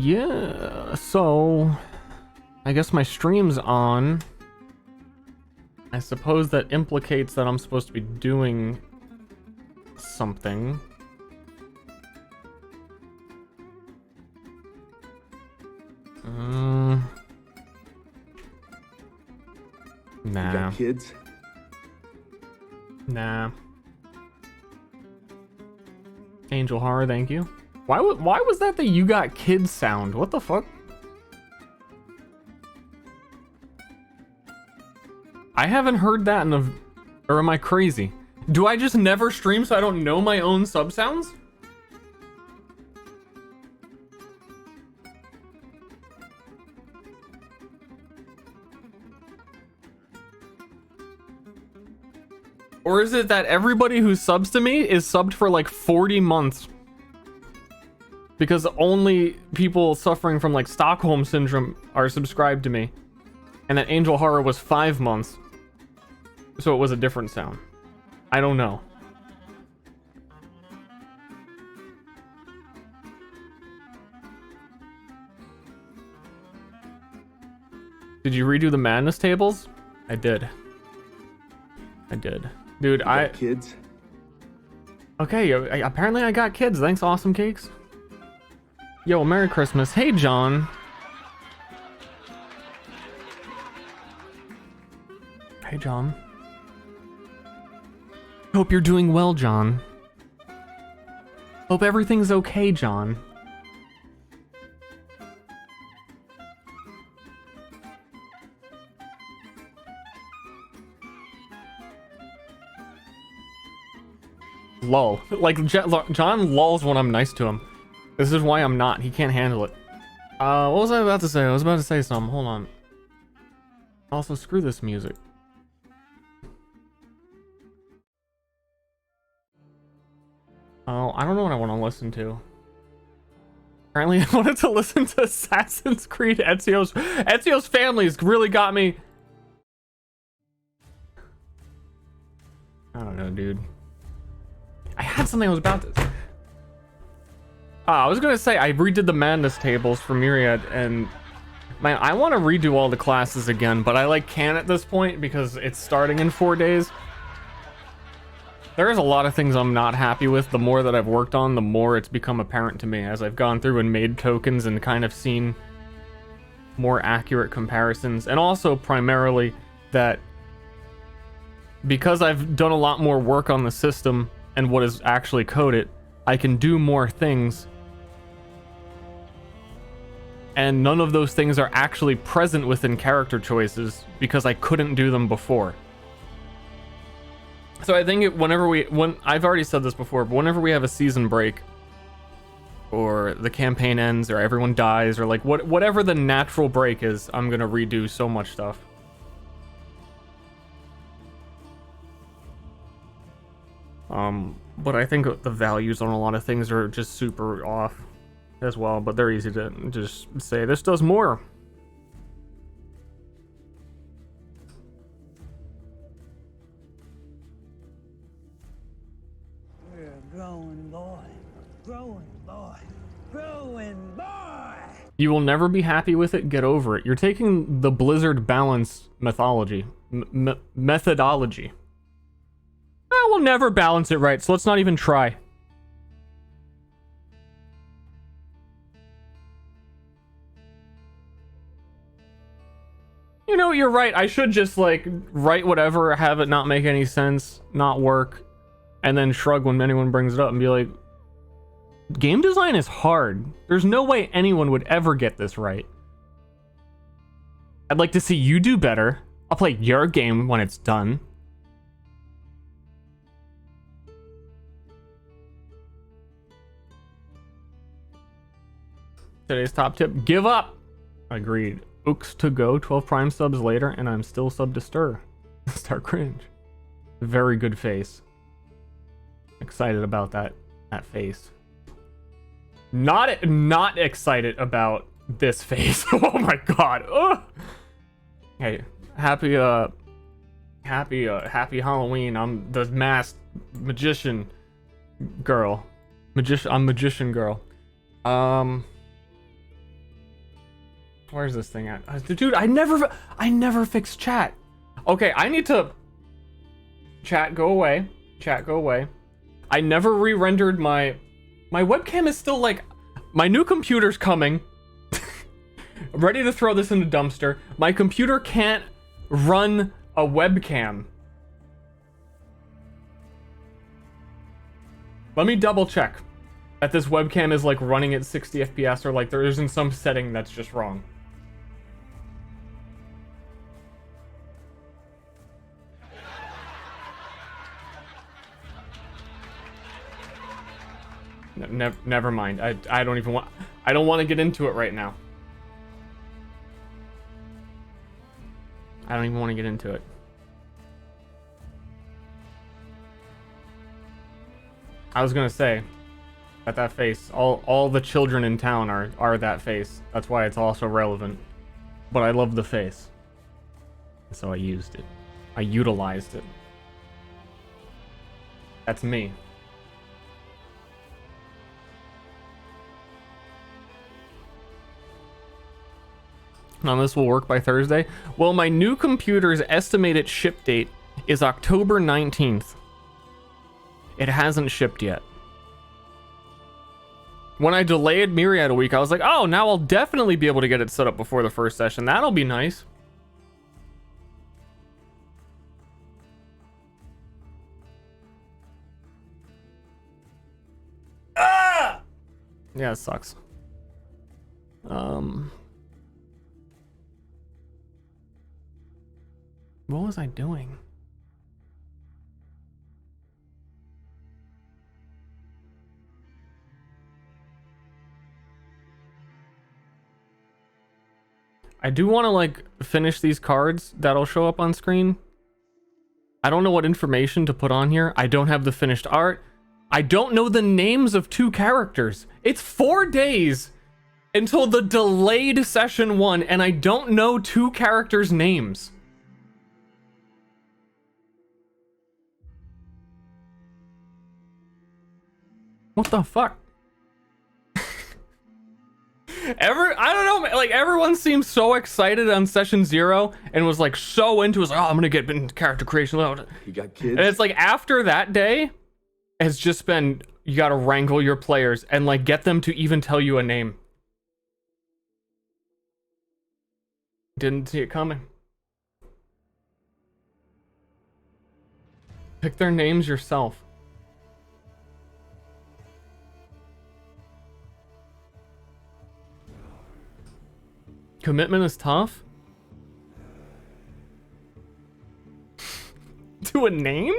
Yeah, so I guess my stream's on. I suppose that implicates that I'm supposed to be doing something. Nah. You got kids? Nah. Angel Horror, thank you. Why was that the "you got kids" sound? What the fuck? I haven't heard that in a... Or am I crazy? Do I just never stream so I don't know my own sub sounds? Or is it that everybody who subs to me is subbed for like 40 months? Because only people suffering from like Stockholm Syndrome are subscribed to me. And that Angel Horror was 5 months. So it was a different sound. I don't know. Did you redo the madness tables? I did. Dude, You got kids? Okay, apparently I got kids. Thanks, Awesome Cakes. Yo, Merry Christmas. Hey, John. Hey, John. Hope you're doing well, John. Hope everything's okay, John. Lull. Like, John lulls when I'm nice to him. This is why I'm not. He can't handle it. What was I about to say? I was about to say something. Hold on. Also, screw this music. Oh, I don't know what I want to listen to. Apparently, I wanted to listen to Assassin's Creed Ezio's Family's really got me. I don't know, dude. I had something I was about to... I was gonna say, I redid the madness tables for Myriad, and... Man, I want to redo all the classes again, but I, like, can't at this point because it's starting in 4 days. There's a lot of things I'm not happy with. The more that I've worked on, the more it's become apparent to me as I've gone through and made tokens and kind of seen more accurate comparisons. And also, primarily, that because I've done a lot more work on the system and what is actually coded, I can do more things. And none of those things are actually present within character choices because I couldn't do them before. So I think when I've already said this before, but whenever we have a season break, or the campaign ends, or everyone dies, or like whatever the natural break is, I'm gonna redo so much stuff. But I think the values on a lot of things are just super off as well, but they're easy to just say, this does more. We're growing, boy. Growing, boy. Growing, boy. You will never be happy with it. Get over it. You're taking the Blizzard balance methodology. I will never balance it right, so let's not even try. You know, you're right. I should just, like, write whatever, have it not make any sense, not work, and then shrug when anyone brings it up and be like, game design is hard. There's no way anyone would ever get this right. I'd like to see you do better. I'll play your game when it's done. Today's top tip, give up. Agreed. Ooks to go, 12 prime subs later, and I'm still sub to Ster. Star cringe. Very good face. Excited about that face. Not excited about this face. Oh my god. Ugh. Hey, happy Halloween. I'm the masked magician girl. I'm magician girl. Where's this thing at? Dude, I never fix chat. Okay, I need to... Chat, go away. Chat, go away. I never re-rendered my webcam is still like... My new computer's coming. I'm ready to throw this in the dumpster. My computer can't run a webcam. Let me double check that this webcam is like running at 60 FPS or like there isn't some setting that's just wrong. Never mind. I don't even want... I don't want to get into it right now. I don't even want to get into it. I was gonna say that face, all the children in town are that face. That's why it's also relevant. But I love the face, so I used it. I utilized it. That's me. None of this will work by Thursday. Well, my new computer's estimated ship date is October 19th. It hasn't shipped yet. When I delayed Myriad a week, I was like, oh, now I'll definitely be able to get it set up before the first session. That'll be nice. Ah! Yeah, it sucks. What was I doing? I do want to like finish these cards that'll show up on screen. I don't know what information to put on here. I don't have the finished art. I don't know the names of 2 characters. It's 4 days until the delayed session 1 and I don't know 2 characters' names. What the fuck? I don't know, like everyone seems so excited on session 0 and was like so into it, was like, oh, I'm gonna get into character creation. You got kids? And it's like after that day has just been, you gotta wrangle your players and like get them to even tell you a name. Didn't see it coming. Pick their names yourself. Commitment is tough? To a name?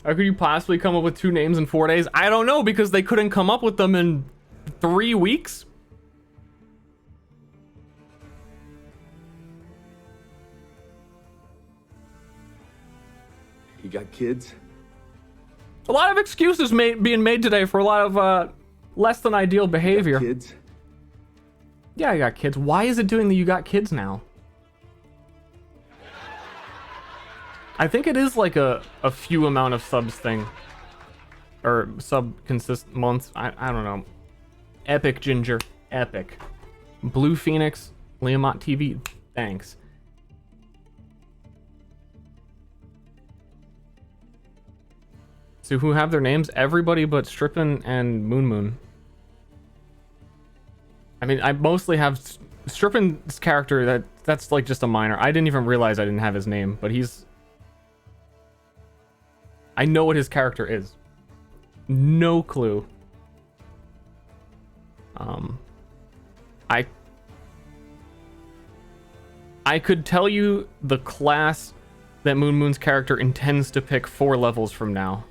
How could you possibly come up with 2 names in 4 days? I don't know, because they couldn't come up with them in 3 weeks. You got kids? A lot of excuses being made today for a lot of less than ideal behavior. You got kids? Yeah, I got kids. Why is it doing the you got kids now? I think it is like a few amount of subs thing. Or sub consist months. I don't know. Epic Ginger. Epic. Blue Phoenix. Liamot TV. Thanks. So who have their names? Everybody but Strippin and Moon Moon. I mean, I mostly have Strippin's character. That's like just a minor. I didn't even realize I didn't have his name, but he's... I know what his character is. No clue. I could tell you the class that Moon Moon's character intends to pick 4 levels from now.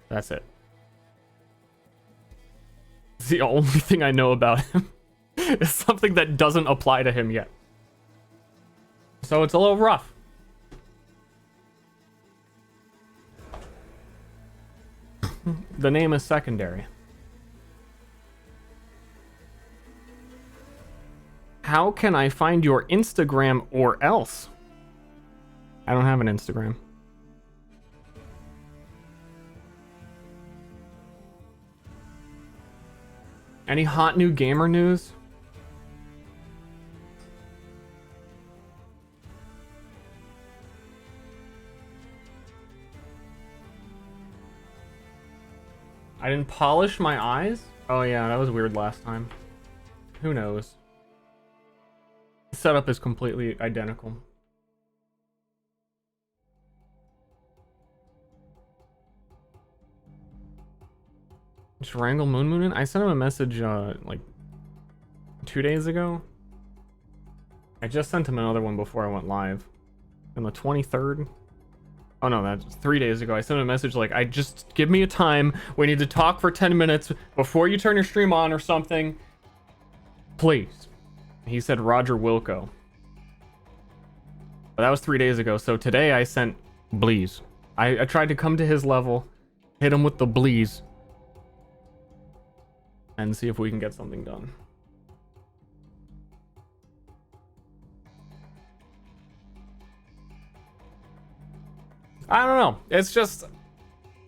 That's it. It's the only thing I know about him. It's something that doesn't apply to him yet. So it's a little rough. The name is secondary. How can I find your Instagram or else? I don't have an Instagram. Any hot new gamer news? I didn't polish my eyes? Oh yeah, that was weird last time. Who knows? The setup is completely identical. Just wrangle Moon in? I sent him a message like 2 days ago. I just sent him another one before I went live. On the 23rd. Oh no, that's 3 days ago. I sent him a message like, I just give me a time. We need to talk for 10 minutes before you turn your stream on or something. Please. He said Roger Wilco. But that was 3 days ago. So today I sent Bleeze. I tried to come to his level, hit him with the Bleeze, and see if we can get something done. I don't know. It's just,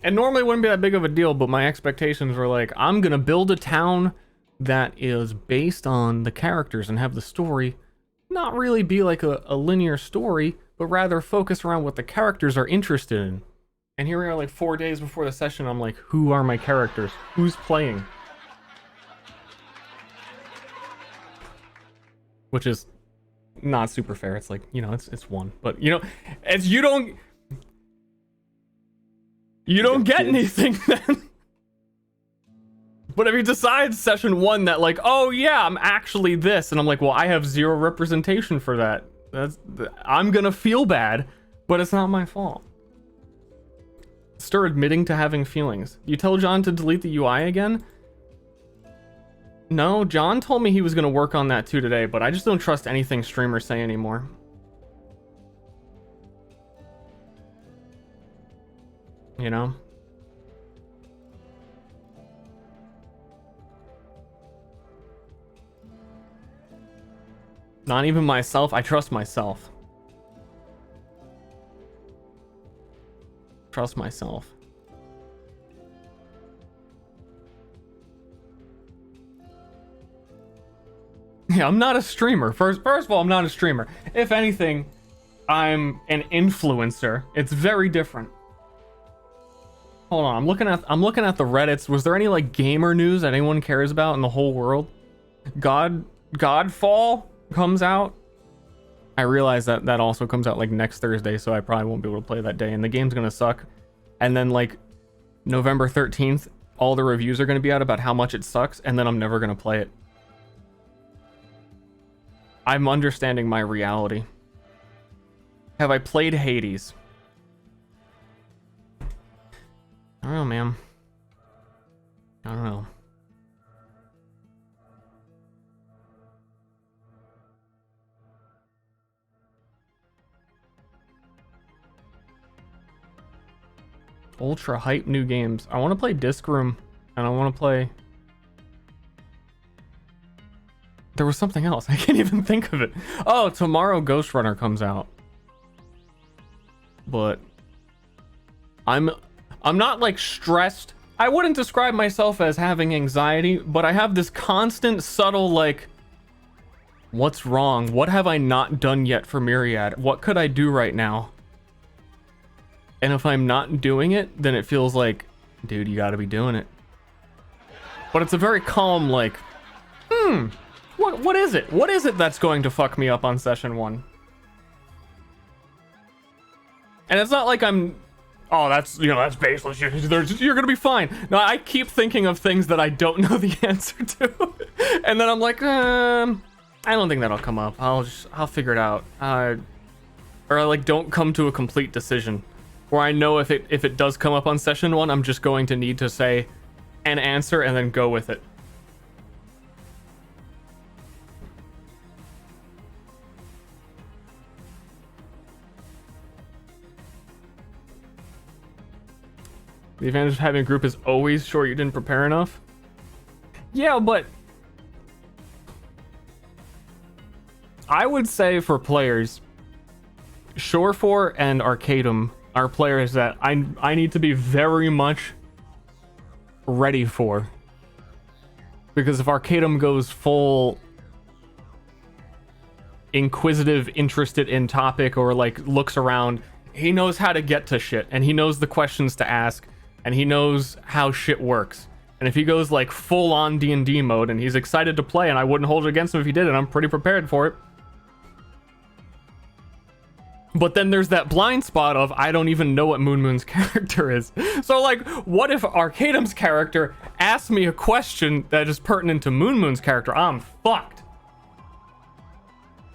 it normally wouldn't be that big of a deal, but my expectations were like, I'm gonna build a town that is based on the characters and have the story not really be like a linear story, but rather focus around what the characters are interested in. And here we are like 4 days before the session, I'm like, who are my characters? Who's playing? Which is not super fair. It's like, you know, it's one. But, you know, it's, you don't get anything then. But if he decides session 1 that like, oh yeah, I'm actually this, and I'm like, well, I have zero representation for that. I'm gonna feel bad, but it's not my fault. Ster admitting to having feelings. You tell John to delete the UI again? No, John told me he was gonna work on that too today, but I just don't trust anything streamers say anymore. You know? Not even myself. I trust myself. Trust myself. Yeah, I'm not a streamer. First of all, I'm not a streamer. If anything, I'm an influencer. It's very different. Hold on, I'm looking at the Reddits. Was there any like gamer news that anyone cares about in the whole world? Godfall comes out. I realize that also comes out like next Thursday, so I probably won't be able to play that day, and the game's gonna suck. And then like November 13th, all the reviews are gonna be out about how much it sucks, and then I'm never gonna play it. I'm understanding my reality. Have I played Hades? I don't know, man. I don't know. Ultra hype new games. I want to play Disc Room, and I want to play... There was something else. I can't even think of it. Oh, tomorrow Ghost Runner comes out. But I'm not like stressed. I wouldn't describe myself as having anxiety, but I have this constant subtle like, what's wrong? What have I not done yet for Myriad? What could I do right now? And if I'm not doing it, then it feels like, dude, you gotta be doing it. But it's a very calm like, what is it? What is it that's going to fuck me up on session 1? And it's not like I'm, oh, that's, you know, that's baseless. You're gonna be fine. No, I keep thinking of things that I don't know the answer to. And then I'm like, I don't think that'll come up. I'll figure it out. Or I like don't come to a complete decision. Where I know if it does come up on session 1, I'm just going to need to say an answer and then go with it. The advantage of having a group is always sure you didn't prepare enough. Yeah, but I would say for players, Shore4 and Arcadum are players that I need to be very much ready for. Because if Arcadum goes full inquisitive, interested in topic, or like looks around, he knows how to get to shit, and he knows the questions to ask, and he knows how shit works. And if he goes like full on D&D mode and he's excited to play, and I wouldn't hold it against him if he did, and I'm pretty prepared for it. But then there's that blind spot of I don't even know what Moon's character is. So like, what if Arcadum's character asks me a question that is pertinent to Moon's character? I'm fucked.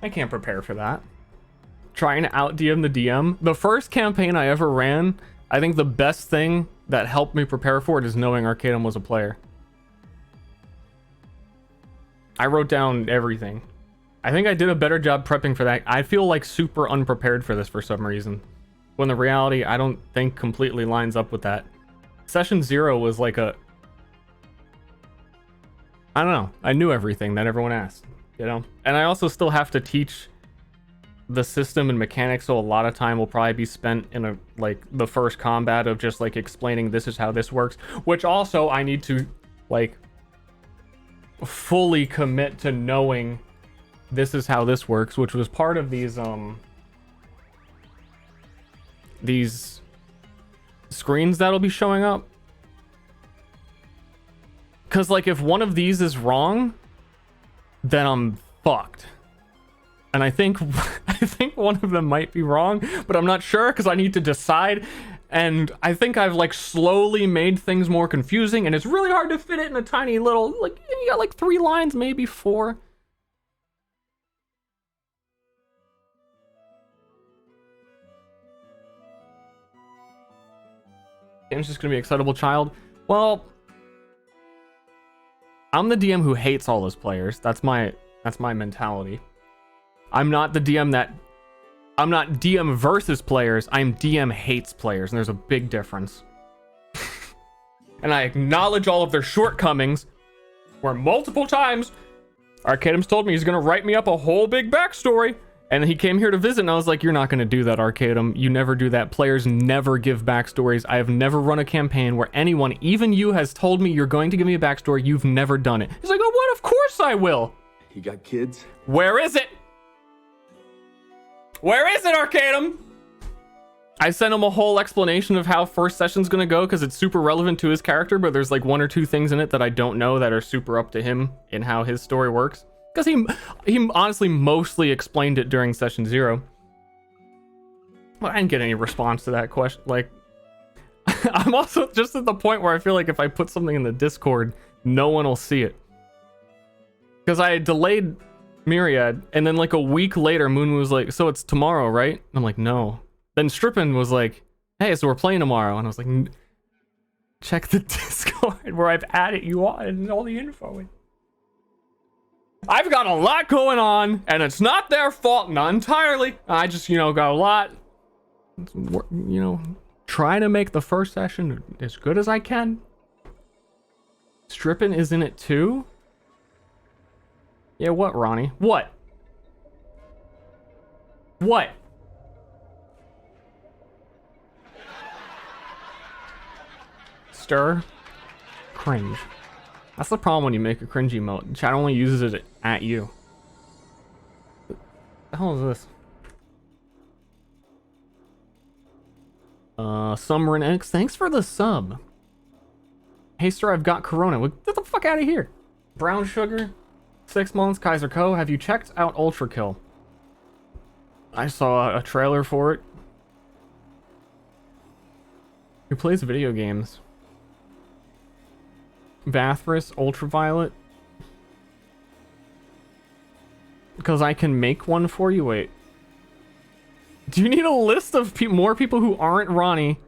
I can't prepare for that. Trying to out DM the DM. The first campaign I ever ran, I think the best thing that helped me prepare for it is knowing Arcadum was a player. I wrote down everything. I think I did a better job prepping for that. I feel like super unprepared for this for some reason, when the reality I don't think completely lines up with that. Session 0 was like a... I don't know. I knew everything that everyone asked, you know? And I also still have to teach the system and mechanics, so a lot of time will probably be spent in a like the first combat of just like explaining this is how this works, which also I need to like fully commit to knowing this is how this works, which was part of these screens that'll be showing up. Because like if one of these is wrong, then I'm fucked. And I think one of them might be wrong, but I'm not sure because I need to decide. And I think I've like slowly made things more confusing, and it's really hard to fit it in a tiny little, like, you got like 3 lines, maybe 4. Game's just gonna be excitable child. Well, I'm the DM who hates all his players. That's my mentality. I'm not the DM that... I'm not DM versus players. I'm DM hates players, and there's a big difference. And I acknowledge all of their shortcomings, where multiple times Arcadum's told me he's gonna write me up a whole big backstory, and he came here to visit, and I was like, you're not gonna do that, Arcadum. You never do that. Players never give backstories. I have never run a campaign where anyone, even you, has told me you're going to give me a backstory. You've never done it. He's like, oh, what? Of course I will. You got kids? Where is it? Where is it, Arcadum? I sent him a whole explanation of how first session's gonna go because it's super relevant to his character, but there's like 1 or 2 things in it that I don't know that are super up to him in how his story works. Because he honestly mostly explained it during session 0. But I didn't get any response to that question. Like, I'm also just at the point where I feel like if I put something in the Discord, no one will see it. Because I delayed Myriad, and then like a week later, Moon was like, so it's tomorrow, right? And I'm like, no. Then Strippin was like, hey, so we're playing tomorrow. And I was like, check the Discord where I've added you on and all the info. I've got a lot going on, and it's not their fault, not entirely. I just, got a lot, trying to make the first session as good as I can. Strippin is in it too? Yeah, what, Ronnie? What? What? Ster? Cringe. That's the problem when you make a cringe emote. Chat only uses it at you. What the hell is this? Summerin X, thanks for the sub. Hey, Ster, I've got Corona. Get the fuck out of here. Brown sugar, 6 months, Kaiser Co. Have you checked out Ultra Kill? I saw a trailer for it. Who plays video games? Vathris, Ultraviolet. Because I can make one for you. Wait. Do you need a list of more people who aren't Ronnie?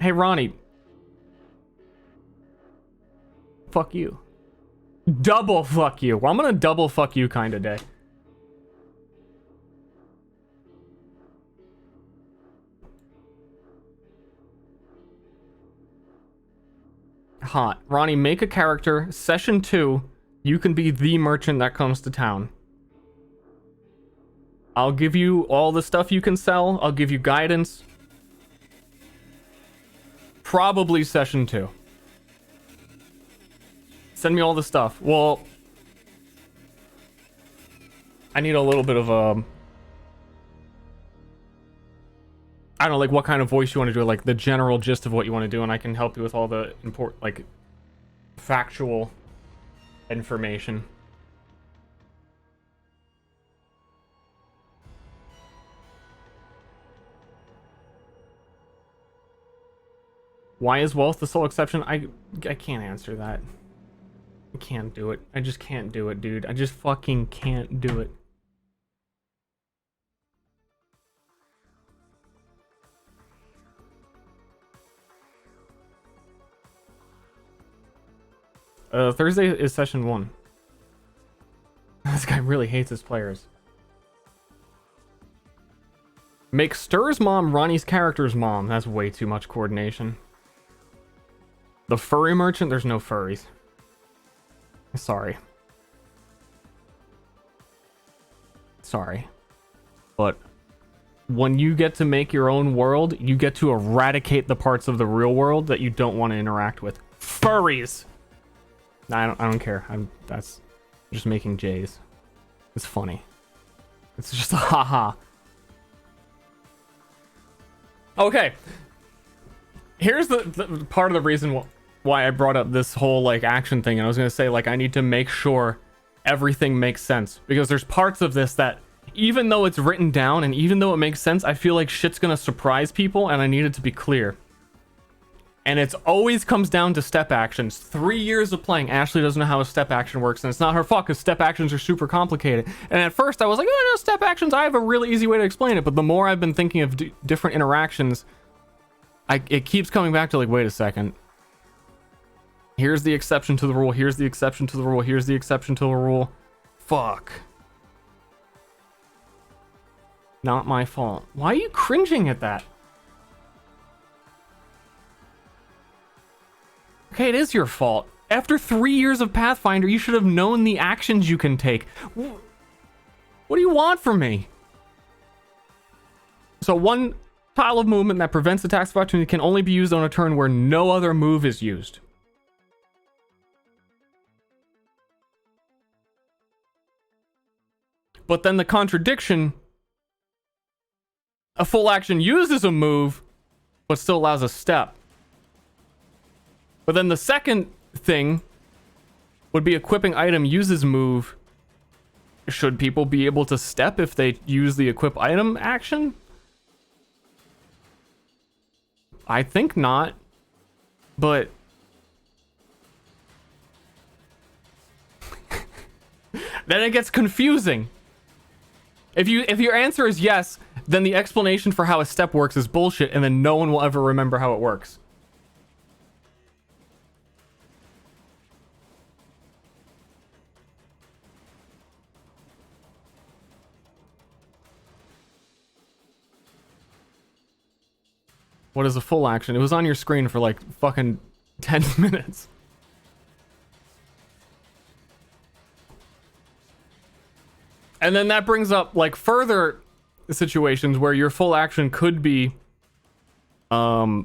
Hey, Ronnie. Fuck you. Double fuck you. Well, I'm gonna double fuck you kind of day. Hot. Ronnie, make a character. Session 2, you can be the merchant that comes to town. I'll give you all the stuff you can sell. I'll give you guidance. Probably session 2. Send me all the stuff. Well, I need a little bit of I don't know, like what kind of voice you want to do, like the general gist of what you want to do, and I can help you with all the important, like, factual information. Why is wealth the sole exception? I can't answer that. I can't do it. I just can't do it, dude. I just fucking can't do it. Thursday is session 1. This guy really hates his players. Make Ster's mom Ronnie's character's mom. That's way too much coordination. The furry merchant? There's no furries. Sorry. Sorry. But when you get to make your own world, you get to eradicate the parts of the real world that you don't want to interact with. Furries! I don't care. That's just making J's. It's funny. It's just a haha. Okay. Here's the part of the reason why I brought up this whole like action thing, and I was gonna say like I need to make sure everything makes sense, because there's parts of this that even though it's written down and even though it makes sense, I feel like shit's gonna surprise people, and I need it to be clear. And it's always comes down to step actions. 3 years of playing, Ashley doesn't know how a step action works, and it's not her fault because step actions are super complicated. And at first I was like, oh no, step actions, I have a really easy way to explain it. But the more I've been thinking of different interactions, it keeps coming back to like, wait a second. Here's the exception to the rule, here's the exception to the rule, here's the exception to the rule. Fuck. Not my fault. Why are you cringing at that? Okay, it is your fault. After 3 years of Pathfinder, you should have known the actions you can take. What do you want from me? So one tile of movement that prevents attacks of opportunity can only be used on a turn where no other move is used. But then the contradiction, a full action uses a move, but still allows a step. But then the second thing would be equipping item uses move. Should people be able to step if they use the equip item action? I think not. But then it gets confusing. If your answer is yes, then the explanation for how a step works is bullshit, and then no one will ever remember how it works. What is a full action? It was on your screen for like fucking 10 minutes. And then that brings up like further situations where your full action could be a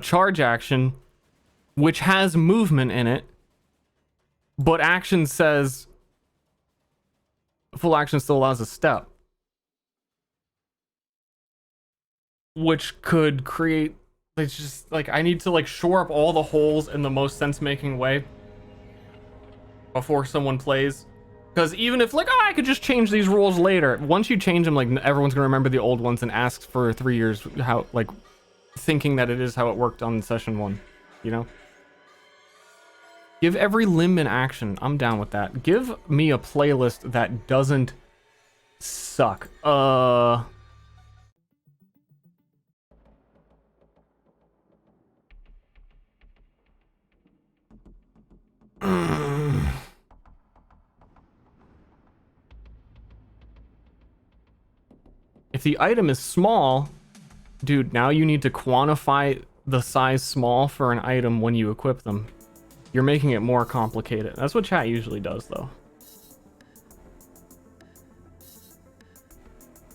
charge action which has movement in it, but action says full action still allows a step, which could create, it's just like I need to like shore up all the holes in the most sense-making way before someone plays. Because even if like, oh, I could just change these rules later, once you change them, like everyone's gonna remember the old ones and ask for 3 years how, like, thinking that it is how it worked on session 1, you know? Give every limb an action. I'm down with that. Give me a playlist that doesn't suck. If the item is small, dude, now you need to quantify the size small for an item when you equip them. You're making it more complicated. That's what chat usually does, though.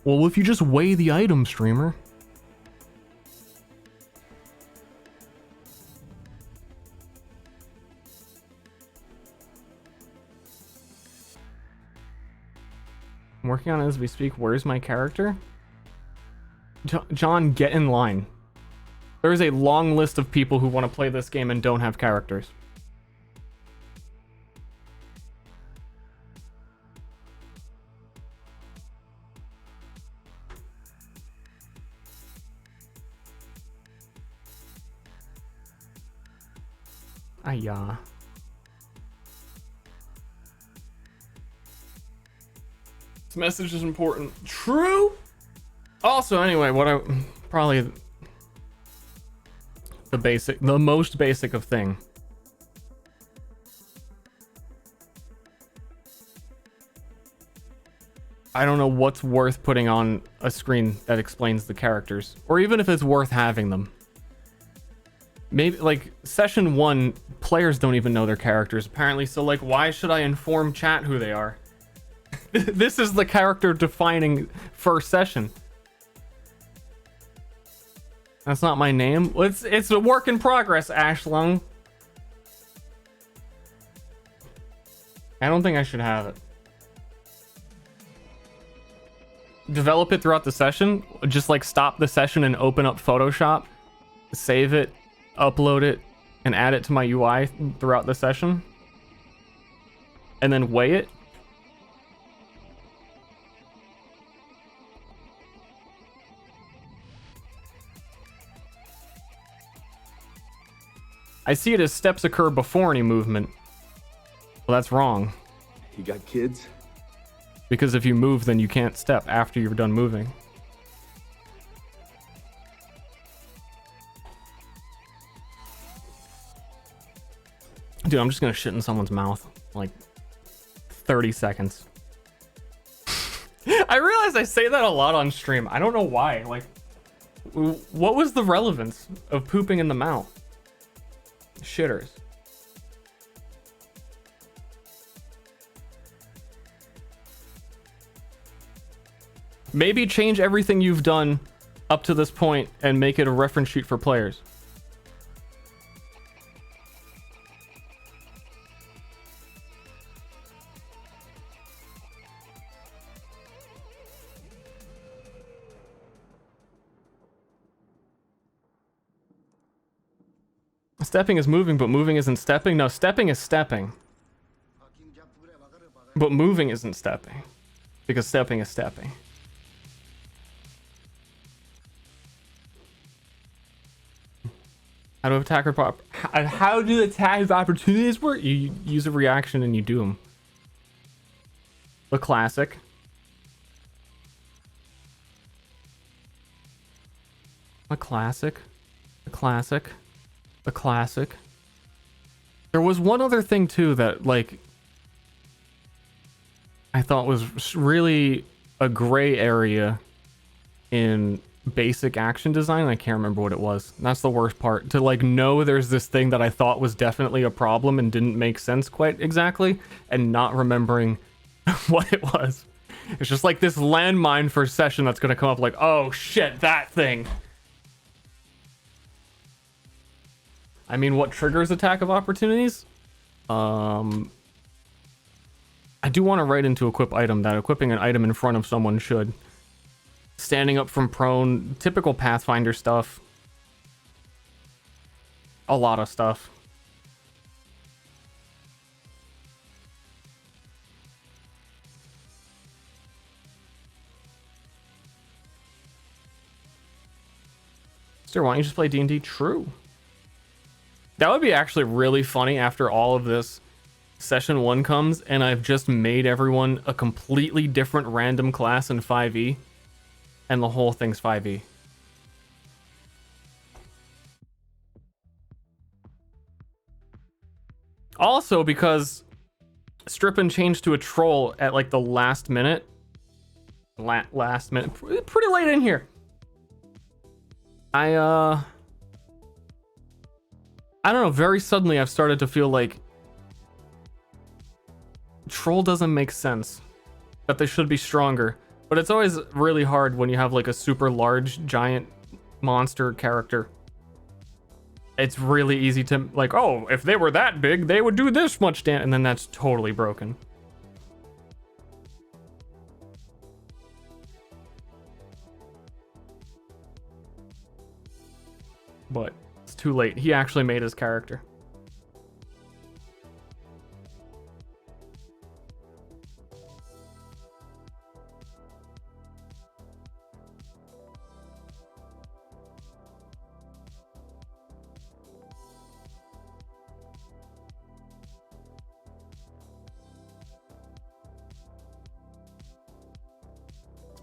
Well, if you just weigh the item, streamer. I'm working on it as we speak. Where's my character? John, get in line. There is a long list of people who want to play this game and don't have characters. Ayah. This message is important. True. Also, anyway, what I probably the most basic of thing. I don't know what's worth putting on a screen that explains the characters, or even if it's worth having them. Maybe like session 1, players don't even know their characters apparently, so like why should I inform chat who they are? This is the character defining first session. That's not my name. It's a work in progress, Ashlung. I don't think I should have it. Develop it throughout the session. Just like stop the session and open up Photoshop, save it, upload it, and add it to my UI throughout the session, and then weigh it. I see it as steps occur before any movement. Well, that's wrong. You got kids? Because if you move, then you can't step after you're done moving. Dude, I'm just gonna shit in someone's mouth. Like 30 seconds. I realize I say that a lot on stream. I don't know why. Like, what was the relevance of pooping in the mouth? Shitters. Maybe change everything you've done up to this point and make it a reference sheet for players. Stepping is moving, but moving isn't stepping. No, stepping is stepping. But moving isn't stepping. Because stepping is stepping. How do how do attack opportunities work? You use a reaction and you do them. The classic. A classic. A classic. A classic. There was one other thing too that like I thought was really a gray area in basic action design. I can't remember what it was. That's the worst part. To like know there's this thing that I thought was definitely a problem and didn't make sense quite exactly, and not remembering what it was. It's just like this landmine for session that's gonna come up like, oh shit, that thing. I mean, what triggers attack of opportunities? I do want to write into equip item that equipping an item in front of someone should. Standing up from prone, typical Pathfinder stuff. A lot of stuff. Ster, why don't you just play D&D? True. That would be actually really funny after all of this session 1 comes and I've just made everyone a completely different random class in 5e and the whole thing's 5e. Also because Strippin changed to a troll at like the last minute. Last minute. Pretty late in here. I don't know, very suddenly I've started to feel like troll doesn't make sense, that they should be stronger, but it's always really hard when you have like a super large giant monster character. It's really easy to like, oh, if they were that big they would do this much damage, and then that's totally broken. but it's too late. He actually made his character.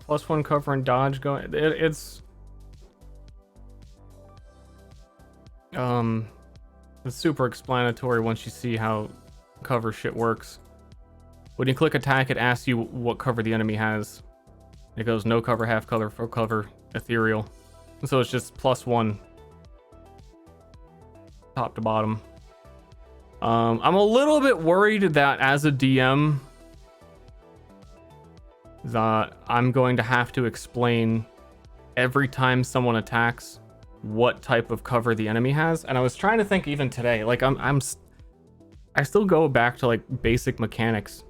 +1 cover and dodge going. It's super explanatory once you see how cover shit works. When you click attack, it asks you what cover the enemy has. It goes no cover, half cover, full cover, ethereal. So it's just +1 top to bottom. I'm a little bit worried that as a DM, that I'm going to have to explain every time someone attacks what type of cover the enemy has. And I was trying to think even today, like I still go back to like basic mechanics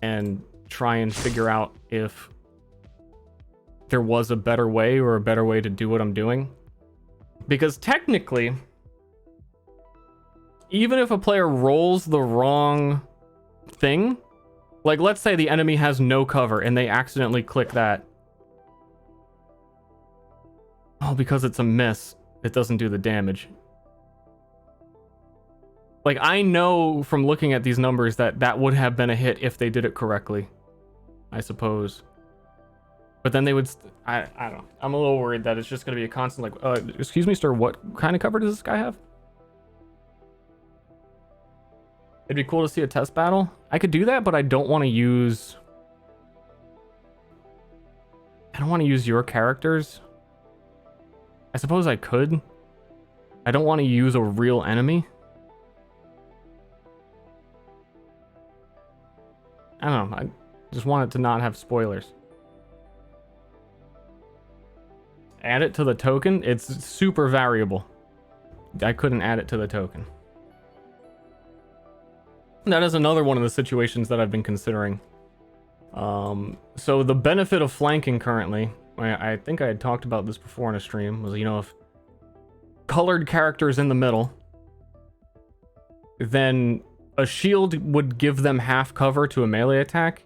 and try and figure out if there was a better way or a better way to do what I'm doing. Because technically, even if a player rolls the wrong thing, like let's say the enemy has no cover and they accidentally click that. Oh, because it's a miss, it doesn't do the damage. Like I know from looking at these numbers that that would have been a hit if they did it correctly, I suppose. But then they would, I don't know. I'm a little worried that it's just going to be a constant like, excuse me, Ster, what kind of cover does this guy have? It'd be cool to see a test battle. I could do that, but I don't want to use... I don't want to use your characters. I suppose I could. I don't want to use a real enemy. I don't know. I just want it to not have spoilers. Add it to the token. It's super variable. I couldn't add it to the token. That is another one of the situations that I've been considering. So the benefit of flanking currently, I think I had talked about this before in a stream, was, you know, if colored characters in the middle, then a shield would give them half cover to a melee attack,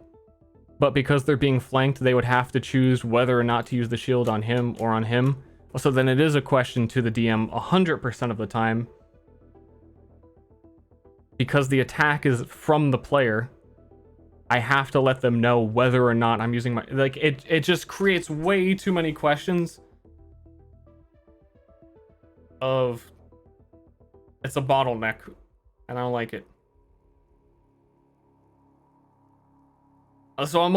but because they're being flanked, they would have to choose whether or not to use the shield on him or on him. So then it is a question to the DM 100% of the time, because the attack is from the player, I have to let them know whether or not I'm using my... Like, it just creates way too many questions of... It's a bottleneck, and I don't like it. So I'm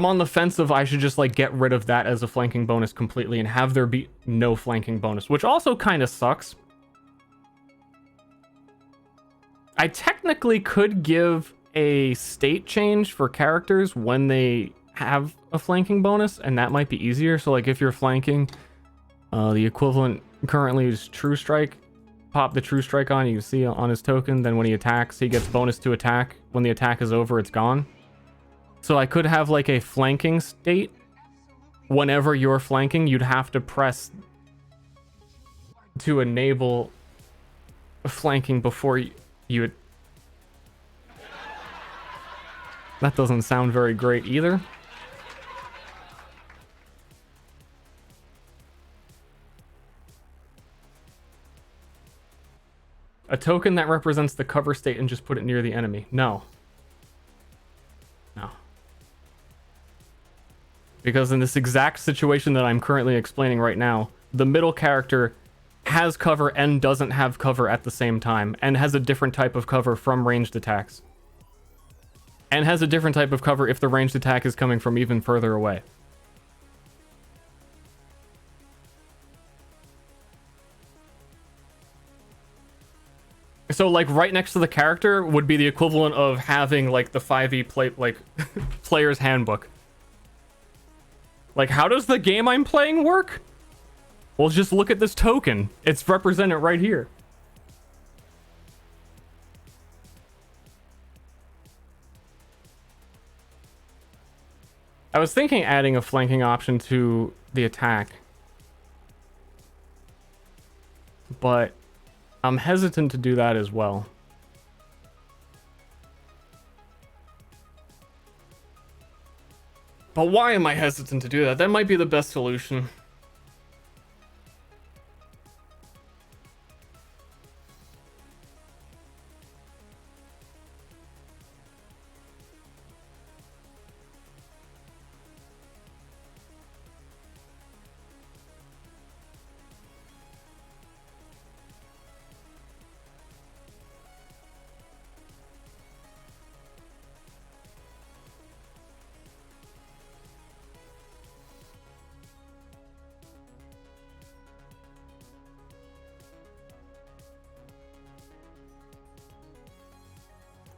on the fence of I should just, like, get rid of that as a flanking bonus completely and have there be no flanking bonus, which also kind of sucks. I technically could give a state change for characters when they have a flanking bonus, and that might be easier. So like if you're flanking, the equivalent currently is True Strike. Pop the True Strike on, you can see on his token, then when he attacks, he gets bonus to attack. When the attack is over, it's gone. So I could have like a flanking state. Whenever you're flanking, you'd have to press to enable flanking before you would... That doesn't sound very great either. A token that represents the cover state and just put it near the enemy. No. No. Because in this exact situation that I'm currently explaining right now, the middle character has cover and doesn't have cover at the same time, and has a different type of cover from ranged attacks. And has a different type of cover if the ranged attack is coming from even further away. So like right next to the character would be the equivalent of having like the 5e play like player's handbook. Like, how does the game I'm playing work? Well, just look at this token. It's represented right here. I was thinking adding a flanking option to the attack. but I'm hesitant to do that as well. But why am I hesitant to do that? That might be the best solution.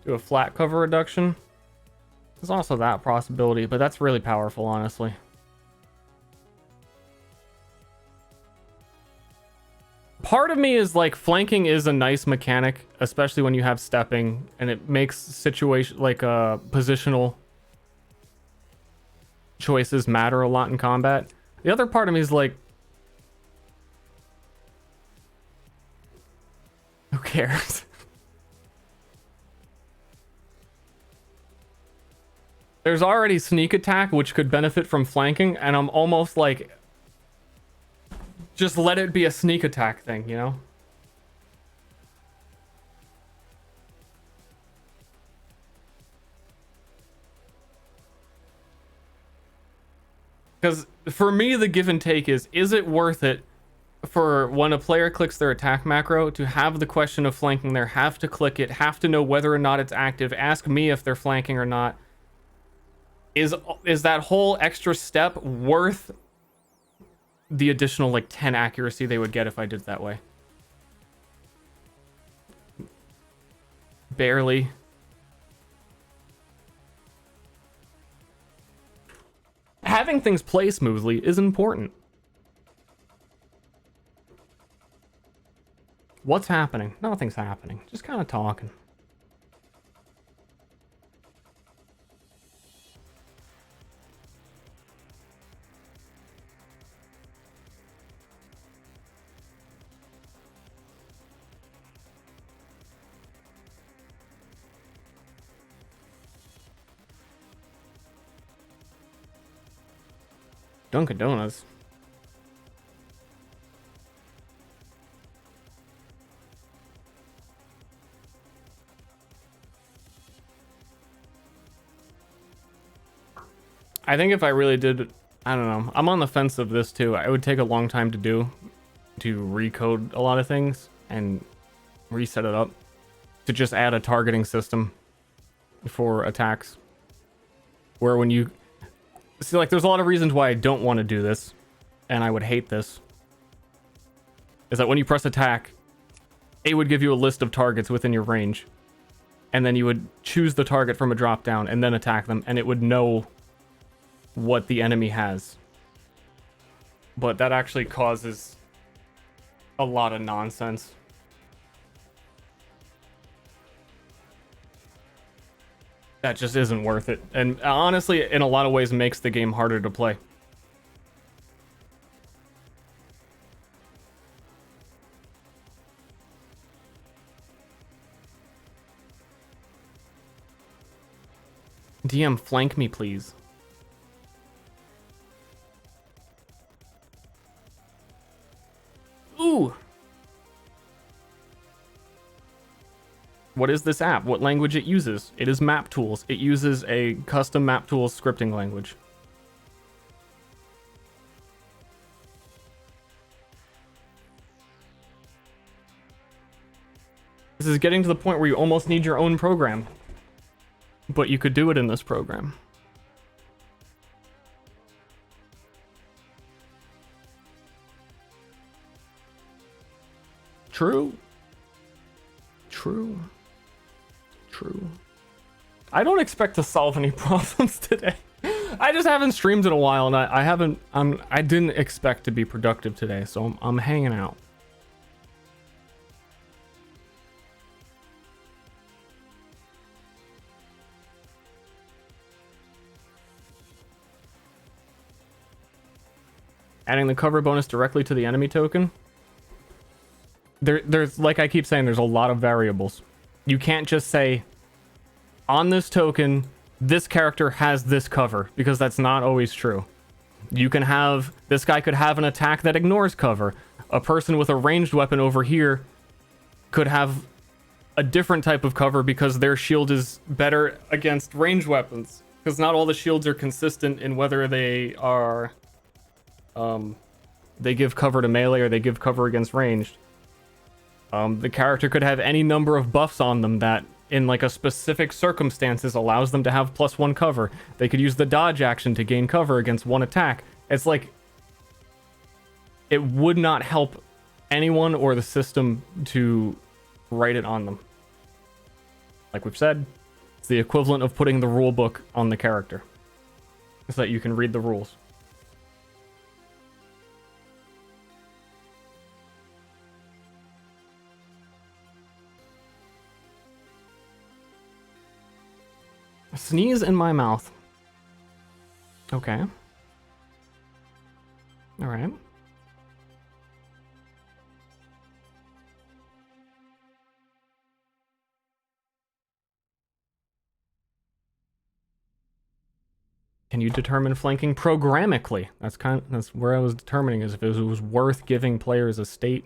Do a flat cover reduction. There's also that possibility, but that's really powerful, honestly. Part of me is like, flanking is a nice mechanic, especially when you have stepping, and it makes situation like positional choices matter a lot in combat. The other part of me is like, who cares? There's already sneak attack, which could benefit from flanking, and I'm almost like, just let it be a sneak attack thing, you know? Because for me, the give and take is it worth it for when a player clicks their attack macro to have the question of flanking there, have to click it, have to know whether or not it's active, ask me if they're flanking or not. Is that whole extra step worth the additional like 10 accuracy they would get if I did it that way? Barely. Having things play smoothly is important. What's happening? Nothing's happening. Just kind of talking. Dunkin' Donuts. I think if I really did, I don't know. I'm on the fence of this too. It would take a long time to do, to recode a lot of things and reset it up, to just add a targeting system for attacks. Where when you see, like, there's a lot of reasons why I don't want to do this, and I would hate this. Is that when you press attack, it would give you a list of targets within your range, and then you would choose the target from a drop down and then attack them, and it would know what the enemy has. But that actually causes a lot of nonsense. That just isn't worth it. And honestly, in a lot of ways, makes the game harder to play. DM, flank me, please. Ooh! What is this app? What language it uses? It is Map Tools. It uses a custom Map Tools scripting language. This is getting to the point where you almost need your own program. But you could do it in this program. True. True. True. I don't expect to solve any problems today. I just haven't streamed in a while, and I didn't expect to be productive today, so I'm hanging out. Adding the cover bonus directly to the enemy token. there's like I keep saying, there's a lot of variables. You can't just say on this token this character has this cover, because that's not always true. You can have, this guy could have an attack that ignores cover. A person with a ranged weapon over here could have a different type of cover because their shield is better against ranged weapons, because not all the shields are consistent in whether they are they give cover to melee or they give cover against ranged. The character could have any number of buffs on them that in like a specific circumstances allows them to have +1 cover. They could use the dodge action to gain cover against one attack. It's like, it would not help anyone or the system to write it on them. Like we've said, it's the equivalent of putting the rule book on the character, so that you can read the rules. Sneeze in my mouth. Okay. All right. Can you determine flanking programmatically? That's where I was determining, is if it was worth giving players a state.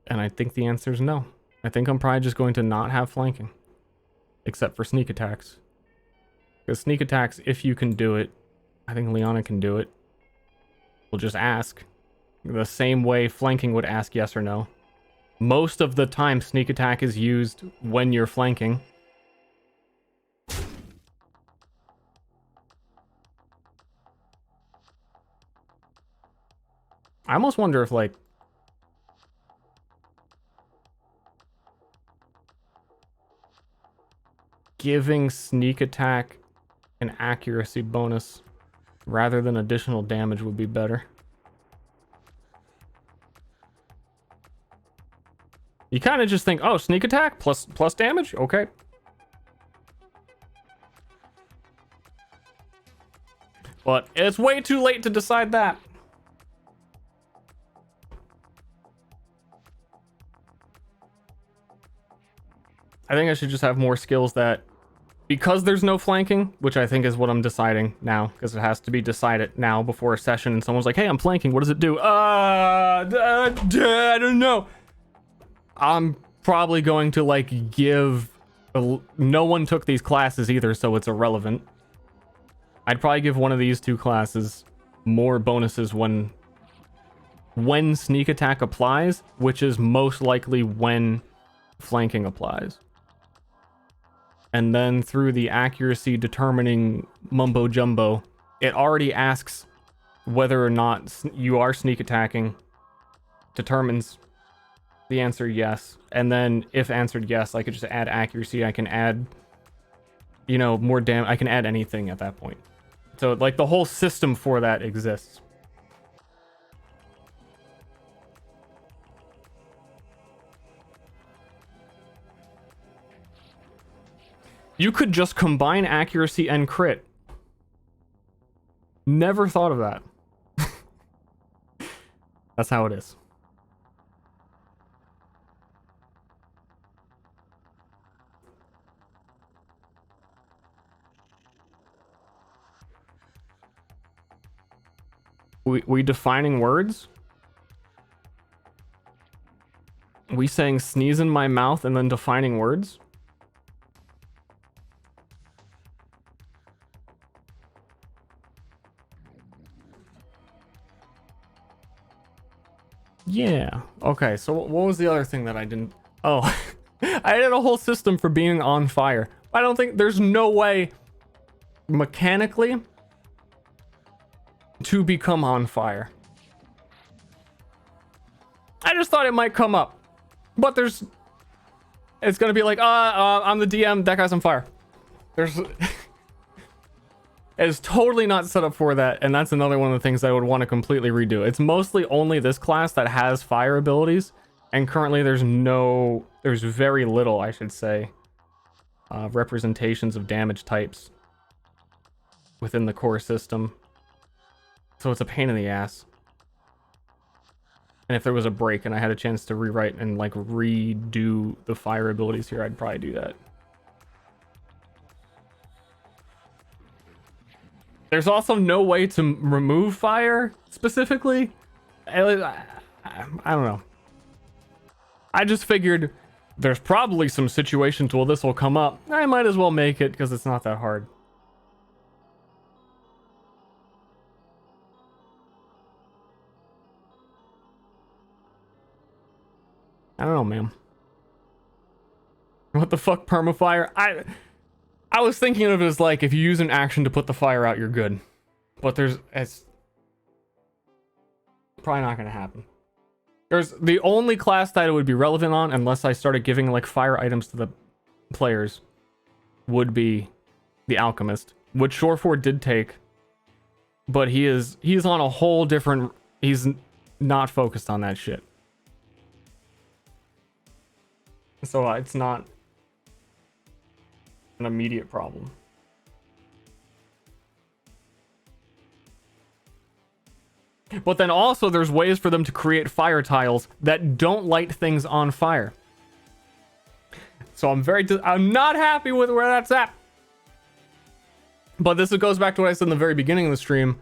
And I think the answer is no. I think I'm probably just going to not have flanking, except for sneak attacks. Because sneak attacks, if you can do it, I think Liana can do it. We'll just ask. The same way flanking would ask yes or no. Most of the time, sneak attack is used when you're flanking. I almost wonder if, like, giving sneak attack an accuracy bonus rather than additional damage would be better. You kind of just think, oh, sneak attack plus damage? Okay. But it's way too late to decide that. I think I should just have more skills that, because there's no flanking, which I think is what I'm deciding now, because it has to be decided now before a session, and someone's like, hey, I'm flanking, what does it do? I don't know. I'm probably going to, like, give... No one took these classes either, so it's irrelevant. I'd probably give one of these two classes more bonuses when sneak attack applies, which is most likely when flanking applies. And then through the accuracy determining mumbo jumbo, it already asks whether or not you are sneak attacking, determines the answer yes, and then if answered yes, I could just add accuracy. I can add, you know, more I can add anything at that point. So like the whole system for that exists. You could just combine accuracy and crit. Never thought of that. That's how it is. We defining words? We saying sneeze in my mouth and then defining words? Yeah. Okay, so what was the other thing that I didn't... Oh, I had a whole system for being on fire. I don't think... There's no way mechanically to become on fire. I just thought it might come up. But there's... It's gonna be like, I'm the DM, that guy's on fire. There's... It's totally not set up for that, and that's another one of the things I would want to completely redo. It's mostly only this class that has fire abilities, and currently there's very little, I should say, representations of damage types within the core system. So it's a pain in the ass. And if there was a break and I had a chance to rewrite and like redo the fire abilities here, I'd probably do that. There's also no way to remove fire specifically. I don't know. I just figured there's probably some situations where this will come up. I might as well make it because it's not that hard. I don't know, man. What the fuck, permafire? I was thinking of it as like, if you use an action to put the fire out, you're good. But it's probably not gonna happen. There's the only class that it would be relevant on, unless I started giving like fire items to the players, would be the alchemist, which Shorefor did take, but he's on a whole different. He's not focused on that shit, so it's not an immediate problem. But then also there's ways for them to create fire tiles that don't light things on fire. So I'm not happy with where that's at. But this goes back to what I said in the very beginning of the stream.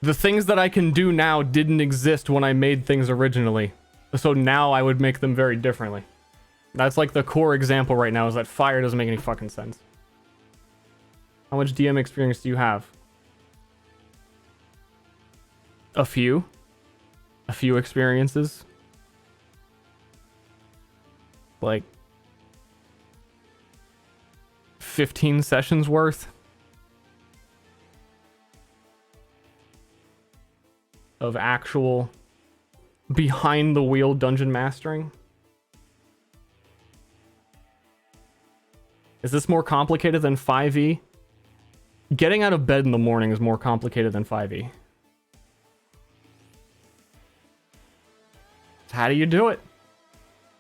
The things that I can do now didn't exist when I made things originally. So now I would make them very differently. That's like the core example right now, is that fire doesn't make any fucking sense. How much DM experience do you have? A few experiences, like 15 sessions worth of actual behind the wheel dungeon mastering. Is this more complicated than 5e? Getting out of bed in the morning is more complicated than 5e. How do you do it?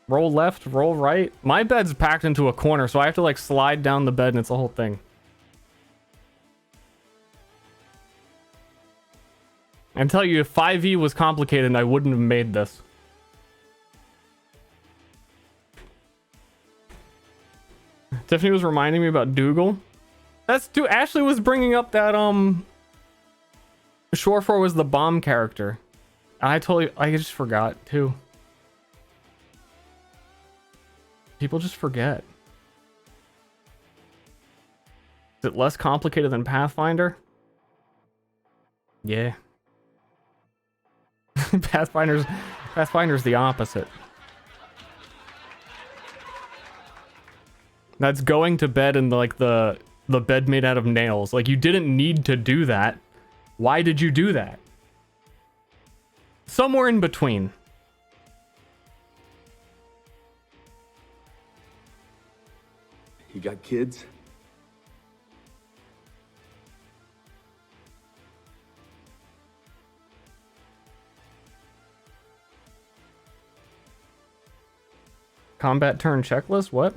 Roll left, roll right. My bed's packed into a corner, so I have to like slide down the bed and it's the whole thing. I tell you, if 5e was complicated, I wouldn't have made this. Tiffany was reminding me about Dougal. That's too. Ashley was bringing up that Shorefor was the bomb character. I just forgot too. People just forget. Is it less complicated than Pathfinder? Yeah. Pathfinder's the opposite. That's going to bed in the bed made out of nails. Like, you didn't need to do that. Why did you do that? Somewhere in between. You got kids? Combat turn checklist? What?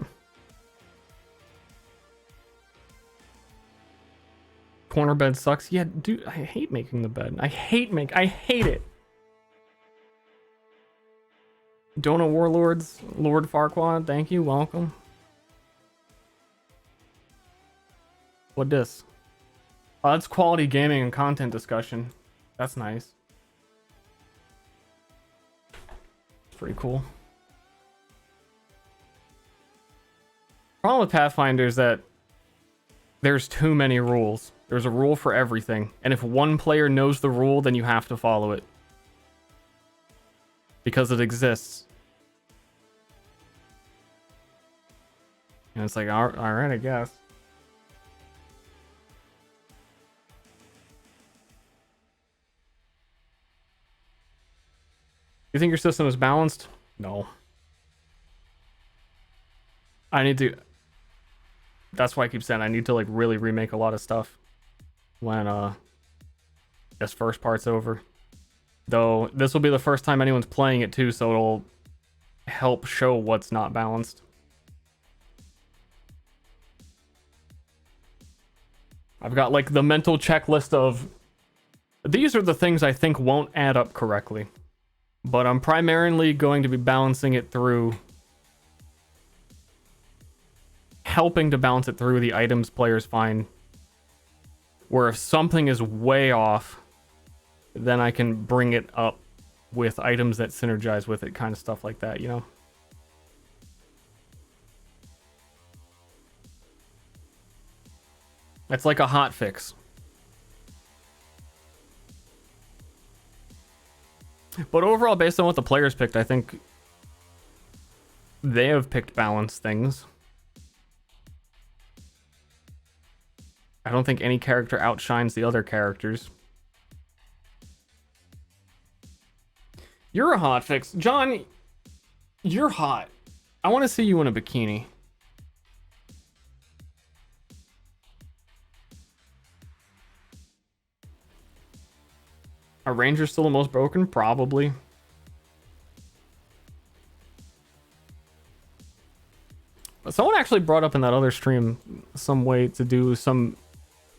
Corner bed sucks. Yeah, dude, I hate making the bed. I hate it. Dona Warlords, Lord Farquaad, thank you, welcome. What this? Oh, that's quality gaming and content discussion. That's nice. Pretty cool. Problem with Pathfinder is that there's too many rules. There's a rule for everything, and if one player knows the rule, then you have to follow it. Because it exists. And it's like, alright, I guess. You think your system is balanced? No. I need to... That's why I keep saying I need to like really remake a lot of stuff when this first part's over. Though this will be the first time anyone's playing it too, so it'll help show what's not balanced. I've got like the mental checklist of these are the things I think won't add up correctly. But I'm primarily going to be balancing it through... helping to balance it through the items players find. Where if something is way off, then I can bring it up with items that synergize with it, kind of stuff like that, you know? It's like a hot fix. But overall, based on what the players picked, I think they have picked balanced things. I don't think any character outshines the other characters. You're a hot fix. John, you're hot. I want to see you in a bikini. Are Rangers still the most broken? Probably. But someone actually brought up in that other stream some way to do some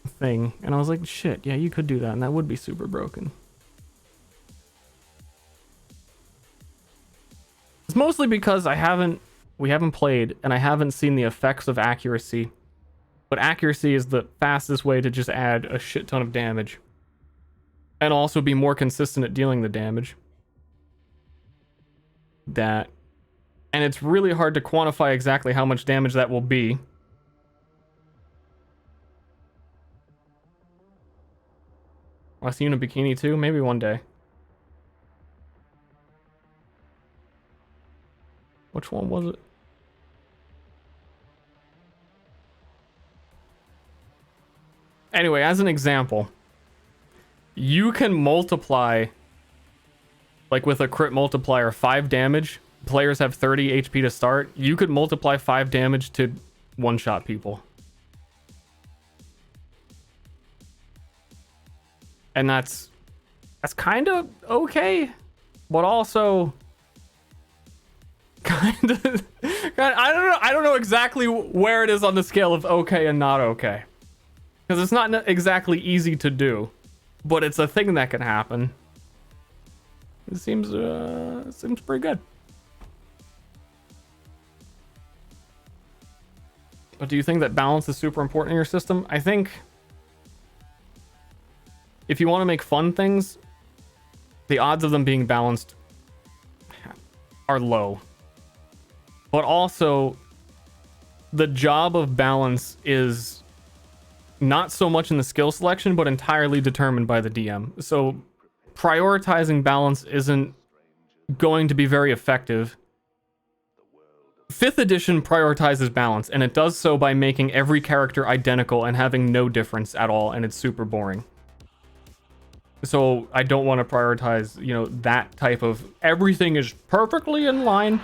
thing, and I was like, shit, yeah, you could do that, and that would be super broken. It's mostly because we haven't played, and I haven't seen the effects of accuracy. But accuracy is the fastest way to just add a shit ton of damage. And also be more consistent at dealing the damage. And it's really hard to quantify exactly how much damage that will be. I see you in a bikini too? Maybe one day. Which one was it? Anyway, as an example, you can multiply, like with a crit multiplier, 5 damage. Players have 30 HP to start. You could multiply 5 damage to one-shot people. And that's kind of okay, but also kind of I don't know exactly where it is on the scale of okay and not okay. Because it's not exactly easy to do, but it's a thing that can happen. It seems pretty good. But do you think that balance is super important in your system? I think if you want to make fun things, the odds of them being balanced are low. But also, the job of balance is not so much in the skill selection, but entirely determined by the DM. So prioritizing balance isn't going to be very effective. 5th edition prioritizes balance, and it does so by making every character identical and having no difference at all, and it's super boring. So I don't want to prioritize, you know, that type of everything is perfectly in line.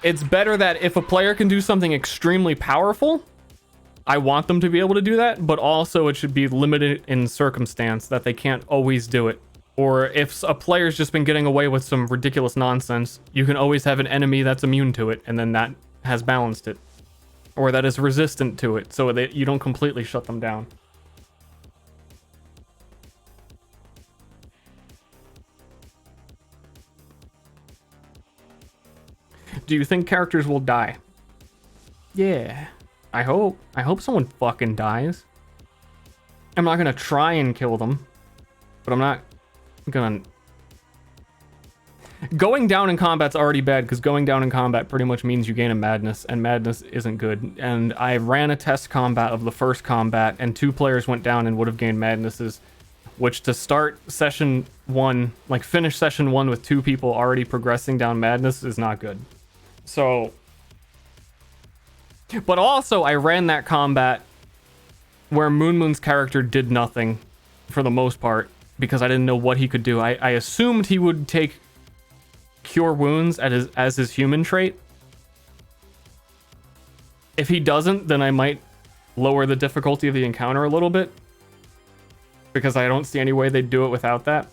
It's better that if a player can do something extremely powerful, I want them to be able to do that, but also it should be limited in circumstance that they can't always do it. Or if a player's just been getting away with some ridiculous nonsense, you can always have an enemy that's immune to it, and then that has balanced it. Or that is resistant to it, so that you don't completely shut them down. Do you think characters will die? Yeah. I hope someone fucking dies. I'm not gonna try and kill them, but I'm not gonna... Going down in combat's already bad, because going down in combat pretty much means you gain a madness, and madness isn't good. And I ran a test combat of the first combat, and 2 players went down and would have gained madnesses, which to start session 1, like finish session 1 with 2 people already progressing down madness is not good. So... But also, I ran that combat where Moon's character did nothing for the most part because I didn't know what he could do. I assumed he would take Cure Wounds as his human trait. If he doesn't, then I might lower the difficulty of the encounter a little bit because I don't see any way they'd do it without that.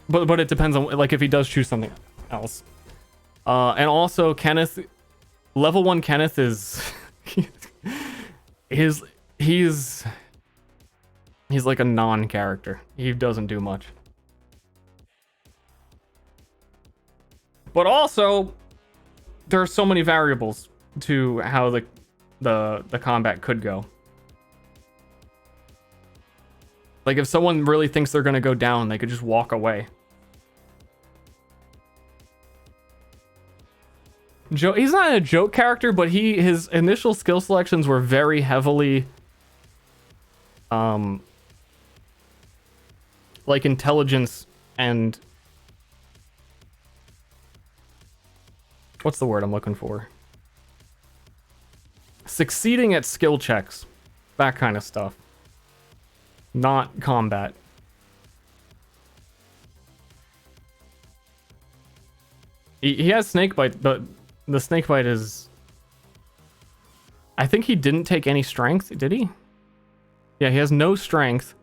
But it depends on, like, if he does choose something else. And also, Kenneth... Level 1 Kenneth is... he's like a non-character. He doesn't do much. But also, there are so many variables to how the combat could go. Like if someone really thinks they're gonna go down, they could just walk away. He's not a joke character, but his initial skill selections were very heavily like intelligence and what's the word I'm looking for? Succeeding at skill checks. That kind of stuff. Not combat. He has snakebite, but the snakebite is... I think he didn't take any strength, did he? Yeah, he has no strength.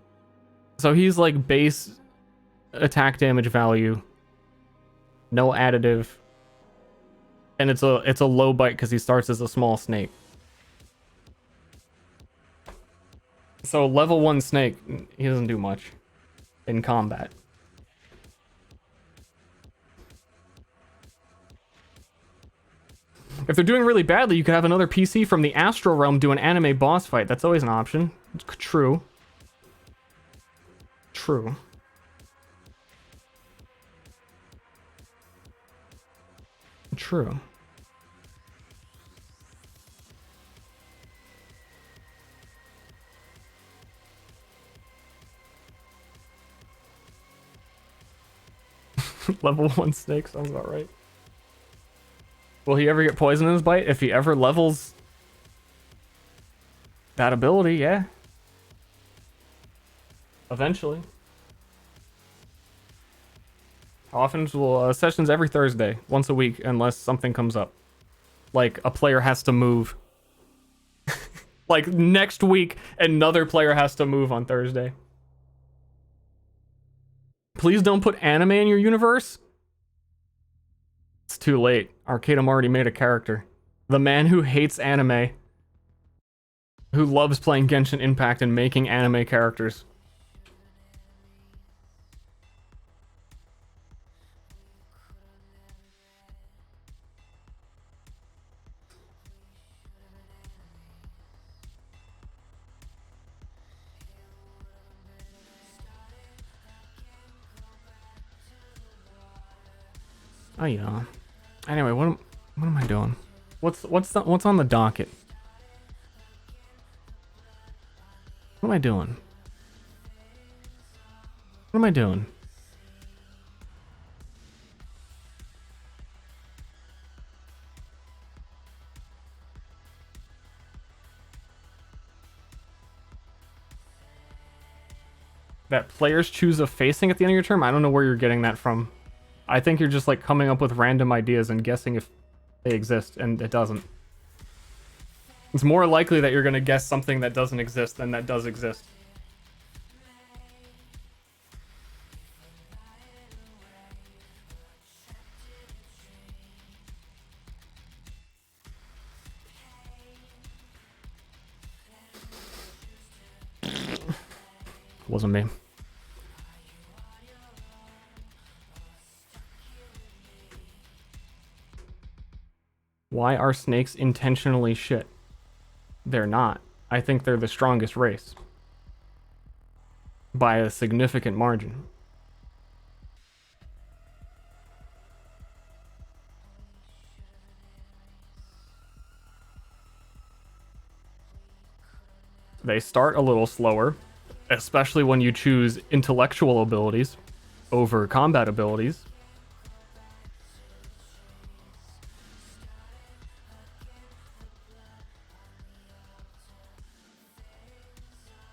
So he's like base attack damage value. No additive. And it's a low bite because he starts as a small snake. So level 1 snake, he doesn't do much in combat. If they're doing really badly, you could have another PC from the Astral Realm do an anime boss fight. That's always an option. True. True. True. Level 1 snake sounds about right. Will he ever get poison in his bite? If he ever levels that ability, yeah. Eventually. How often will sessions? Every Thursday, once a week, unless something comes up. Like a player has to move. Like next week, another player has to move on Thursday. Please don't put anime in your universe. It's too late. Arcadum already made a character. The man who hates anime. Who loves playing Genshin Impact and making anime characters. Oh yeah. Anyway, what am I doing? What's on the docket? What am I doing? What am I doing? That players choose a facing at the end of your turn? I don't know where you're getting that from. I think you're just like coming up with random ideas and guessing if they exist, and it doesn't. It's more likely that you're going to guess something that doesn't exist than that does exist. Wasn't me. Why are snakes intentionally shit? They're not. I think they're the strongest race. By a significant margin. They start a little slower, especially when you choose intellectual abilities over combat abilities.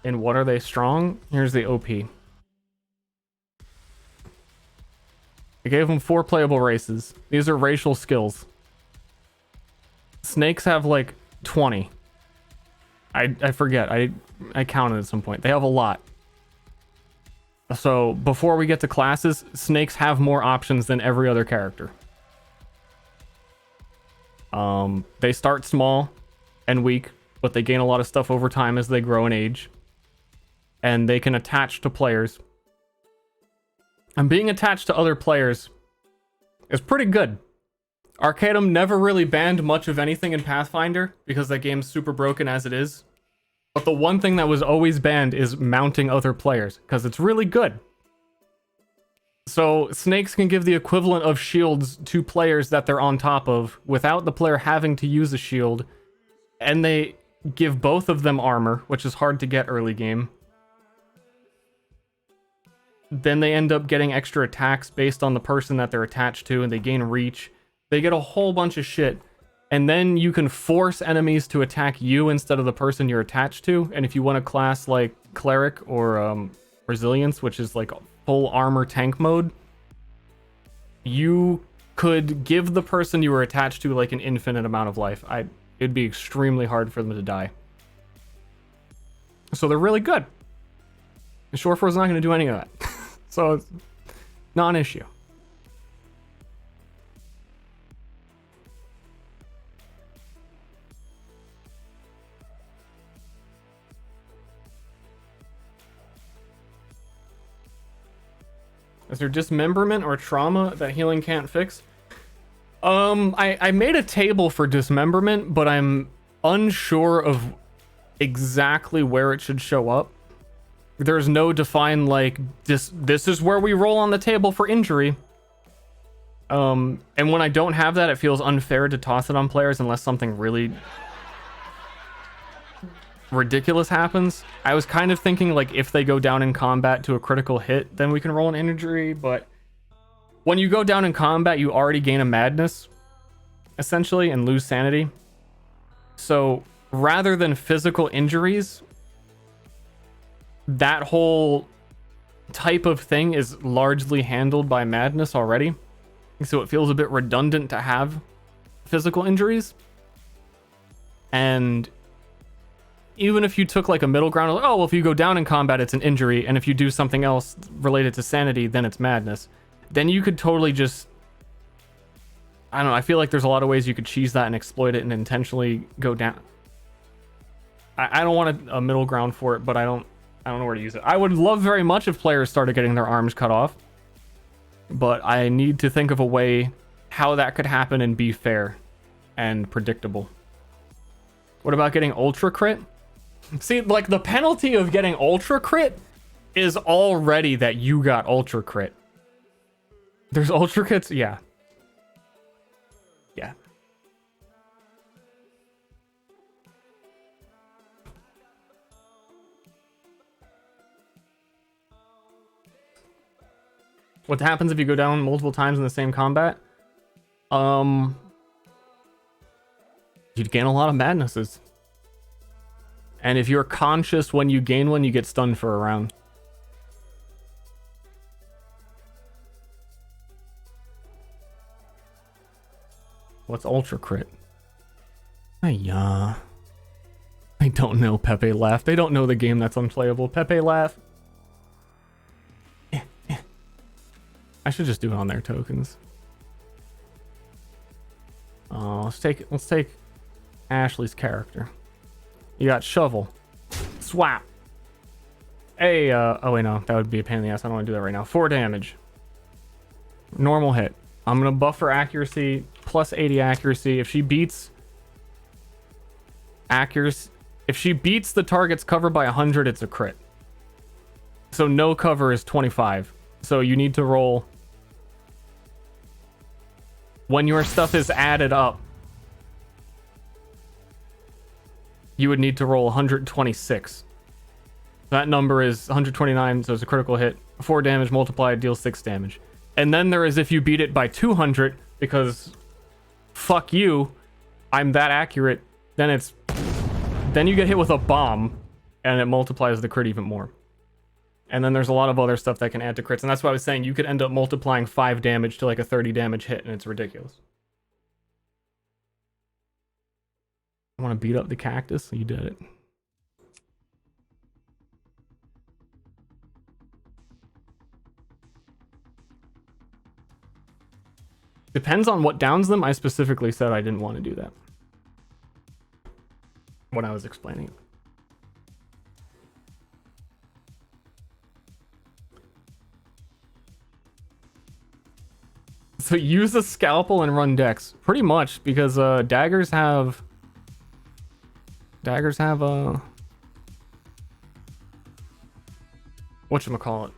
And what are they strong? Here's the OP. I gave them 4 playable races. These are racial skills. Snakes have like 20. I forget. I counted at some point. They have a lot. So before we get to classes, snakes have more options than every other character. They start small and weak, but they gain a lot of stuff over time as they grow in age. And they can attach to players. And being attached to other players is pretty good Arcanum never really banned much of anything in Pathfinder because that game's super broken as it is. But the one thing that was always banned is mounting other players because it's really good. So snakes can give the equivalent of shields to players that they're on top of without the player having to use a shield. And they give both of them armor, which is hard to get early game. Then they end up getting extra attacks based on the person that they're attached to, and they gain reach. They get a whole bunch of shit. And then you can force enemies to attack you instead of the person you're attached to. And if you want a class like Cleric or Resilience, which is like full armor tank mode, you could give the person you were attached to like an infinite amount of life. It'd be extremely hard for them to die. So they're really good. Shorefor's not going to do any of that. So it's not an issue. Is there dismemberment or trauma that healing can't fix? I made a table for dismemberment, but I'm unsure of exactly where it should show up. There's no defined, like, this is where we roll on the table for injury. And when I don't have that, it feels unfair to toss it on players unless something really ridiculous happens. I was kind of thinking, like, if they go down in combat to a critical hit, then we can roll an injury, but when you go down in combat, you already gain a madness, essentially, and lose sanity. So, rather than physical injuries, that whole type of thing is largely handled by madness already. So it feels a bit redundant to have physical injuries. And even if you took like a middle ground, like, oh, well, if you go down in combat, it's an injury. And if you do something else related to sanity, then it's madness. Then you could totally just, I don't know, I feel like there's a lot of ways you could cheese that and exploit it and intentionally go down. I don't want a middle ground for it, but I don't know where to use it. I would love very much if players started getting their arms cut off, but I need to think of a way how that could happen and be fair and predictable. What about getting ultra crit? See, like, the penalty of getting ultra crit is already that you got ultra crit. There's ultra crits, yeah. Yeah. What happens if you go down multiple times in the same combat? You'd gain a lot of madnesses. And if you're conscious when you gain one, you get stunned for a round. What's ultra crit? Yeah. I don't know, Pepe laugh. They don't know the game that's unplayable. Pepe laugh. I should just do it on their tokens. Let's take Ashley's character. You got shovel. Swap. Hey, oh wait, no, that would be a pain in the ass. I don't want to do that right now. 4 damage. Normal hit. I'm gonna buff her accuracy, plus 80 accuracy. If she beats accuracy, if she beats the target's cover by 100, it's a crit. So no cover is 25. So you need to roll. When your stuff is added up, you would need to roll 126. That number is 129, so it's a critical hit. 4 damage multiplied deals 6 damage. And then there is if you beat it by 200, because fuck you, I'm that accurate, then you get hit with a bomb, and it multiplies the crit even more. And then there's a lot of other stuff that can add to crits, and that's why I was saying you could end up multiplying 5 damage to like a 30 damage hit, and it's ridiculous. I want to beat up the cactus? You did it. Depends on what downs them. I specifically said I didn't want to do that when I was explaining it. So use a scalpel and run dex. Pretty much, because daggers have whatchamacallit?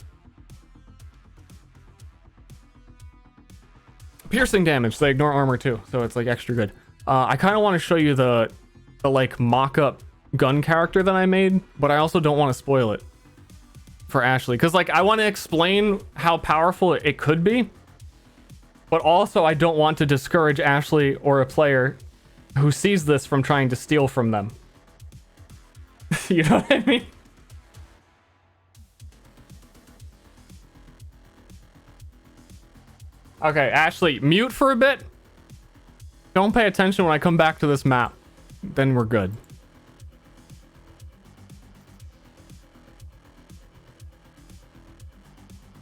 Piercing damage. They ignore armor too, so it's like extra good. I kind of want to show you the like mock-up gun character that I made, but I also don't want to spoil it for Ashley, because like I want to explain how powerful it could be, but also I don't want to discourage Ashley or a player who sees this from trying to steal from them. You know what I mean? Okay, Ashley, mute for a bit. Don't pay attention when I come back to this map. Then we're good.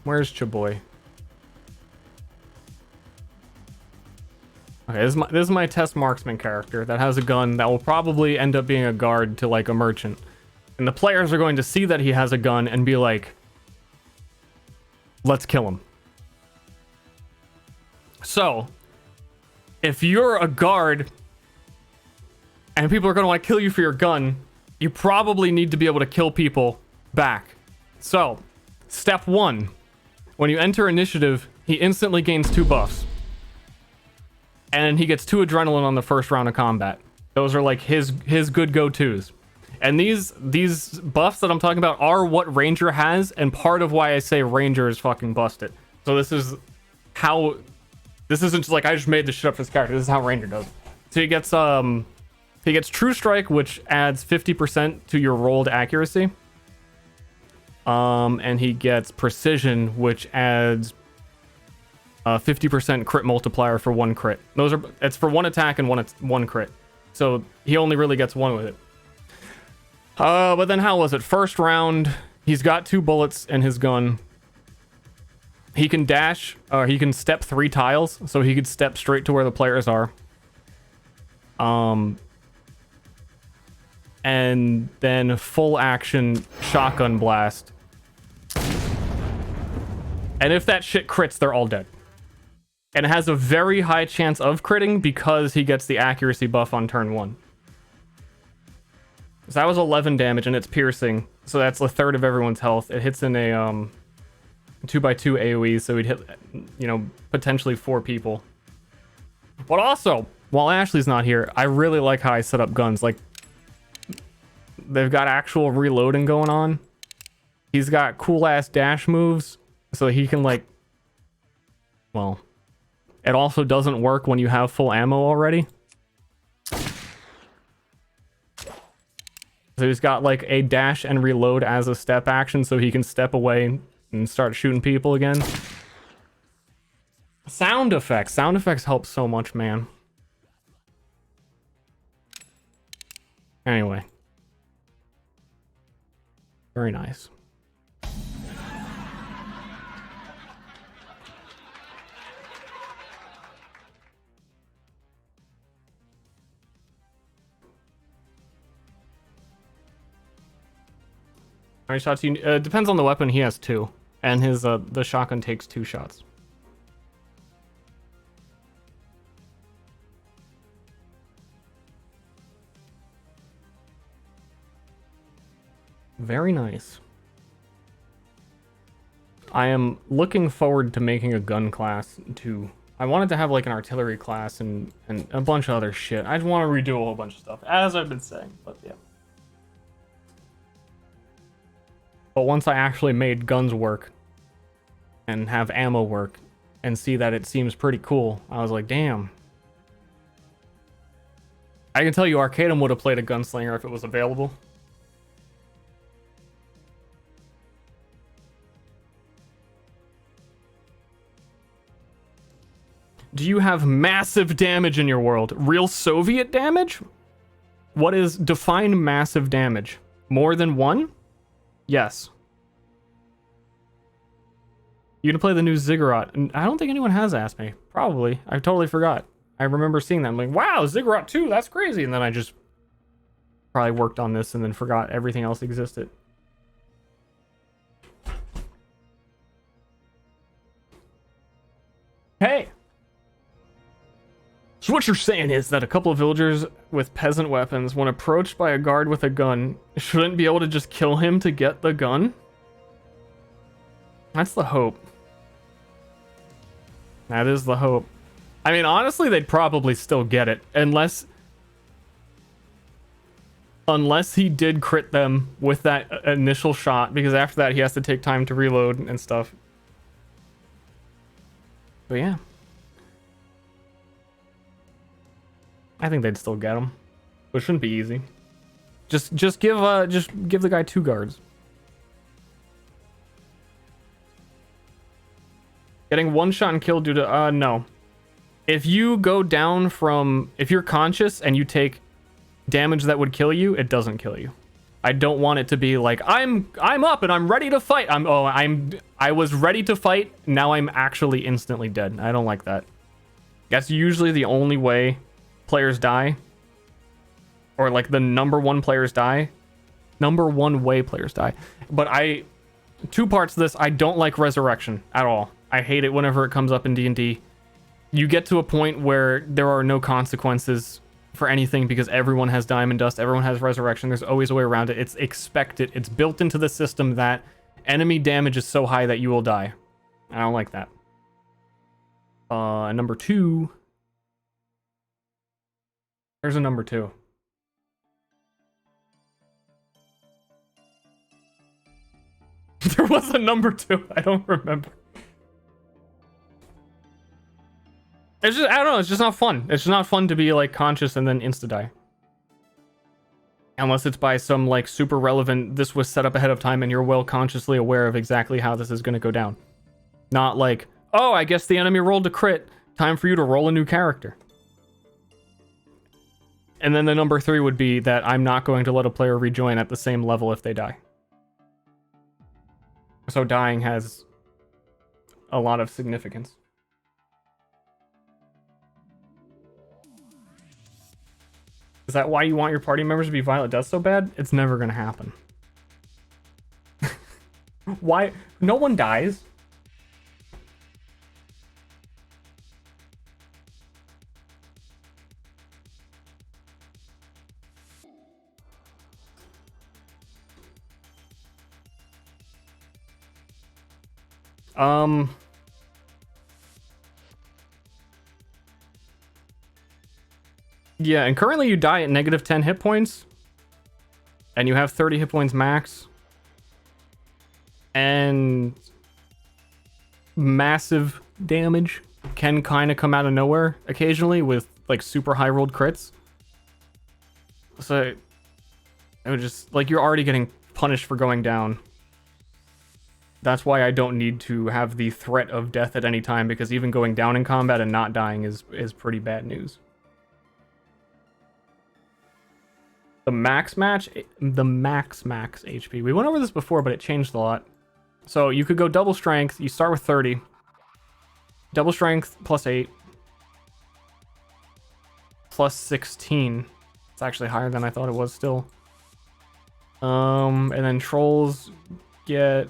Where's Chaboy? Okay, this is my test marksman character that has a gun that will probably end up being a guard to like a merchant. And the players are going to see that he has a gun and be like, let's kill him. So, if you're a guard and people are going to want to kill you for your gun, you probably need to be able to kill people back. So, step 1. When you enter initiative, he instantly gains 2 buffs. And he gets 2 adrenaline on the first round of combat. Those are like his good go-tos. And these buffs that I'm talking about are what Ranger has, and part of why I say Ranger is fucking busted. So this is how... This isn't just like I just made this shit up for this character. This is how Ranger does. So he gets True Strike, which adds 50% to your rolled accuracy. And he gets Precision, which adds 50% crit multiplier for 1 crit. It's for 1 attack and 1 crit. So he only really gets 1 with it. But then how was it? First round, he's got 2 bullets in his gun. He can dash, or he can step 3 tiles, so he could step straight to where the players are. And then full action shotgun blast. And if that shit crits, they're all dead. And it has a very high chance of critting because he gets the accuracy buff on turn 1. So that was 11 damage, and it's piercing. So that's a third of everyone's health. It hits in a 2x2 AoE, so he'd hit, potentially 4 people. But also, while Ashley's not here, I really like how I set up guns. Like, they've got actual reloading going on. He's got cool-ass dash moves, so he can, like... Well, it also doesn't work when you have full ammo already. So he's got, like, a dash and reload as a step action, so he can step away and start shooting people again. Sound effects. Sound effects help so much, man. Anyway. Very nice. How many shots depends on the weapon. He has 2, and his the shotgun takes 2 shots. Very nice. I am looking forward to making a gun class too. I wanted to have like an artillery class and a bunch of other shit. I just want to redo a whole bunch of stuff, as I've been saying, but yeah. But once I actually made guns work and have ammo work and see that it seems pretty cool, I was like, damn. I can tell you Arcadum would have played a gunslinger if it was available. Do you have massive damage in your world? Real Soviet damage? What is... Define massive damage. More than 1? Yes. You to play the new Ziggurat. And I don't think anyone has asked me. Probably. I totally forgot. I remember seeing that. I'm like, wow, Ziggurat 2, that's crazy. And then I just probably worked on this and then forgot everything else existed. Hey, So what you're saying is that a couple of villagers with peasant weapons, when approached by a guard with a gun, shouldn't be able to just kill him to get the gun? That's the hope. That is the hope. I mean, honestly, they'd probably still get it, unless he did crit them with that initial shot, because after that he has to take time to reload and stuff. But yeah. I think they'd still get him. But it shouldn't be easy. Just give the guy 2 guards. Getting 1 shot and kill due to no. If you go down from, if you're conscious and you take damage that would kill you, it doesn't kill you. I don't want it to be like I'm up and I'm ready to fight. I was ready to fight. Now I'm actually instantly dead. I don't like that. That's usually the only way players die, or like the number one players die. Number one way players die. But two parts of this, I don't like resurrection at all. I hate it whenever it comes up in D&D. You get to a point where there are no consequences for anything because everyone has diamond dust, everyone has resurrection. There's always a way around it. It's expected. It's built into the system that enemy damage is so high that you will die. I don't like that. Number 2. There's a number 2. There was a number 2. I don't remember. It's just, I don't know, it's just not fun. It's just not fun to be like conscious and then insta-die. Unless it's by some like super relevant, this was set up ahead of time and you're well consciously aware of exactly how this is going to go down. Not like, oh, I guess the enemy rolled a crit. Time for you to roll a new character. And then the number 3 would be that I'm not going to let a player rejoin at the same level if they die. So dying has a lot of significance. Is that why you want your party members to be violent death so bad? It's never gonna happen. Why? No one dies. Yeah, and currently you die at negative 10 hit points. And you have 30 hit points max. And massive damage can kind of come out of nowhere occasionally with like super high rolled crits. So it would just, like, you're already getting punished for going down. That's why I don't need to have the threat of death at any time, because even going down in combat and not dying is pretty bad news. The max HP. We went over this before, but it changed a lot. So you could go double strength. You start with 30. Double strength plus 8. Plus 16. It's actually higher than I thought it was still. And then trolls get...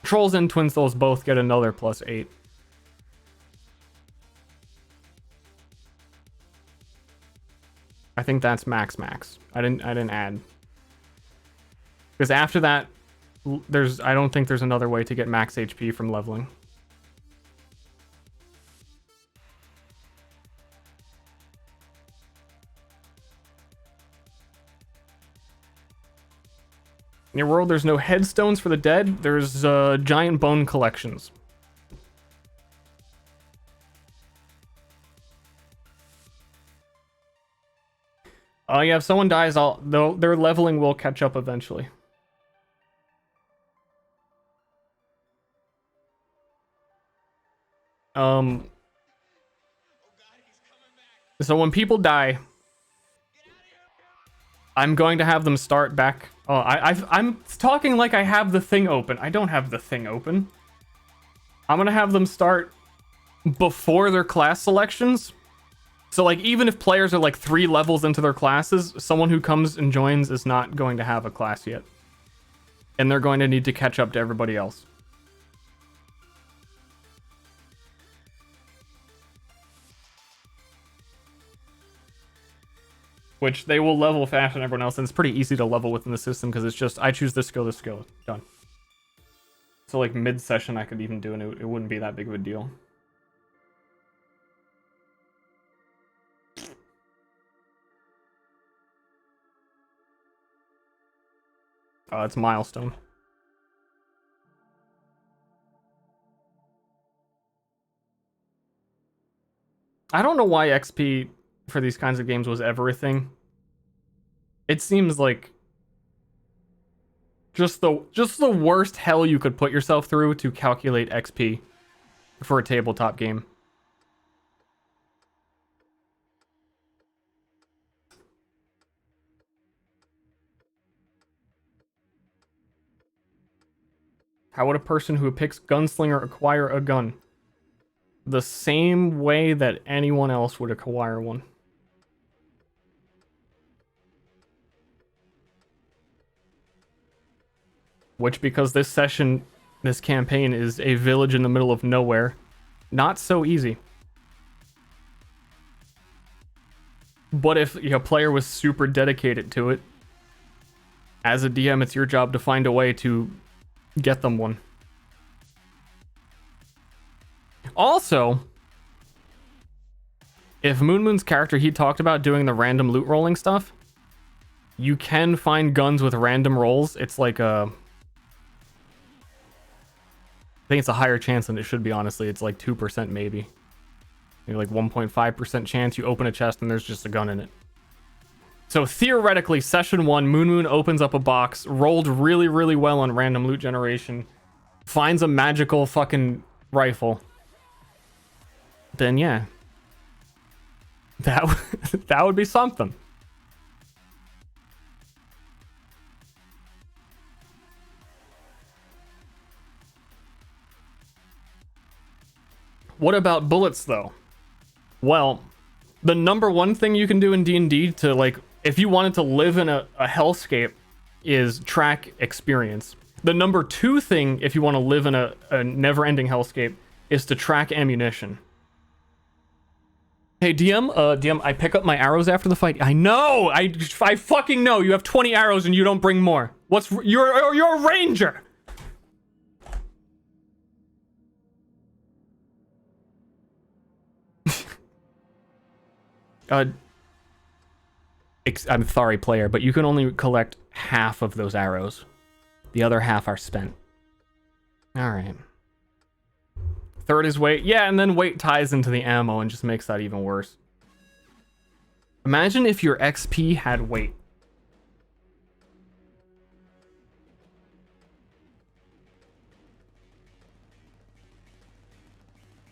Trolls and twin souls both get another plus 8. I think that's max. I didn't add. Because after that, I don't think there's another way to get max HP from leveling. In your world, there's no headstones for the dead. There's giant bone collections. Oh yeah, if someone dies, their leveling will catch up eventually. So when people die, I'm going to have them start back. Oh, I'm talking like I have the thing open. I don't have the thing open. I'm gonna have them start before their class selections. So like, even if players are like 3 levels into their classes, someone who comes and joins is not going to have a class yet. And they're going to need to catch up to everybody else. which they will level faster than everyone else, and it's pretty easy to level within the system because it's just I choose this skill, done. So like mid-session I could even do, and it wouldn't be that big of a deal. It's milestone. I don't know why XP for these kinds of games was ever a thing. It seems like just the worst hell you could put yourself through to calculate XP for a tabletop game. How would a person who picks Gunslinger acquire a gun? The same way that anyone else would acquire one. Which, because this campaign is a village in the middle of nowhere, not so easy. But if a player was super dedicated to it, as a DM, it's your job to find a way to get them one. Also, if Moon's character, he talked about doing the random loot rolling stuff, you can find guns with random rolls. It's like I think it's a higher chance than it should be, honestly. It's like 2% maybe. Maybe like 1.5% chance you open a chest and there's just a gun in it. So theoretically, session 1, Moon opens up a box, rolled really, really well on random loot generation, finds a magical fucking rifle. Then yeah. That would be something. What about bullets, though? Well, the number one thing you can do in D&D to, like, if you wanted to live in a hellscape, is track experience. The number two thing, if you want to live in a never-ending hellscape, is to track ammunition. Hey, DM, I pick up my arrows after the fight. I know! I fucking know! You have 20 arrows and you don't bring more. You're a ranger! I'm sorry, player, but you can only collect half of those arrows. The other half are spent. Alright. Third is weight. Yeah, and then weight ties into the ammo and just makes that even worse. Imagine if your XP had weight.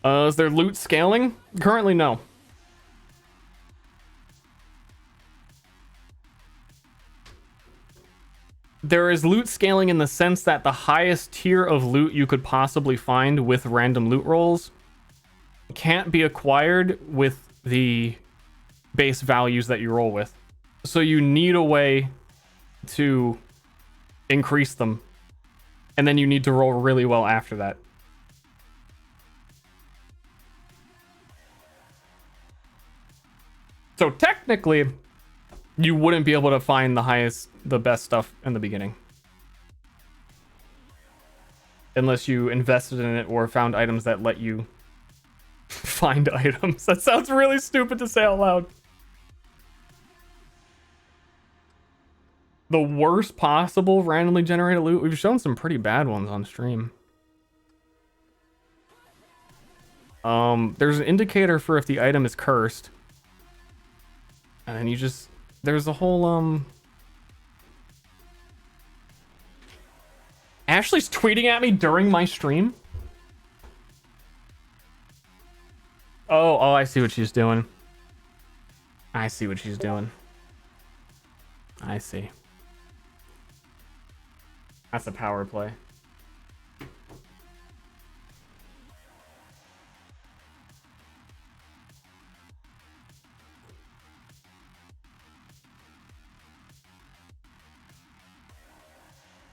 Is there loot scaling? Currently, no. There is loot scaling in the sense that the highest tier of loot you could possibly find with random loot rolls can't be acquired with the base values that you roll with. So you need a way to increase them. And then you need to roll really well after that. So technically, you wouldn't be able to find the best stuff in the beginning. Unless you invested in it or found items that let you find items. That sounds really stupid to say out loud. The worst possible randomly generated loot. We've shown some pretty bad ones on stream. There's an indicator for if the item is cursed. And then you just... There's a whole, Ashley's tweeting at me during my stream? Oh, I see what she's doing. I see what she's doing. I see. That's a power play.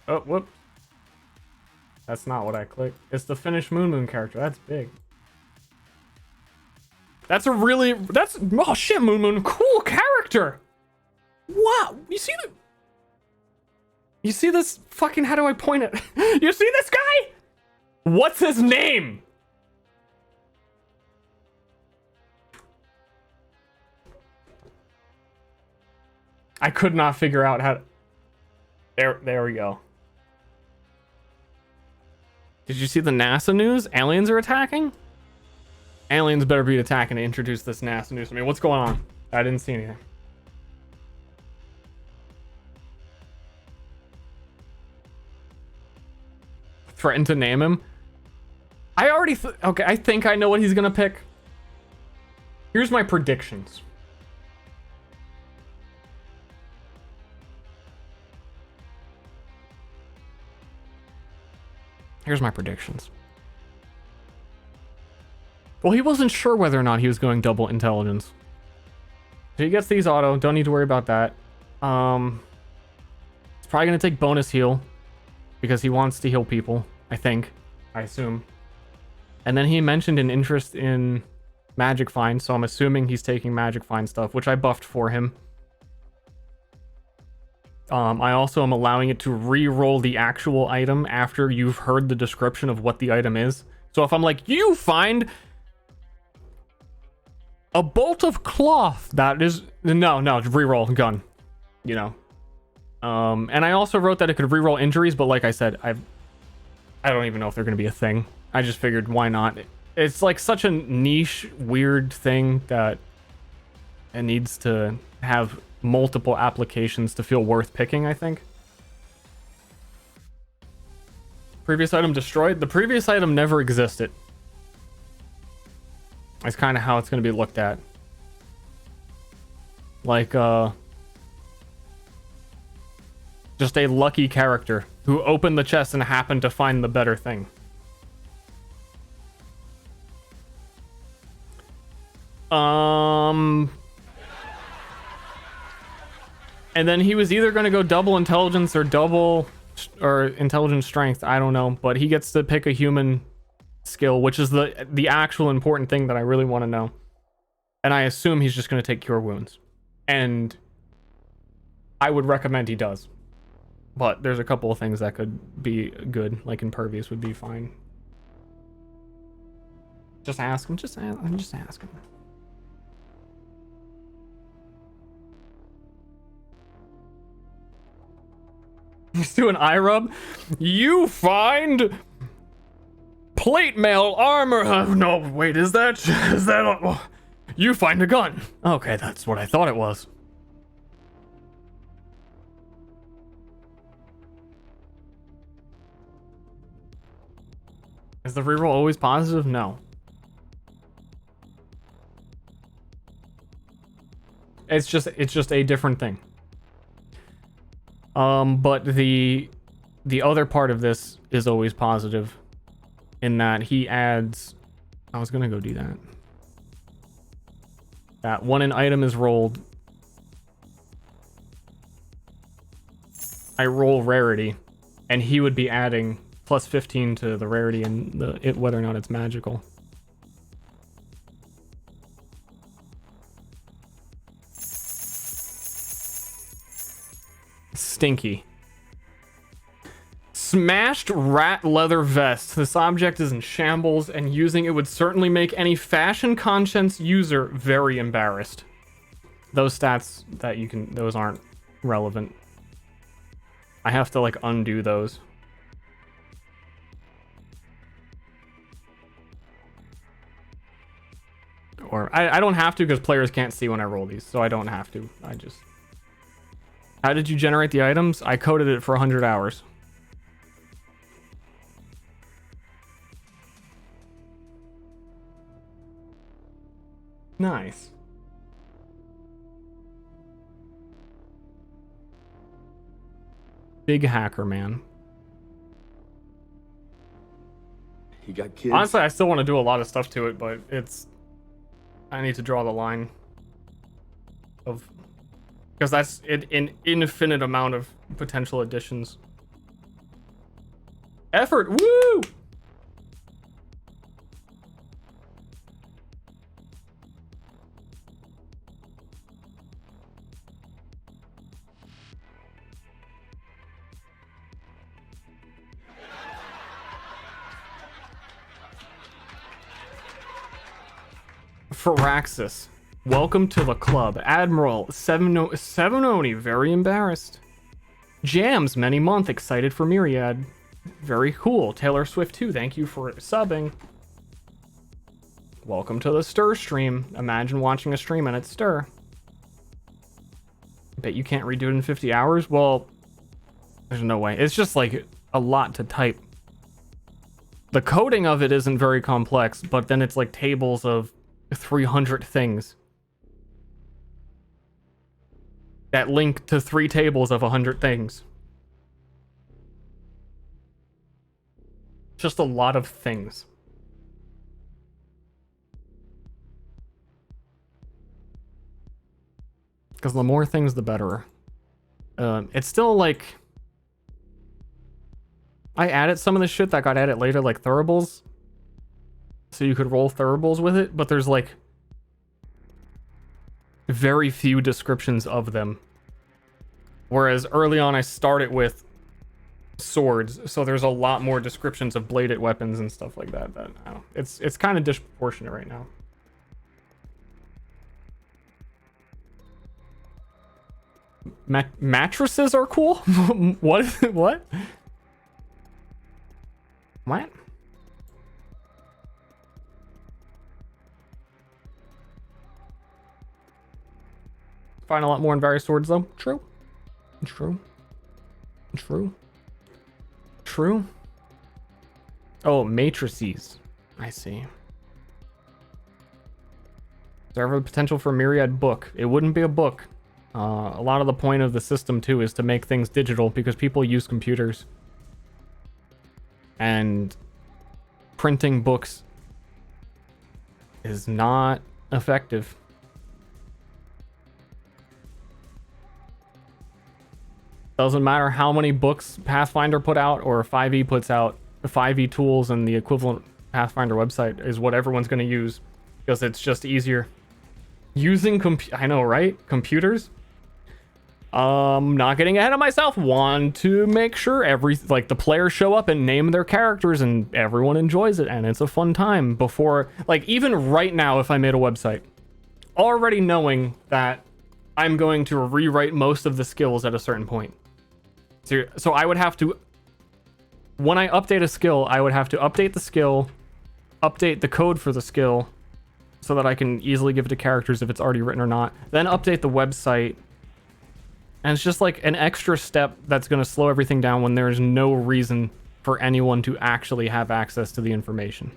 Oh, whoop. That's not what I clicked. It's the finished Moon character. That's big. That's a really... Oh shit, Moon. Cool character! What? You see this fucking, how do I point it? You see this guy? What's his name? I could not figure out how to... There we go. Did you see the NASA news? Aliens are attacking? Aliens better be attacking to introduce this NASA news to me. What's going on? I didn't see anything. Threatened to name him? I already... okay, I think I know what he's gonna pick. Here's my predictions. Here's my predictions. Well, he wasn't sure whether or not he was going double intelligence. So he gets these auto. Don't need to worry about that. It's probably going to take bonus heal because he wants to heal people, I think. I assume. And then he mentioned an interest in magic find, so I'm assuming he's taking magic find stuff, which I buffed for him. I also am allowing it to re-roll the actual item after you've heard the description of what the item is. So if I'm like, you find a bolt of cloth, that is... No, re-roll gun. You know. And I also wrote that it could re-roll injuries, but like I said, I don't even know if they're going to be a thing. I just figured, why not? It's like such a niche, weird thing that it needs to have multiple applications to feel worth picking, I think. Previous item destroyed? The previous item never existed. That's kind of how it's going to be looked at. Like, just a lucky character who opened the chest and happened to find the better thing. And then he was either going to go double intelligence or intelligence strength. I don't know, but he gets to pick a human skill, which is the actual important thing that I really want to know. And I assume he's just going to take cure wounds. And I would recommend he does. But there's a couple of things that could be good, like impervious would be fine. Just ask him. Just ask him. He's doing eye rub. You find plate mail armor. No, wait, is that? Oh, you find a gun. Okay, that's what I thought it was. Is the reroll always positive? No. It's just a different thing. But the other part of this is always positive in that he adds... I was gonna go do that. That when an item is rolled, I roll rarity, and he would be adding plus 15 to the rarity and whether or not it's magical. Stinky. Smashed rat leather vest. This object is in shambles, and using it would certainly make any fashion conscious user very embarrassed. Those stats that you can... those aren't relevant. I have to, like, undo those. Or... I don't have to because players can't see when I roll these, so I don't have to. I just... How did you generate the items? I coded it for 100 hours. Nice. Big hacker, man. He got kids. Honestly, I still want to do a lot of stuff to it, but it's... I need to draw the line of... because that's an infinite amount of potential additions. Effort, woo! Firaxis, welcome to the club. Admiral Sevenoni, very embarrassed. Jams, many month, excited for Myriad. Very cool. Taylor Swift 2, thank you for subbing. Welcome to the Ster stream. Imagine watching a stream and it's Ster. Bet you can't redo it in 50 hours? Well, there's no way. It's just like a lot to type. The coding of it isn't very complex, but then it's like tables of 300 things that link to 3 tables of 100 things. Just a lot of things. Because the more things, the better. It's still like... I added some of the shit that got added later, like thuribles. So you could roll thuribles with it, but there's like... very few descriptions of them. Whereas early on I started with swords, so there's a lot more descriptions of bladed weapons and stuff like that. But I don't know. It's kind of disproportionate right now. Mattresses are cool? What? What? What? Find a lot more in various swords, though. True. True. True. True. Oh, matrices. I see. Is there ever potential for a Myriad book? It wouldn't be a book. A lot of the point of the system, too, is to make things digital because people use computers. And printing books is not effective. Doesn't matter how many books Pathfinder put out or 5e puts out. The 5e tools and the equivalent Pathfinder website is what everyone's going to use because it's just easier. Using I know, right? Computers. Not getting ahead of myself. Want to make sure the players show up and name their characters and everyone enjoys it and it's a fun time before, like, even right now, if I made a website, already knowing that I'm going to rewrite most of the skills at a certain point. So I would have to, when I update a skill, I would have to update the skill, update the code for the skill so that I can easily give it to characters if it's already written or not, then update the website. And it's just like an extra step that's going to slow everything down when there is no reason for anyone to actually have access to the information.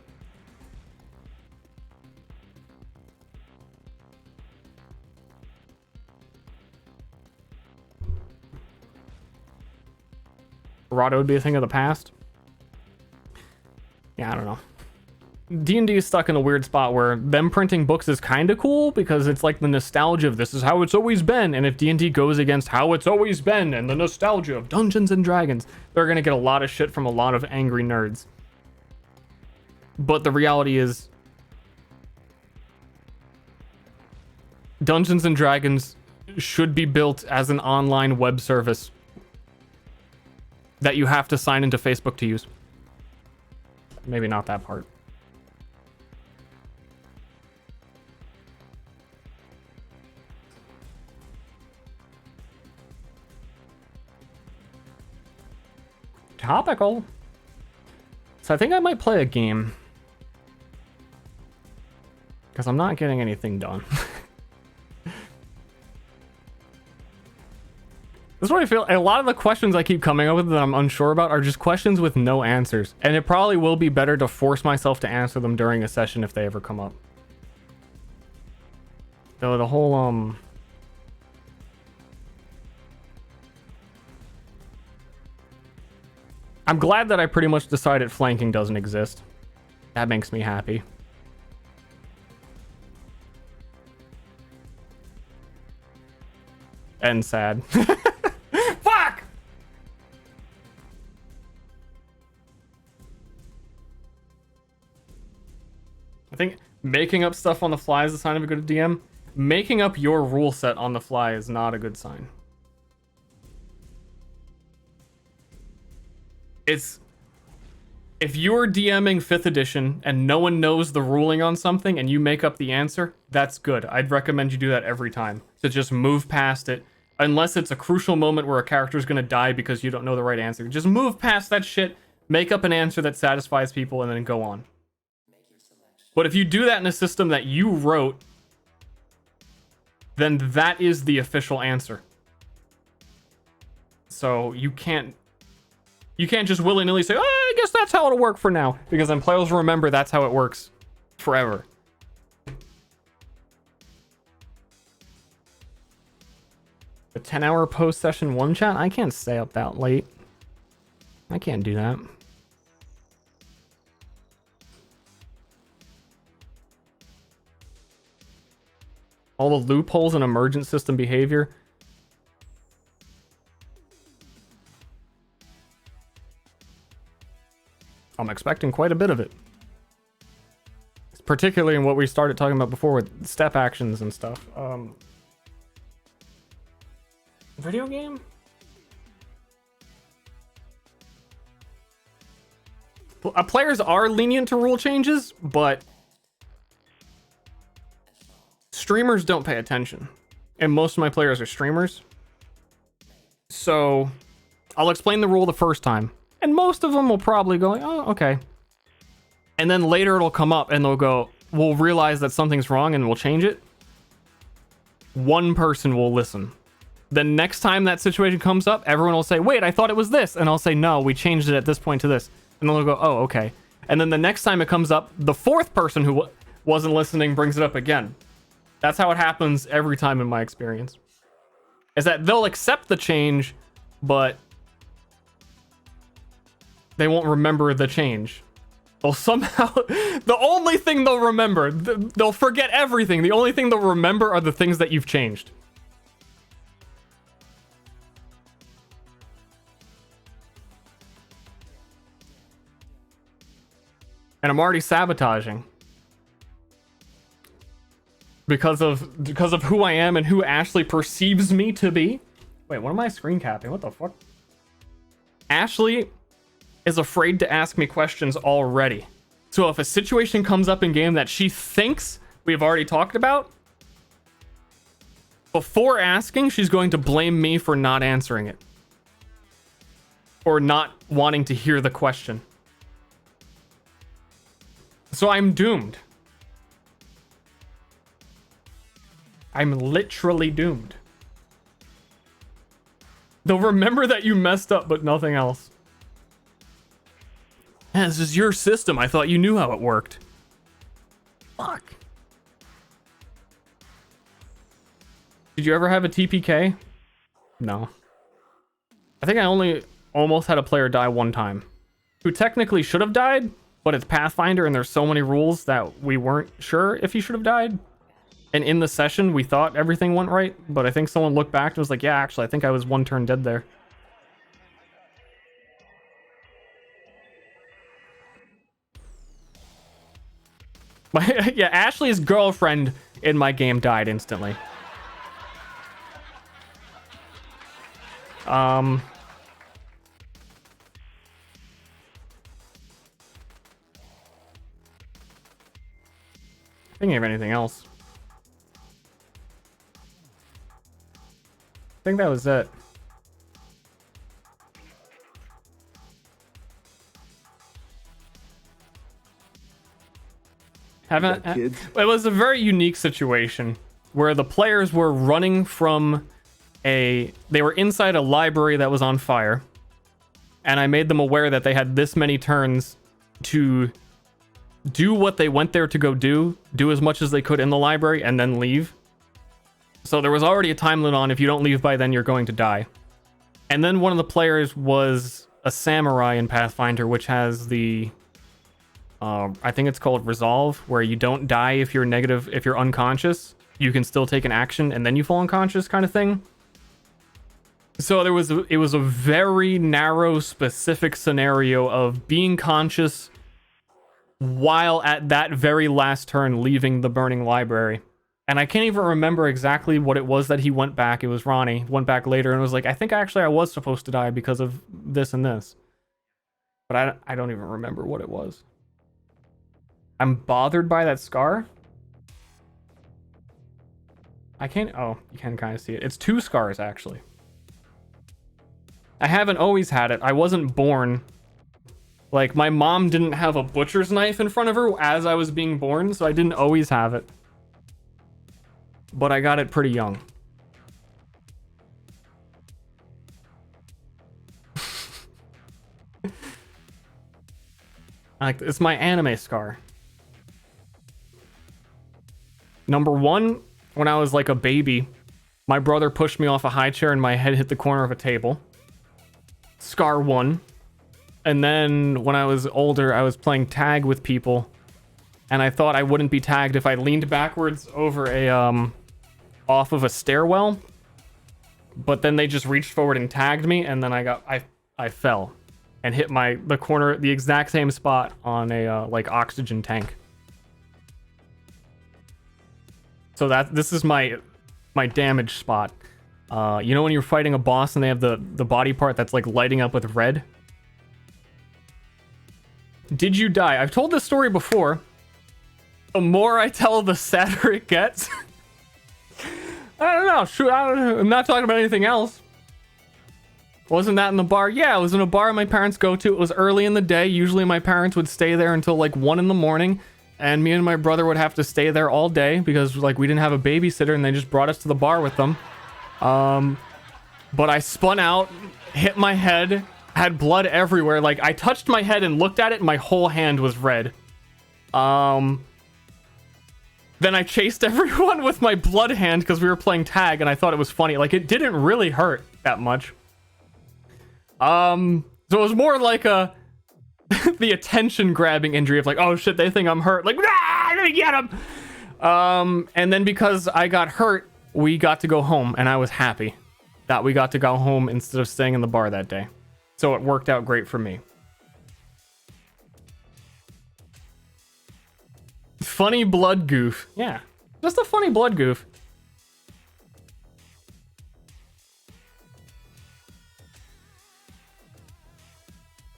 Errata would be a thing of the past. Yeah, I don't know. D&D is stuck in a weird spot where them printing books is kind of cool because it's like the nostalgia of this is how it's always been, and if D&D goes against how it's always been and the nostalgia of Dungeons and Dragons, they're gonna get a lot of shit from a lot of angry nerds. But the reality is Dungeons and Dragons should be built as an online web service that you have to sign into Facebook to use. Maybe not that part. Topical. So I think I might play a game because I'm not getting anything done. That's what I feel. A lot of the questions I keep coming up with that I'm unsure about are just questions with no answers, and it probably will be better to force myself to answer them during a session if they ever come up. So the whole I'm glad that I pretty much decided flanking doesn't exist. That makes me happy. And sad. Fuck! I think making up stuff on the fly is a sign of a good DM. Making up your rule set on the fly is not a good sign. It's if you're DMing 5th edition and no one knows the ruling on something and you make up the answer, that's good. I'd recommend you do that every time. To just move past it. Unless it's a crucial moment where a character's gonna die because you don't know the right answer. Just move past that shit, make up an answer that satisfies people, and then go on. But if you do that in a system that you wrote, then that is the official answer. So you can't just willy-nilly say, oh, I guess that's how it'll work for now. Because then players will remember that's how it works forever. A 10-hour post-session one chat? I can't stay up that late. I can't do that. All the loopholes in emergent system behavior. I'm expecting quite a bit of it. Particularly in what we started talking about before with step actions and stuff. Video game? Players are lenient to rule changes, but streamers don't pay attention. And most of my players are streamers. So I'll explain the rule the first time. And most of them will probably go, oh, okay. And then later it'll come up and they'll go, we'll realize that something's wrong and we'll change it. One person will listen. The next time that situation comes up, everyone will say, wait, I thought it was this. And I'll say, no, we changed it at this point to this. And then they'll go, oh, okay. And then the next time it comes up, the fourth person who wasn't listening brings it up again. That's how it happens every time in my experience. Is that they'll accept the change, but they won't remember the change. They'll somehow... the only thing they'll remember... they'll forget everything. The only thing they'll remember are the things that you've changed. And I'm already sabotaging. Because of who I am and who Ashley perceives me to be. Wait, what am I screen capping? What the fuck? Ashley is afraid to ask me questions already. So if a situation comes up in game that she thinks we've already talked about, before asking, she's going to blame me for not answering it. Or not wanting to hear the question. So I'm doomed. I'm literally doomed. They'll remember that you messed up, but nothing else. Yeah, this is your system. I thought you knew how it worked. Fuck. Did you ever have a TPK? No. I think I only almost had a player die one time. Who technically should have died, but it's Pathfinder and there's so many rules that we weren't sure if he should have died. And in the session, we thought everything went right, but I think someone looked back and was like, yeah, actually, I think I was one turn dead there. Yeah, Ashley's girlfriend in my game died instantly. Thinking of anything else. I think that was it. It was a very unique situation where the players were running from they were inside a library that was on fire, and I made them aware that they had this many turns to do what they went there to go do as much as they could in the library, and then leave. So there was already a time limit on if you don't leave by then, you're going to die. And then one of the players was a samurai in Pathfinder, which has the... I think it's called Resolve, where you don't die if you're negative, if you're unconscious. You can still take an action and then you fall unconscious kind of thing. So it was a very narrow, specific scenario of being conscious while at that very last turn leaving the burning library. And I can't even remember exactly what it was that he went back. It was Ronnie. Went back later and was like, I think actually I was supposed to die because of this and this. But I don't even remember what it was. I'm bothered by that scar. I can't, oh, you can kind of see it. It's 2 scars, actually. I haven't always had it. I wasn't born. Like, my mom didn't have a butcher's knife in front of her as I was being born, so I didn't always have it. But I got it pretty young. Like, it's my anime scar. Number 1, when I was like a baby, my brother pushed me off a high chair and my head hit the corner of a table. Scar 1. And then when I was older, I was playing tag with people, and I thought I wouldn't be tagged if I leaned backwards over a off of a stairwell. But then they just reached forward and tagged me, and then I fell and hit the corner, the exact same spot on a like oxygen tank. So this is my damage spot. You know when you're fighting a boss and they have the body part that's like lighting up with red? Did you die? I've told this story before. The more I tell, the sadder it gets. I don't know. Shoot, I'm not talking about anything else. Wasn't that in the bar? Yeah, it was in a bar my parents go to. It was early in the day. Usually my parents would stay there until like 1 in the morning. And me and my brother would have to stay there all day because like we didn't have a babysitter and they just brought us to the bar with them. But I spun out, hit my head, had blood everywhere. Like I touched my head and looked at it and my whole hand was red. Then I chased everyone with my blood hand because we were playing tag and I thought it was funny. Like it didn't really hurt that much. So it was more like the attention grabbing injury of like, oh shit, they think I'm hurt. Like, ah, I'm gonna get him. And then because I got hurt, we got to go home and I was happy that we got to go home instead of staying in the bar that day. So it worked out great for me. Funny blood goof. Yeah, just a funny blood goof.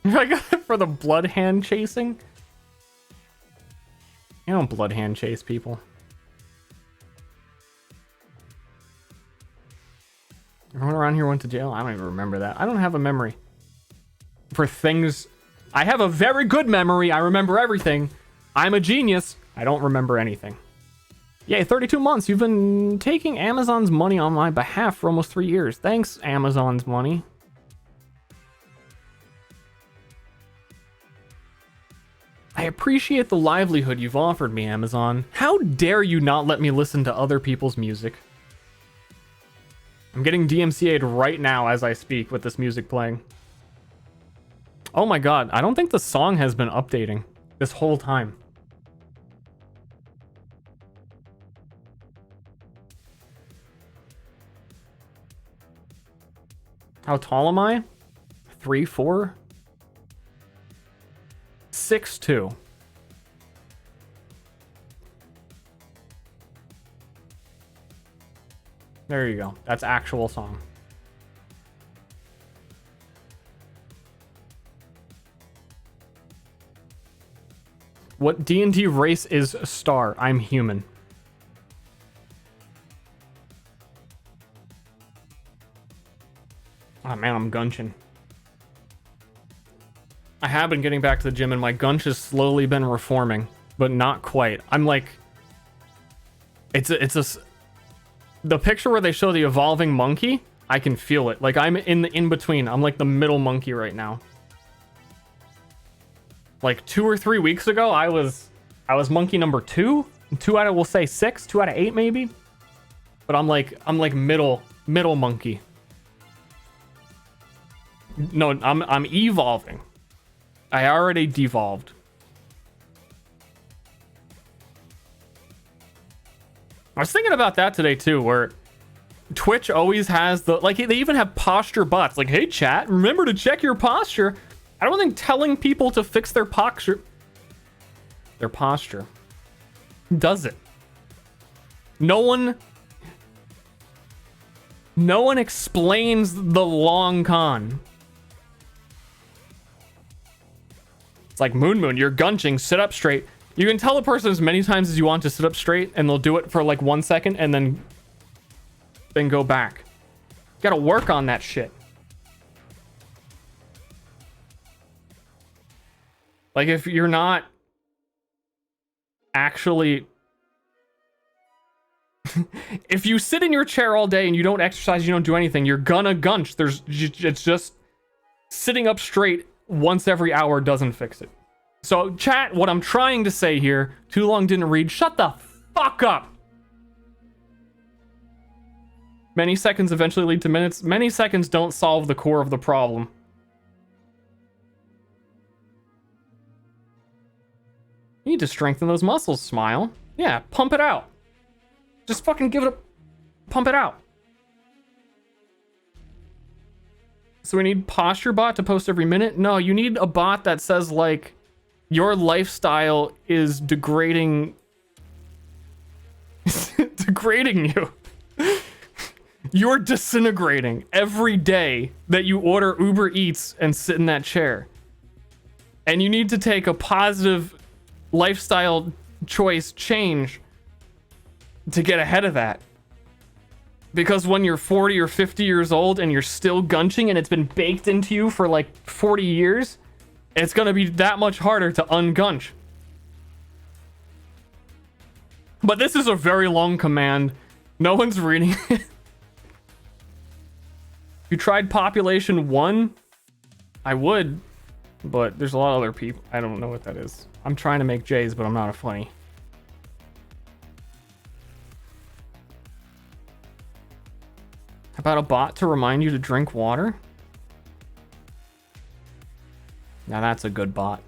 I got it for the blood hand chasing. You don't blood hand chase people. Everyone around here went to jail? I don't even remember that. I don't have a memory for things. I have a very good memory. I remember everything. I'm a genius. I don't remember anything. Yay, 32 months. You've been taking Amazon's money on my behalf for almost 3 years. Thanks, Amazon's money. I appreciate the livelihood you've offered me, Amazon. How dare you not let me listen to other people's music? I'm getting DMCA'd right now as I speak with this music playing. Oh my god, I don't think the song has been updating this whole time. How tall am I? 3'4"? 6'2". There you go. That's actual song. What D&D race is Star? I'm human. Oh man, I'm gunching. I have been getting back to the gym and my gunch has slowly been reforming, but not quite. I'm like, the picture where they show the evolving monkey, I can feel it. Like I'm in the in-between. I'm like the middle monkey right now. Like 2 or 3 weeks ago, I was monkey number 2. 2 out of, we'll say 6, 2 out of 8 maybe. But I'm like middle monkey. No, I'm evolving. I already devolved. I was thinking about that today too, where Twitch always has the, like, they even have posture bots. Like, hey chat, remember to check your posture. I don't think telling people to fix their posture does it. No one explains the long con. It's like, Moon, you're gunching, sit up straight. You can tell the person as many times as you want to sit up straight, and they'll do it for like 1 second, and then go back. You gotta work on that shit. Like, if you're not actually... if you sit in your chair all day and you don't exercise, you don't do anything, you're gonna gunch. It's just sitting up straight once every hour doesn't fix it. So, chat, what I'm trying to say here, too long didn't read, shut the fuck up. Many seconds eventually lead to minutes. Many seconds don't solve the core of the problem. You need to strengthen those muscles, Smile. Yeah, pump it out. Just fucking give it a... pump it out. So we need posture bot to post every minute? No, you need a bot that says, like, your lifestyle is degrading... degrading you. You're disintegrating every day that you order Uber Eats and sit in that chair. And you need to take a positive lifestyle choice change to get ahead of that. Because when you're 40 or 50 years old and you're still gunching and it's been baked into you for like 40 years, it's gonna be that much harder to ungunch. But this is a very long command. No one's reading it. If you tried population 1, I would, but there's a lot of other people. I don't know what that is. I'm trying to make J's, but I'm not a funny. How about a bot to remind you to drink water? Now that's a good bot.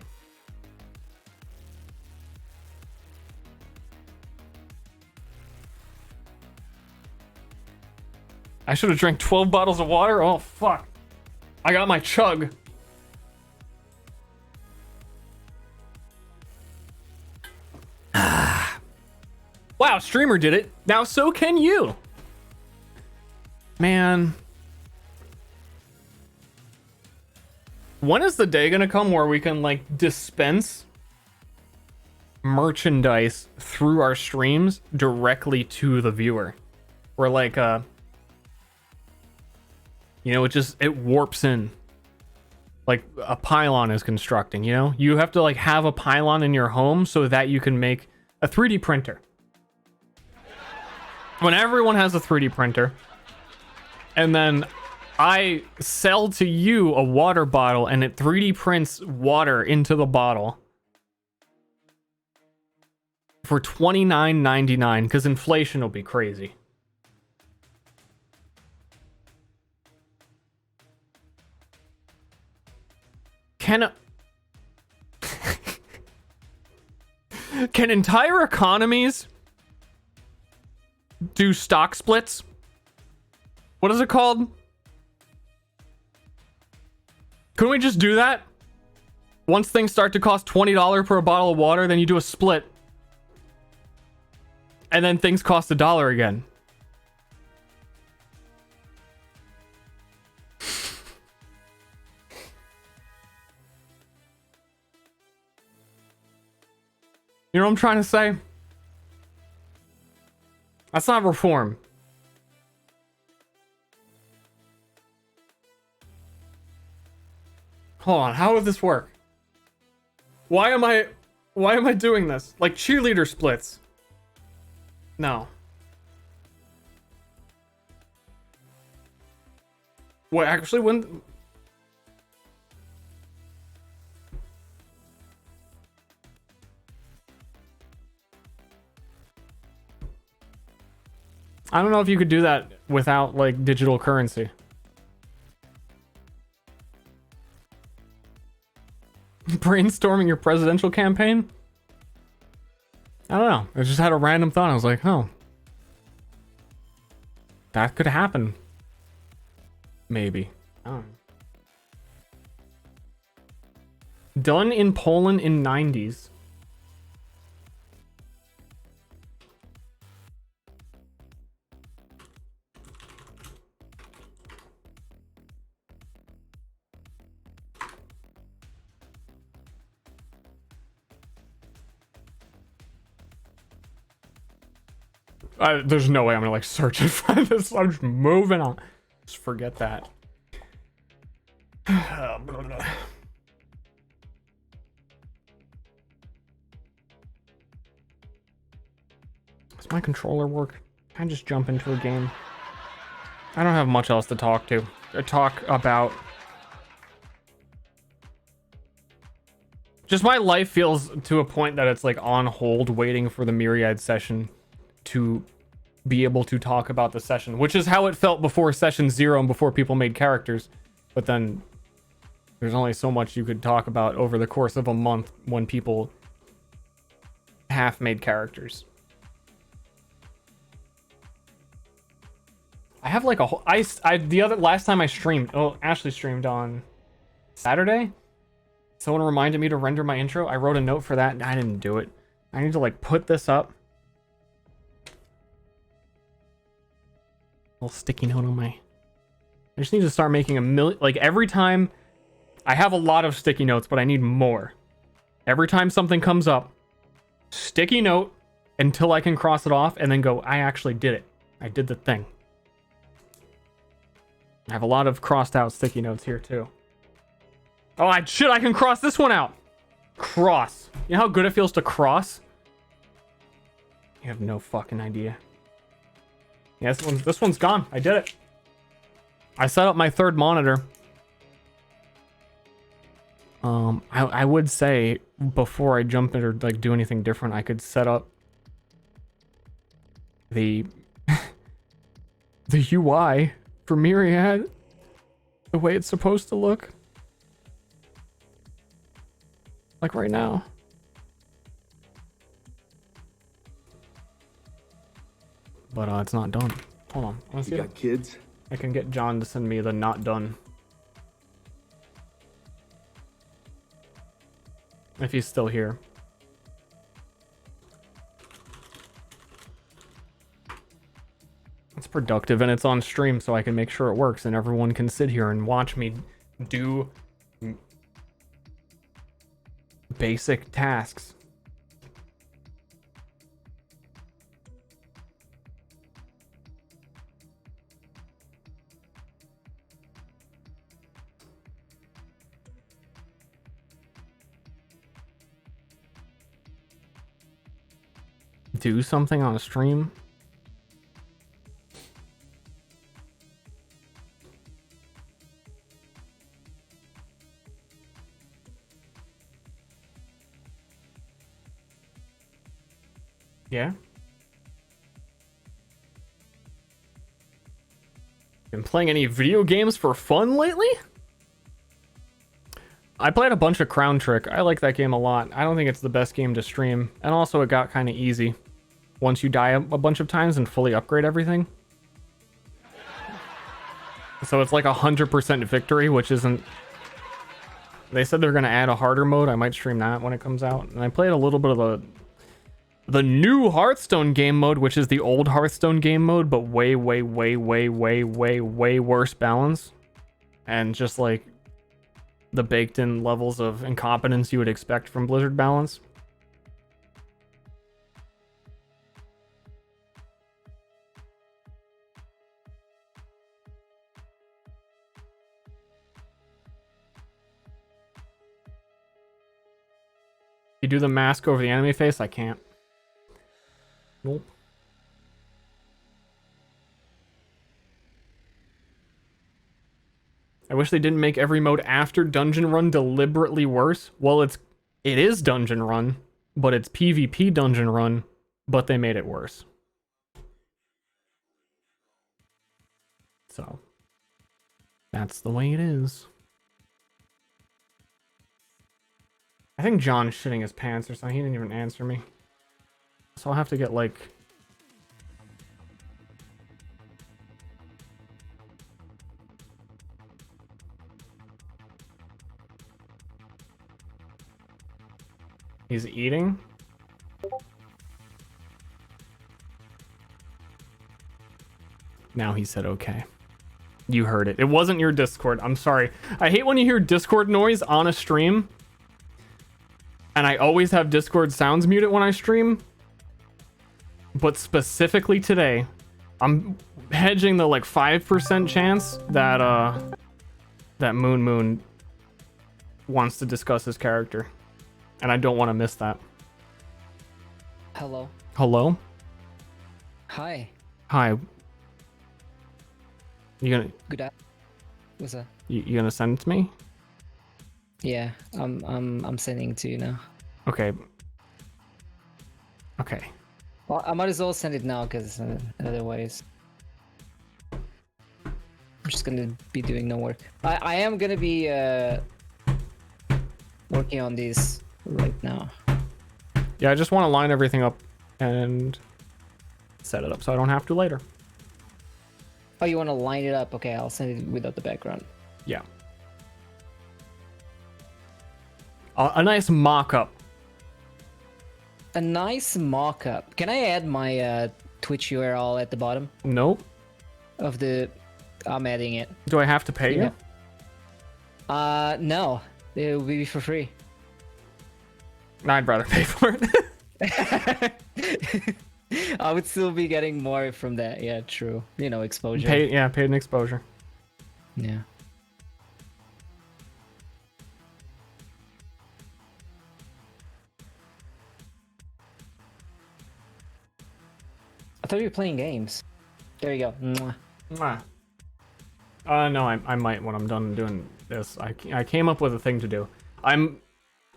I should have drank 12 bottles of water? Oh, fuck. I got my chug. Wow, streamer did it. Now so can you. Man. When is the day gonna come where we can, like, dispense merchandise through our streams directly to the viewer? Where, like, you know, it warps in. Like a pylon is constructing, you know? You have to, like, have a pylon in your home so that you can make a 3D printer. When everyone has a 3D printer, and then I sell to you a water bottle and it 3D prints water into the bottle for $29.99, because inflation will be crazy. Can entire economies do stock splits? What is it called? Couldn't we just do that? Once things start to cost $20 per bottle of water, then you do a split. And then things cost $1 again. You know what I'm trying to say? That's not reform. Hold on, how would this work? Why am I doing this? Like cheerleader splits. No. What, actually, when... I don't know if you could do that without, like, digital currency. Brainstorming your presidential campaign? I don't know. I just had a random thought. I was like, oh. That could happen. Maybe. I don't know. Done in Poland in 90s. There's no way I'm gonna like search and find this. I'm just moving on. Just forget that. Does my controller work? Can I just jump into a game? I don't have much else to talk about. Just my life feels to a point that it's like on hold waiting for the Myriad session to be able to talk about the session, which is how it felt before session 0 and before people made characters. But then there's only so much you could talk about over the course of a month when people half made characters. I have like a whole last time I streamed, Ashley streamed on Saturday. Someone reminded me to render my intro. I wrote a note for that and I didn't do it. I need to like put this up. Little sticky note on my... I just need to start making a million... Like every time... I have a lot of sticky notes, but I need more. Every time something comes up, sticky note until I can cross it off and then go, I actually did it. I did the thing. I have a lot of crossed out sticky notes here too. Oh, I can cross this one out. Cross. You know how good it feels to cross? You have no fucking idea. Yeah, this one's gone. I did it. I set up my third monitor. I would say before I jump in or like do anything different, I could set up the the UI for Myriad the way it's supposed to look. Like right now. But it's not done. Hold on. Let's see. You got kids? I can get John to send me the not done. If he's still here. It's productive and it's on stream so I can make sure it works and everyone can sit here and watch me do basic tasks. Do something on a stream. Yeah. Been playing any video games for fun lately? I played a bunch of Crown Trick. I like that game a lot. I don't think it's the best game to stream. And also it got kind of easy once you die a bunch of times and fully upgrade everything. So it's like 100% victory, which isn't... They said they're going to add a harder mode. I might stream that when it comes out. And I played a little bit of the new Hearthstone game mode, which is the old Hearthstone game mode, but way worse balance. And just like the baked in levels of incompetence you would expect from Blizzard balance. You do the mask over the enemy face? I can't. Nope. I wish they didn't make every mode after Dungeon Run deliberately worse. Well, it is Dungeon Run, but it's PvP Dungeon Run, but they made it worse. So, that's the way it is. I think John's shitting his pants or something. He didn't even answer me. So I'll have to get like... He's eating? Now he said okay. You heard it. It wasn't your Discord. I'm sorry. I hate when you hear Discord noise on a stream. And I always have Discord sounds muted when I stream. but specifically today, I'm hedging the like 5% chance that that Moon wants to discuss his character, and I don't want to miss that. Hello. Hello? Hi. Hi. Good. What's that? You gonna send it to me? Yeah, I'm sending it to you now. Okay. Okay. Well, I might as well send it now because otherwise, I'm just gonna be doing no work. I am gonna be working on this right now. Yeah, I just want to line everything up and set it up so I don't have to later. Oh, you want to line it up? Okay, I'll send it without the background. Yeah. A nice mock-up. A nice mock-up. Can I add my Twitch URL at the bottom Nope. of the? I'm adding it. Do I have to pay you? No, it will be for free. I'd rather pay for it. I would still be getting more from that. Yeah, true. You know, exposure. Paid an exposure. Yeah. I thought you were playing games. There you go. Mwah. Mwah. No, I might when I'm done doing this. I came up with a thing to do.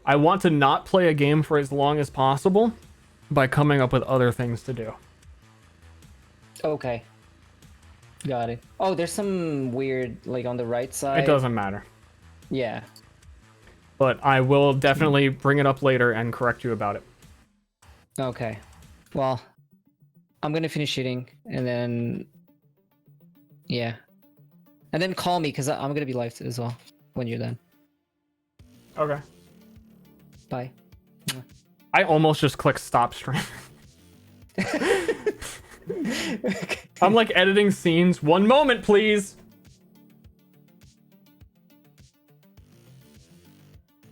I want to not play a game for as long as possible by coming up with other things to do. Okay. Got it. Oh, there's some weird, like on the right side. It doesn't matter. Yeah. But I will definitely bring it up later and correct you about it. Okay. Well, I'm gonna finish eating and then, yeah, and then call me because I'm gonna be live as well when you're done. Okay. Bye. I almost just clicked stop stream. I'm like editing scenes. 1 moment, please.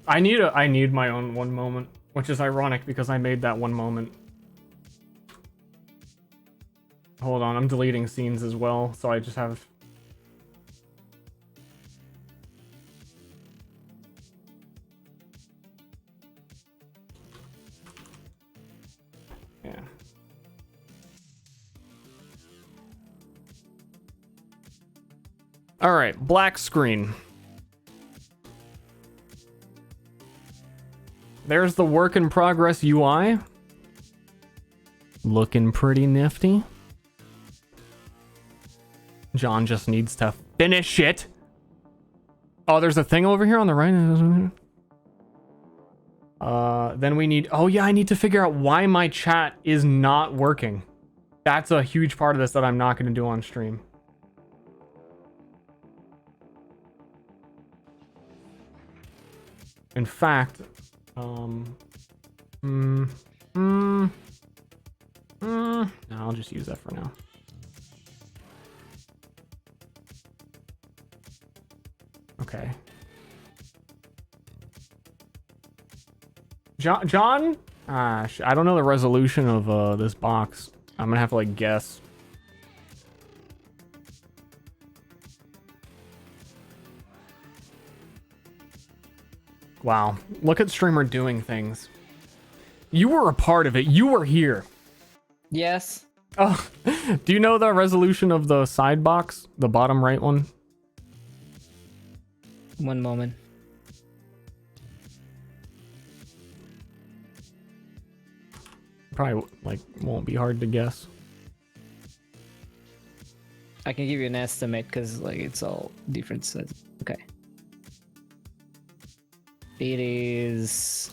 I need my own 1 moment, which is ironic because I made that 1 moment. Hold on, I'm deleting scenes as well, so I just have... Yeah. Alright, black screen. There's the work in progress UI. Looking pretty nifty. John just needs to finish it. Oh, there's a thing over here on the right. Then we need... Oh, yeah, I need to figure out why my chat is not working. That's a huge part of this that I'm not going to do on stream. In fact... No, I'll just use that for now. Okay. John? I don't know the resolution of this box. I'm gonna have to like guess. Wow. Look at streamer doing things. You were a part of it. You were here. Yes. Oh, do you know the resolution of the side box? The bottom right one? 1 moment. Probably like won't be hard to guess. I can give you an estimate because like it's all different sizes. Okay. It is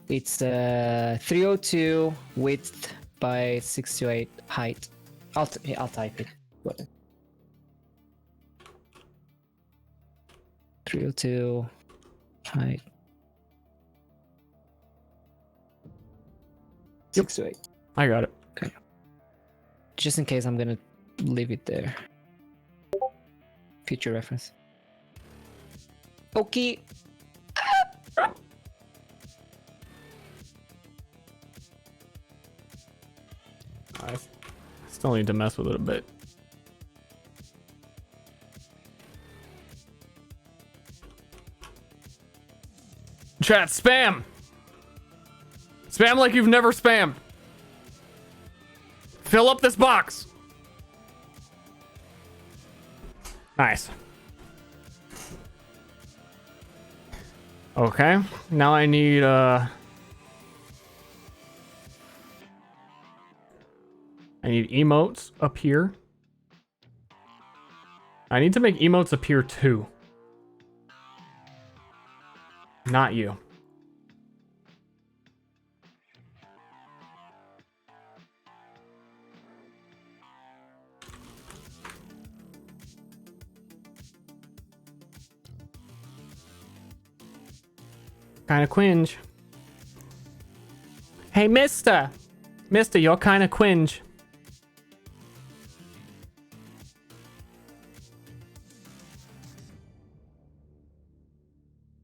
it's 302 width by 628 height. I'll type it. 302 height. 628. I got it. Okay. Just in case, I'm gonna leave it there. Future reference. Okay. I still need to mess with it a bit. Chat, spam! Spam like you've never spammed. Fill up this box. Nice. Okay, now I need emotes up here. I need to make emotes appear too. Not you. Kinda cringe. Hey, mister! Mister, you're kinda cringe.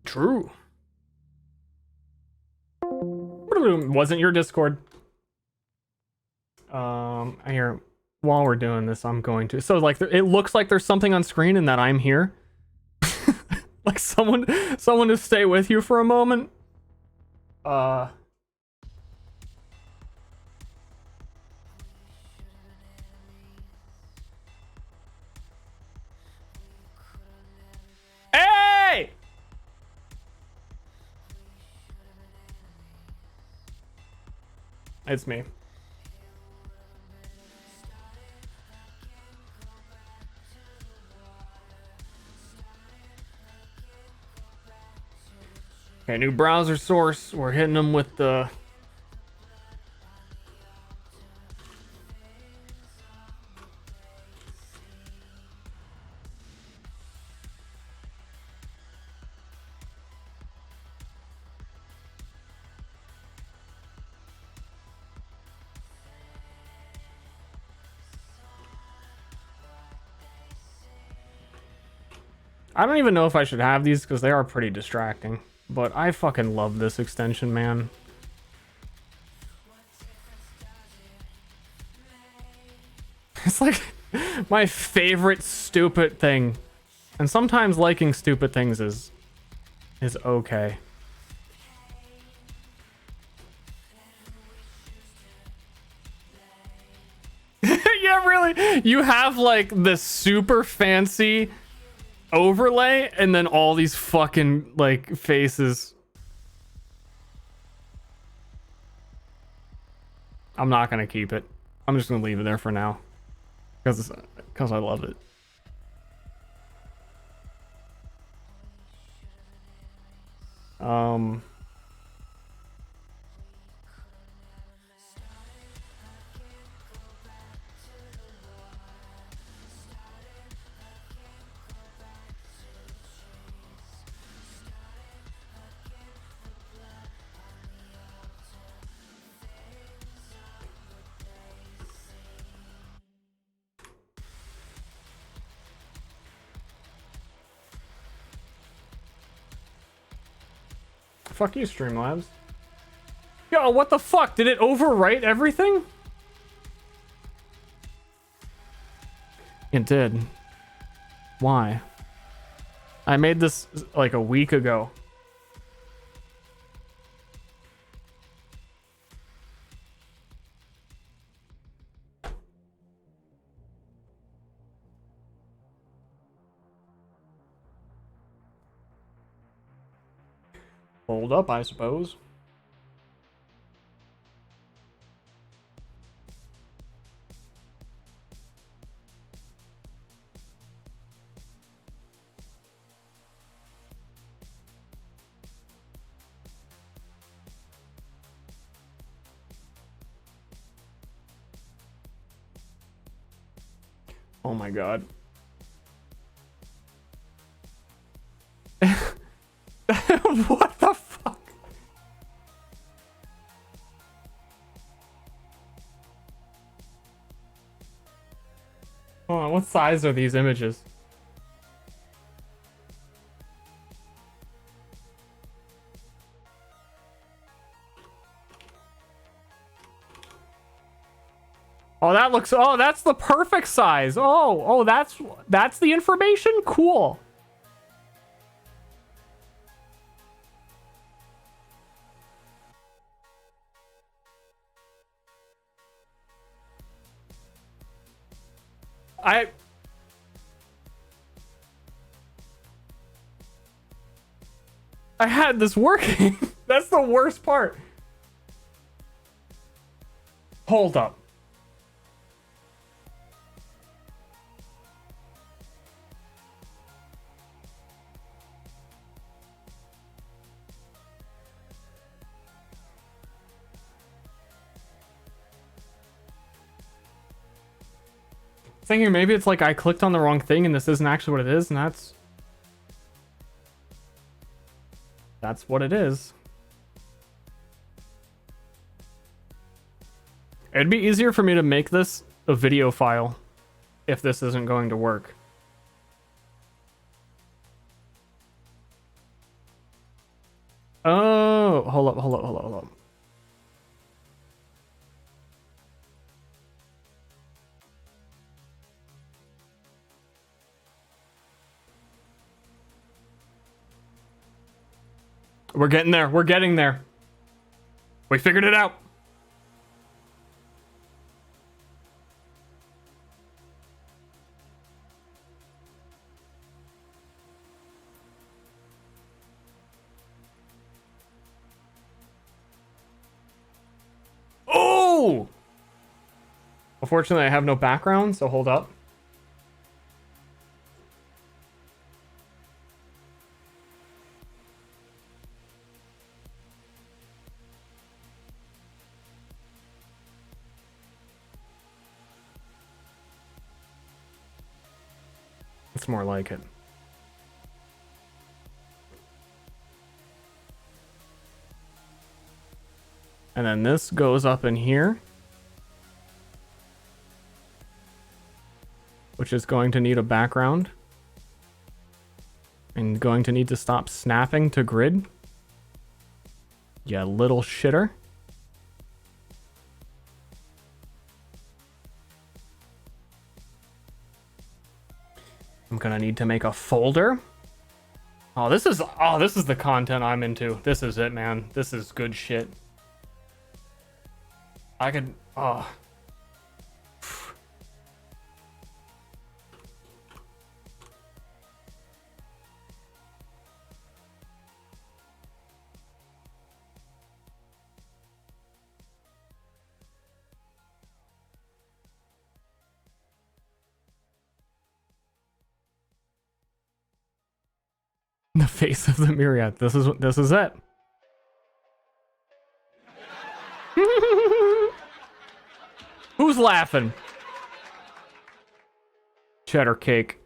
True. Wasn't your Discord. Here, while we're doing this, I'm going to. So, like, it looks like there's something on screen and that I'm here. Like, someone to stay with you for a moment. Hey! It's me. Okay, new browser source. We're hitting them with the... I don't even know if I should have these because they are pretty distracting. But I fucking love this extension, man. It's like my favorite stupid thing. And sometimes liking stupid things is okay. Yeah, really. You have like the super fancy overlay and then all these fucking like faces. I'm not gonna keep it. I'm just gonna leave it there for now because I love it. Fuck you, Streamlabs. Yo, what the fuck? Did it overwrite everything? It did. Why? I made this like a week ago. Hold up, I suppose. Oh my god. What the fuck? Hold on, what size are these images? Oh, that looks, oh, that's the perfect size. Oh, that's the information? Cool. I had this working. That's the worst part. Hold up. Thinking maybe it's like I clicked on the wrong thing and this isn't actually what it is, and that's what it is. It'd be easier for me to make this a video file if this isn't going to work. Oh, hold up. We're getting there. We're getting there. We figured it out. Oh! Unfortunately, I have no background, so hold up. It's more like it. And then this goes up in here, which is going to need a background and going to need to stop snapping to grid. You little shitter. I'm gonna need to make a folder. Oh, this is the content I'm into. This is it, man. This is good shit. I could, oh. The face of the Myriad. This is it. Who's laughing? Cheddar cake.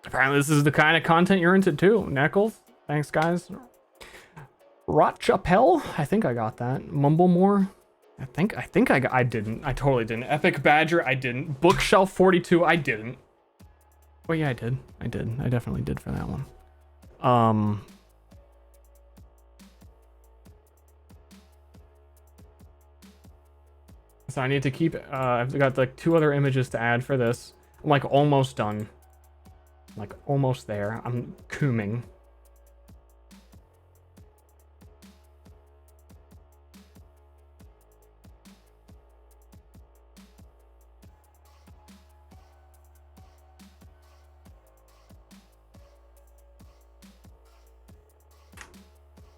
Apparently this is the kind of content you're into too. Neckles. Thanks, guys. Rot Chapel. I think I got that. Mumblemore. I didn't. I totally didn't. Epic Badger. I didn't. Bookshelf 42. I didn't. Well, yeah, I did. I definitely did for that one. So I need to keep, I've got like 2 other images to add for this. I'm like almost done. Like almost there. I'm cooming.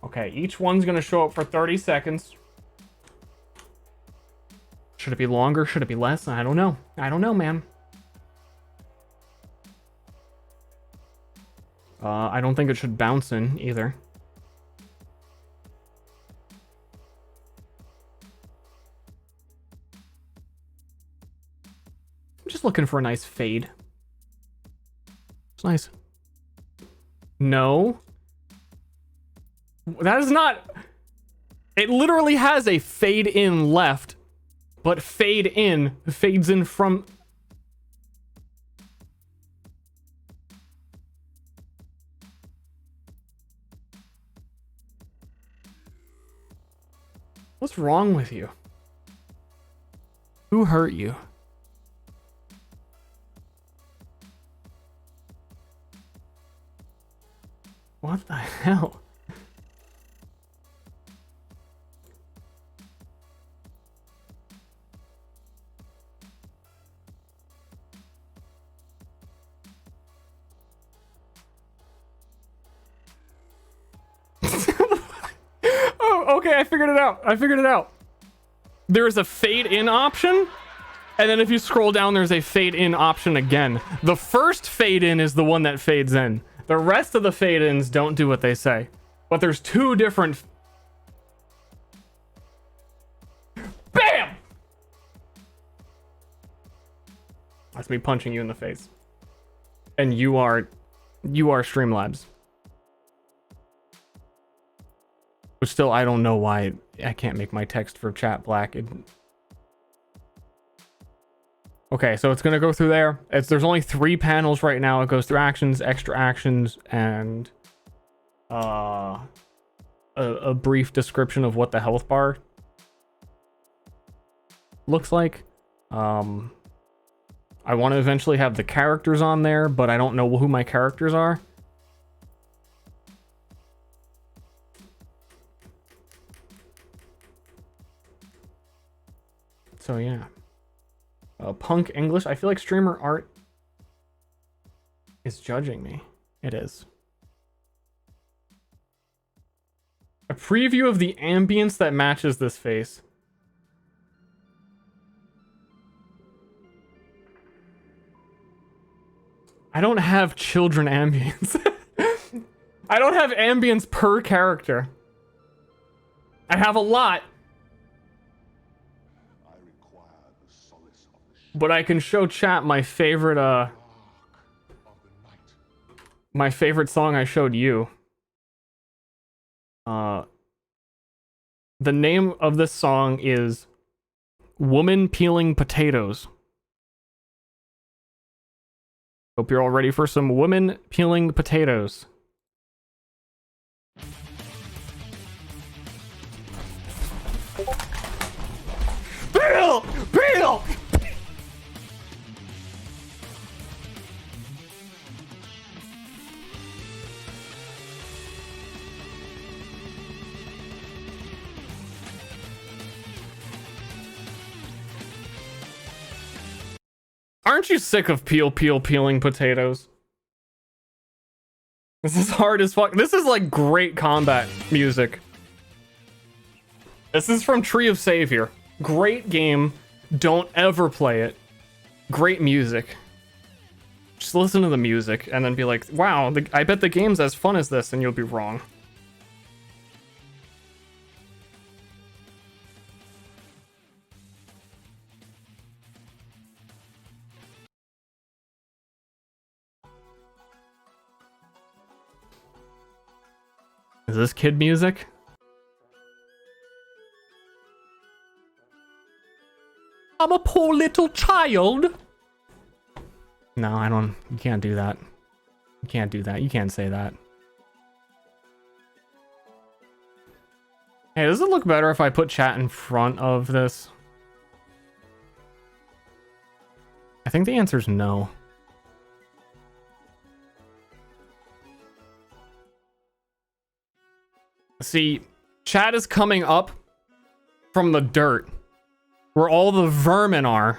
Okay, each one's gonna show up for 30 seconds. Should it be longer? Should it be less? I don't know. I don't know, man. I don't think it should bounce in either. I'm just looking for a nice fade. It's nice. No. That is not... It literally has a fade in left, but fade in fades in from... What's wrong with you? Who hurt you? What the hell? Oh, okay, I figured it out. There is a fade in option, and then if you scroll down, there's a fade in option again. The first fade in is the one that fades in. The rest of the fade ins don't do what they say. But there's two different. BAM! That's me punching you in the face. And you are Streamlabs. But still, I don't know why I can't make my text for chat black. Okay, so it's gonna go through there. There's only 3 panels right now. It goes through actions, extra actions, and a brief description of what the health bar looks like. I want to eventually have the characters on there, but I don't know who my characters are. So yeah. Punk English. I feel like streamer art is judging me. It is. A preview of the ambience that matches this face. I don't have children ambience. I don't have ambience per character. I have a lot. But I can show chat my favorite song I showed you. The name of this song is Woman Peeling Potatoes. Hope you're all ready for some women peeling potatoes. Peel! Peel! Aren't you sick of peeling potatoes? This is hard as fuck. This is like great combat music. This is from Tree of Savior. Great game. Don't ever play it. Great music. Just listen to the music and then be like, wow, I bet the game's as fun as this, and you'll be wrong. Is this kid music? I'm a poor little child. No, I don't. You can't do that. You can't do that. You can't say that. Hey, does it look better if I put chat in front of this? I think the answer is no. See, chat is coming up from the dirt, where all the vermin are,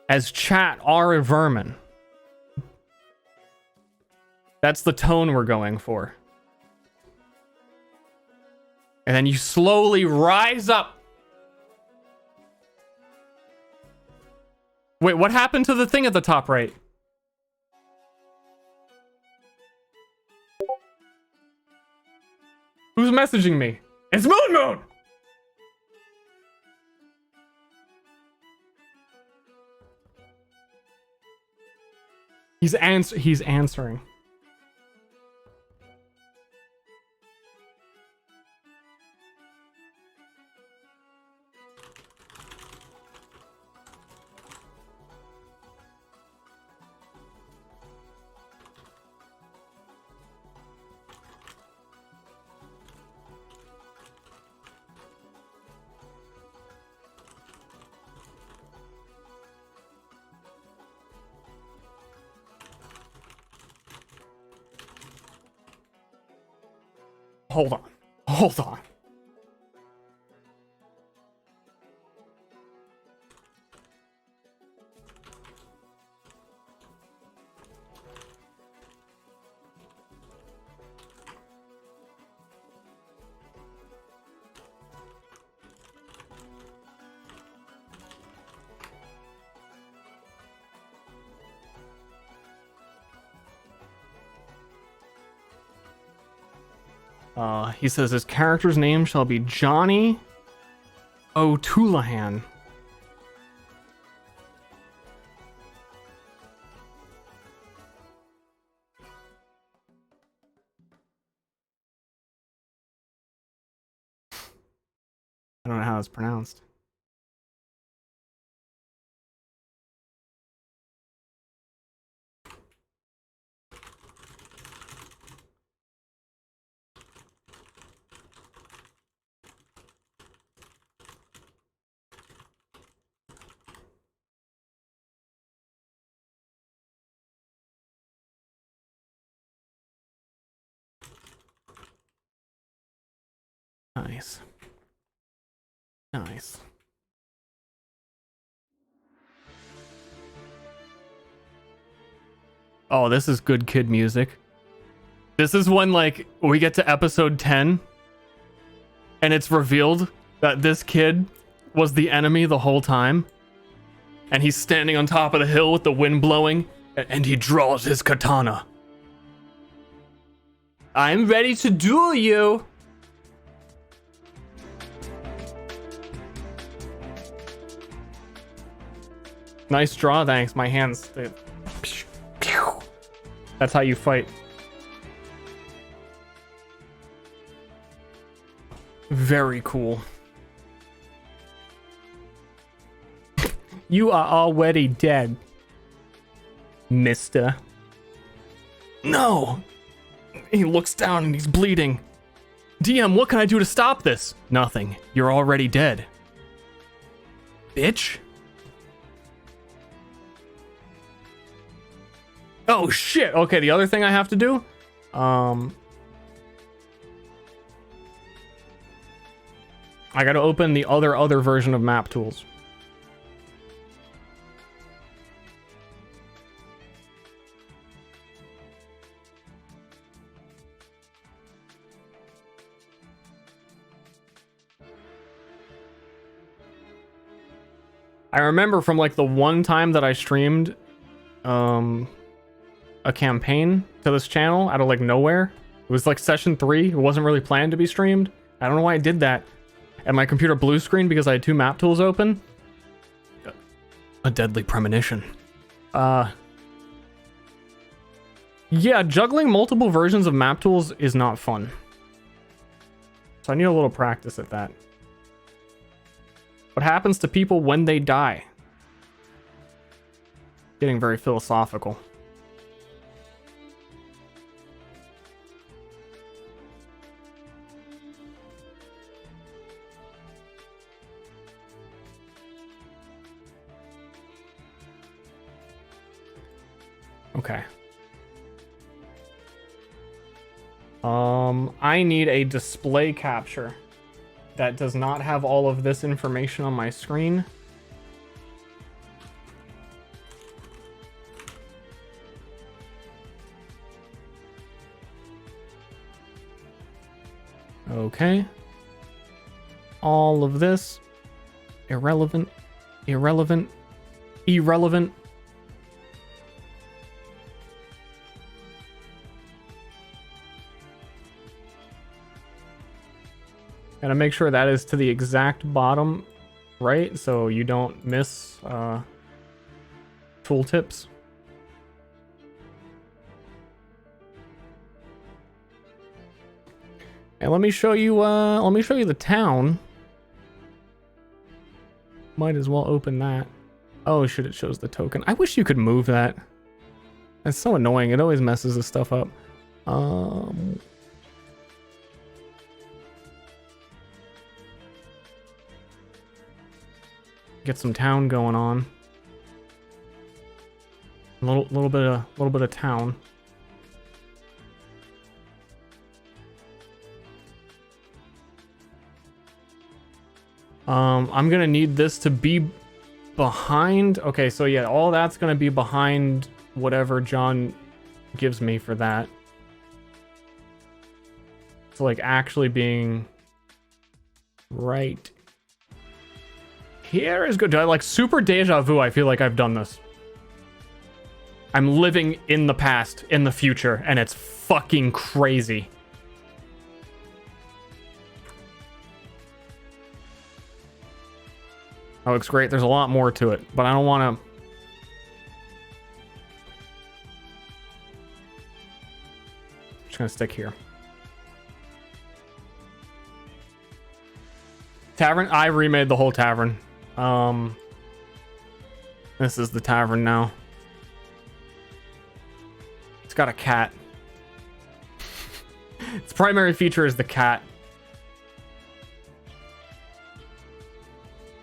as chat are vermin. That's the tone we're going for. And then you slowly rise up. Wait, what happened to the thing at the top right? Who's messaging me? It's Moon Moon! He's answering. hold on. Hold on. He says his character's name shall be Johnny O'Toolahan. I don't know how it's pronounced. Nice. Nice. Oh, this is good kid music. This is when, like, we get to episode 10 and it's revealed that this kid was the enemy the whole time. And he's standing on top of the hill with the wind blowing and he draws his katana. I'm ready to duel you. Nice draw, thanks. My hands. That's how you fight. Very cool. You are already dead, mister. No! He looks down and he's bleeding. DM, what can I do to stop this? Nothing. You're already dead. Bitch. Oh shit. Okay, the other thing I have to do? I gotta open the other version of map tools. I remember from like the one time that I streamed a campaign to this channel out of like nowhere. It was like session 3. It wasn't really planned to be streamed. I don't know why I did that. And my computer blue screen because I had 2 map tools open. A deadly premonition. Yeah, juggling multiple versions of map tools is not fun. So I need a little practice at that. What happens to people when they die? Getting very philosophical. Okay. I need a display capture that does not have all of this information on my screen. Okay. All of this. Irrelevant. Irrelevant. Irrelevant. Gotta make sure that is to the exact bottom right, so you don't miss tooltips. And let me show you the town. Might as well open that. Oh shit, it shows the token. I wish you could move that. That's so annoying. It always messes this stuff up. Get some town going on. A little bit of town. I'm gonna need this to be behind. Okay, so yeah, all that's gonna be behind whatever John gives me for that. So like actually being right here is good. Do I like super deja vu? I feel like I've done this. I'm living in the past, in the future, and it's fucking crazy. That looks great. There's a lot more to it, but I don't want to... Just gonna stick here. Tavern? I remade the whole tavern. This is the tavern now. It's got a cat. Its primary feature is the cat.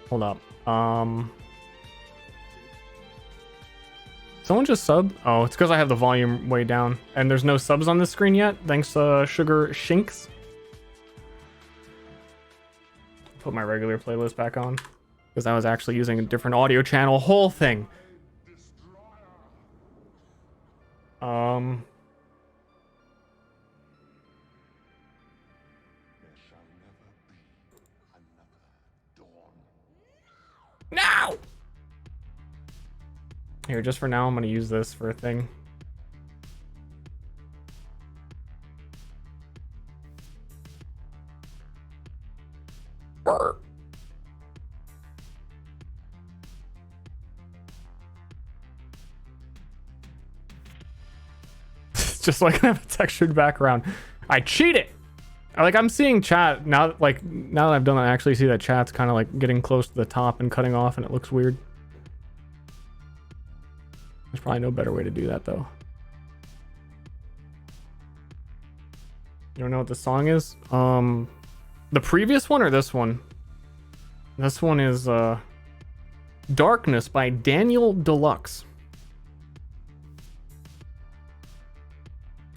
Hold up. Someone just sub? Oh, it's because I have the volume way down. And there's no subs on this screen yet. Thanks, Sugar Shinks. Put my regular playlist back on. Because I was actually using a different audio channel. Whole thing. No! Here, just for now, I'm gonna use this for a thing. Brr. It's just like I have a textured background. I cheated! Like, I'm seeing chat now, like, now that I've done it, I actually see that chat's kind of like getting close to the top and cutting off, and it looks weird. There's probably no better way to do that, though. You don't know what the song is? The previous one or this one? This one is, Darkness by Daniel Deluxe.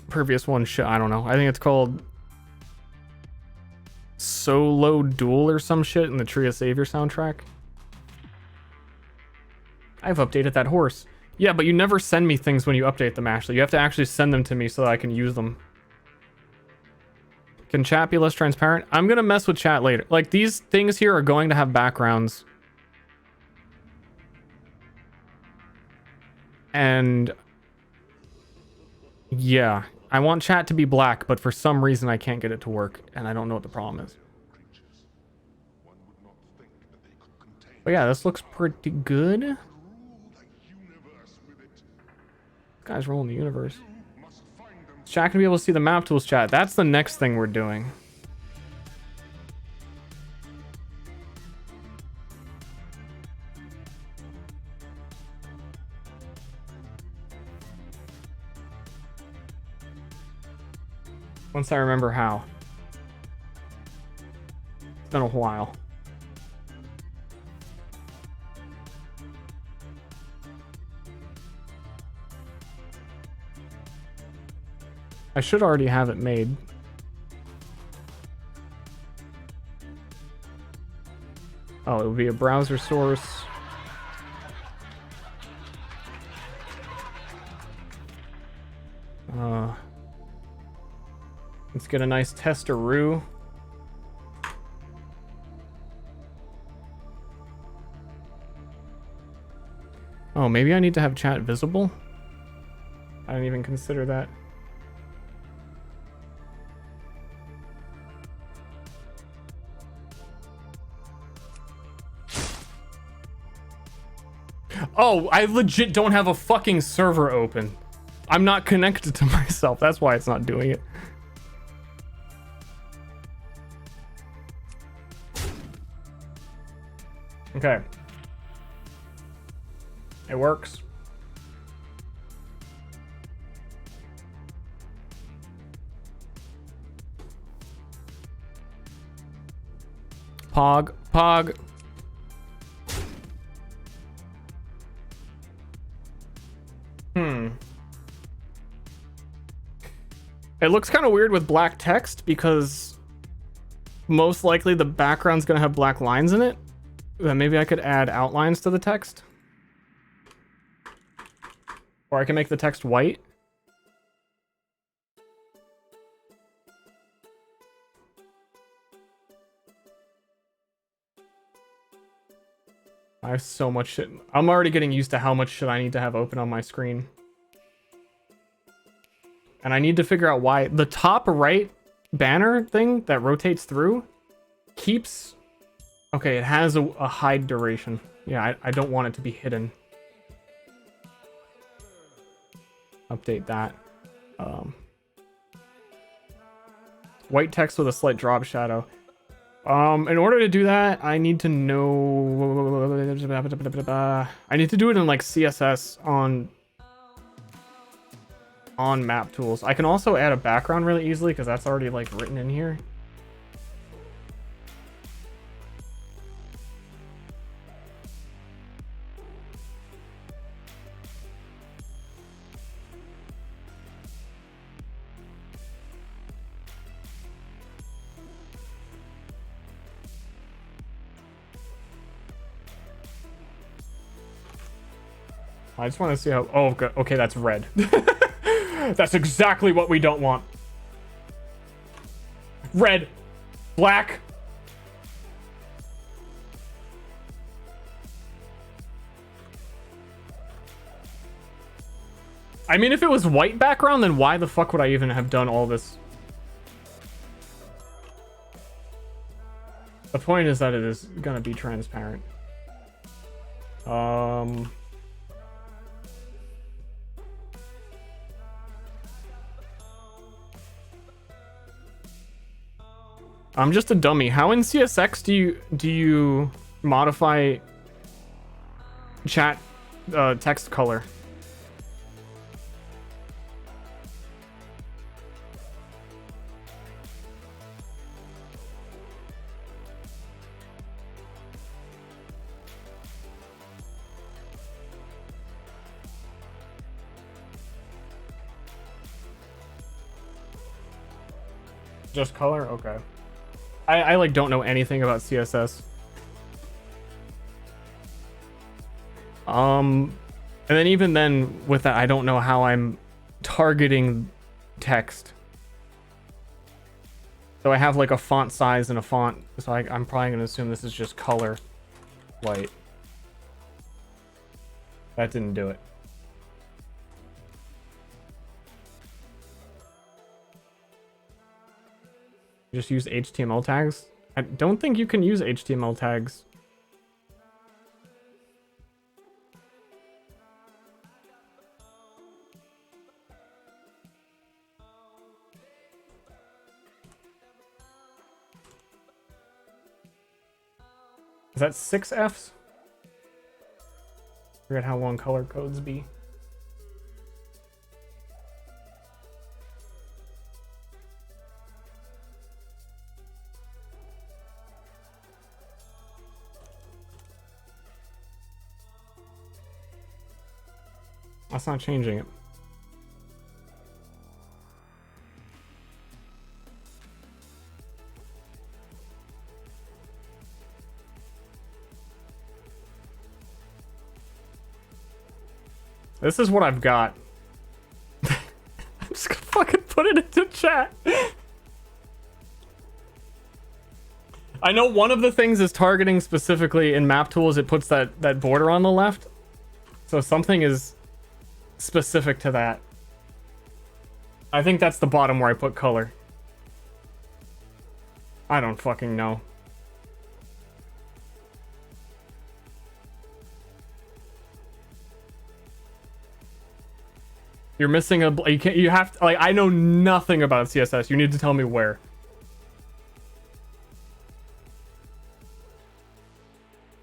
Previous one, I don't know. I think it's called Solo Duel or some shit in the Tree of Savior soundtrack. I've updated that horse. Yeah, but you never send me things when you update them, Ashley. You have to actually send them to me so that I can use them. Can chat be less transparent? I'm gonna mess with chat later. Like, these things here are going to have backgrounds. And... yeah. I want chat to be black, but for some reason I can't get it to work, and I don't know what the problem is. But yeah, this looks pretty good. This guy's ruling the universe. Chat can be able to see the map tools, chat. That's the next thing we're doing. Once I remember how. It's been a while. I should already have it made. Oh, it would be a browser source. Let's get a nice testeroo. Oh, maybe I need to have chat visible? I didn't even consider that. Oh, I legit don't have a fucking server open. I'm not connected to myself. That's why it's not doing it. Okay. It works. Pog. Pog. It looks kind of weird with black text because most likely the background's gonna have black lines in it, then maybe I could add outlines to the text. Or I can make the text white. I have so much shit. I'm already getting used to how much shit I need to have open on my screen. And I need to figure out why the top right banner thing that rotates through keeps... Okay, it has a hide duration. Yeah, I don't want it to be hidden. Update that. White text with a slight drop shadow. In order to do that, I need to know... I need to do it in like CSS on map tools. I can also add a background really easily because that's already like written in here. I just want to see how... Oh, okay, that's red. That's exactly what we don't want. Red. Black. I mean, if it was white background, then why the fuck would I even have done all this? The point is that it is gonna be transparent. I'm just a dummy. How in CSX do you modify chat text color? Just color? Okay. I like don't know anything about CSS. And then even then with that, I don't know how I'm targeting text. So I have like a font size and a font. So I'm probably gonna assume this is just color white. That didn't do it. Just use HTML tags? I don't think you can use HTML tags. Is that 6 Fs? Forget how long color codes be. That's not changing it. This is what I've got. I'm just gonna fucking put it into chat. I know one of the things is targeting specifically in map tools. It puts that border on the left. So something is specific to that. I think that's the bottom where I put color. I don't fucking know. You're missing a... You can't... You have to... Like, I know nothing about CSS. You need to tell me where.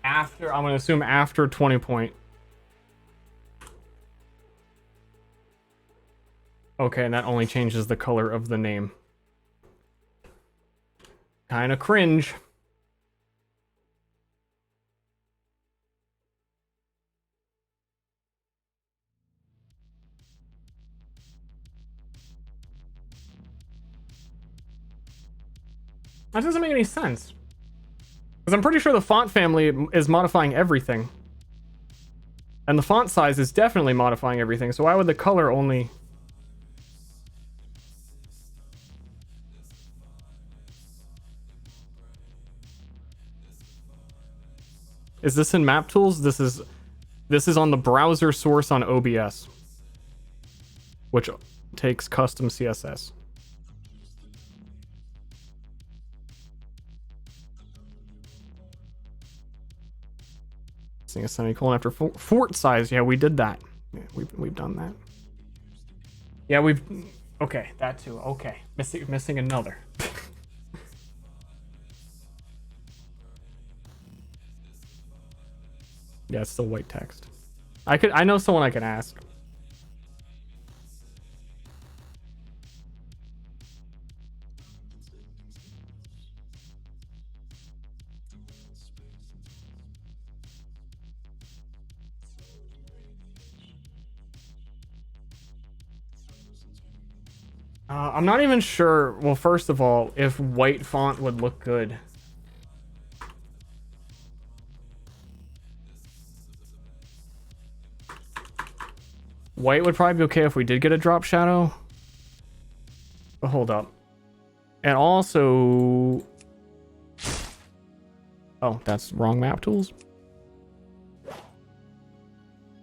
After... I'm gonna assume after 20 point. Okay, and that only changes the color of the name. Kinda cringe. That doesn't make any sense. Because I'm pretty sure the font family is modifying everything. And the font size is definitely modifying everything, so why would the color only... Is this in map tools? This is on the browser source on OBS, which takes custom CSS. A semicolon after fort size. Yeah, we did that. Yeah, we've done that. Yeah, we've... Okay, that too. Okay. Missing another. Yeah, it's still white text. I know someone I can ask. I'm not even sure. Well, first of all, if white font would look good. White would probably be okay if we did get a drop shadow. But hold up. And also... Oh, that's wrong map tools.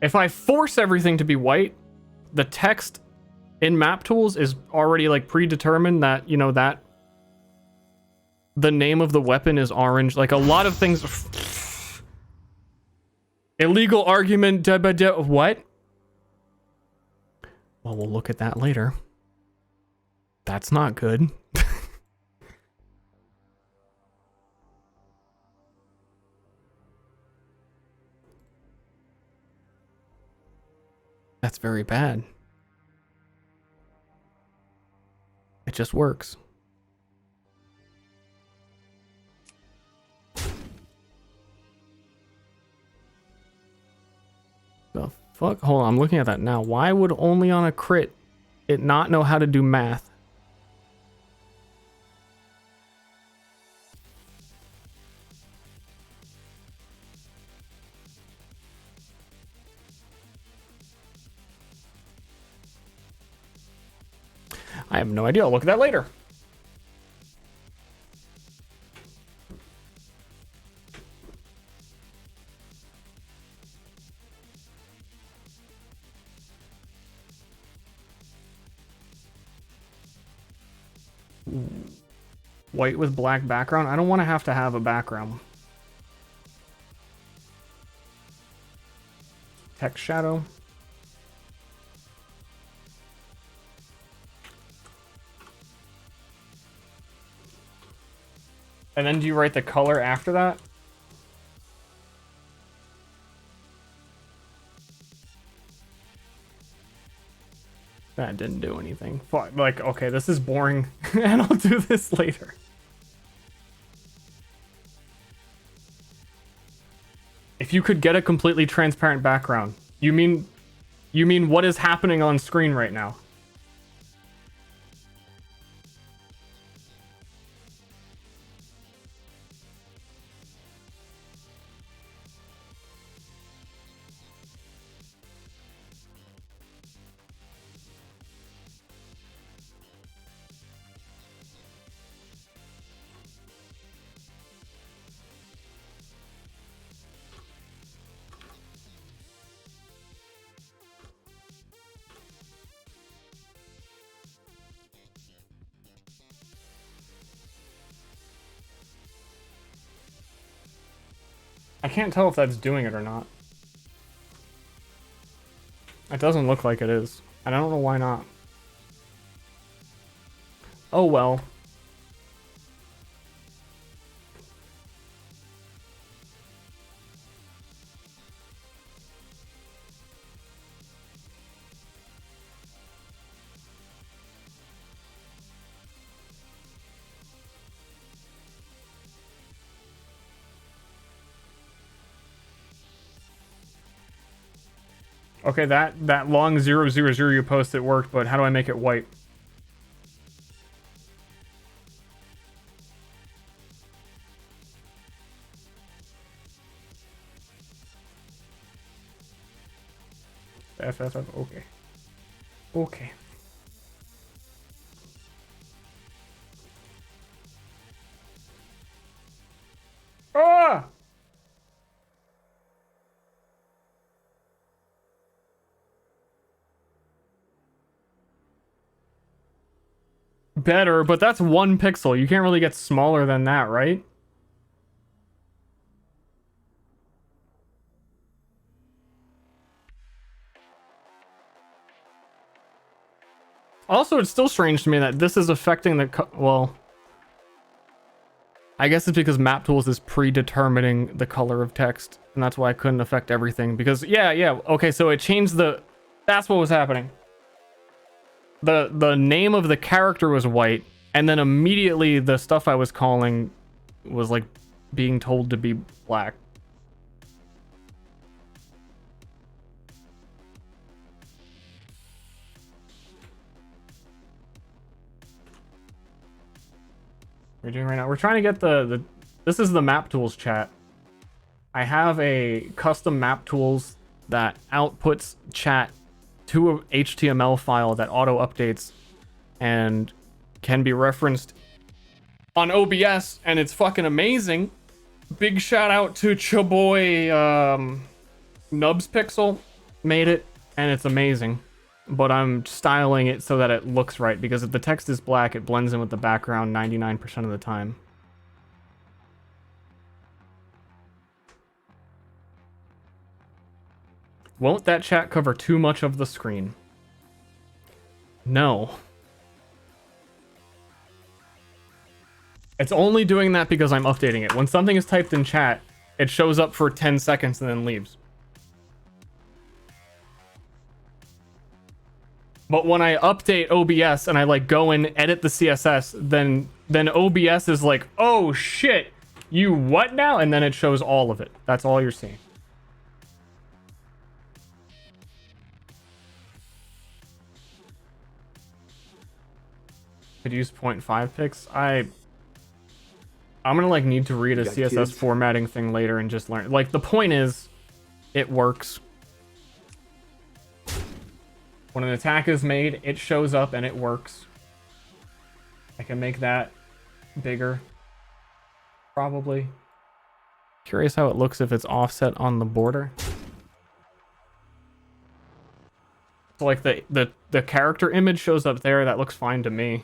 If I force everything to be white, the text in map tools is already like predetermined that, you know, that the name of the weapon is orange. Like a lot of things. Illegal argument. What? Well, we'll look at that later. That's not good. That's very bad. It just works. The fuck? Hold on, I'm looking at that now. Why would only on a crit it not know how to do math? I have no idea. I'll look at that later. White with black background. I don't want to have a background. Text shadow. And then do you write the color after that? That didn't do anything. Fuck, like, okay, this is boring, and I'll do this later. If you could get a completely transparent background, you mean what is happening on screen right now? I can't tell if that's doing it or not. It doesn't look like it is. And I don't know why not. Oh well. Okay, that long 000 you posted worked, but how do I make it white? Okay. Okay. Ah! Better, but that's 1 pixel. You can't really get smaller than that, right? Also, it's still strange to me that this is affecting the well, I guess it's because map tools is predetermining the color of text, and that's why I couldn't affect everything. Because yeah, okay, so it changed that's what was happening. The name of the character was white, and then immediately the stuff I was calling was like being told to be black. We're doing right now. We're trying to get this is the map tools chat. I have a custom map tools that outputs chat to a HTML file that auto updates and can be referenced on OBS, and it's fucking amazing. Big shout out to Chaboy Nubs Pixel made it, and it's amazing. But I'm styling it so that it looks right, because if the text is black, it blends in with the background 99% of the time. Won't that chat cover too much of the screen? No. It's only doing that because I'm updating it. When something is typed in chat, it shows up for 10 seconds and then leaves. But when I update OBS and I like go and edit the CSS, then OBS is like, oh shit, you what now? And then it shows all of it. That's all you're seeing. Could use 0.5 pics. I'm gonna like need to read a CSS kids? Formatting thing later and just learn. Like the point is, it works. When an attack is made, it shows up and it works. I can make that bigger. Probably. Curious how it looks if it's offset on the border. So like the character image shows up there, that looks fine to me.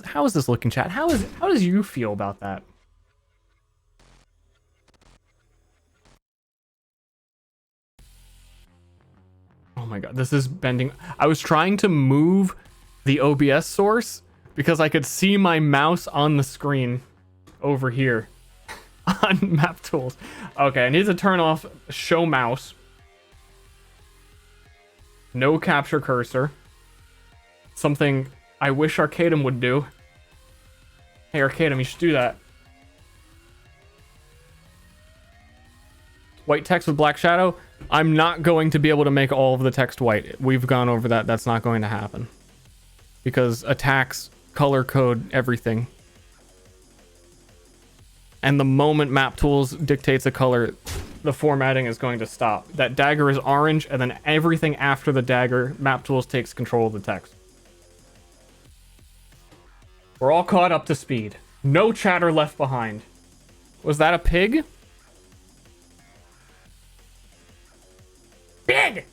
How is this looking, chat? How does you feel about that? Oh my god, this is bending. I was trying to move the OBS source because I could see my mouse on the screen over here on map tools. Okay, I need to turn off show mouse. No capture cursor. Something I wish Arcadum would do. Hey Arcadum, you should do that. White text with black shadow. I'm not going to be able to make all of the text white. We've gone over that. That's not going to happen. Because attacks color code everything. And the moment map tools dictates a color, the formatting is going to stop. That dagger is orange, and then everything after the dagger, map tools takes control of the text. We're all caught up to speed. No chatter left behind. Was that a pig? Pig!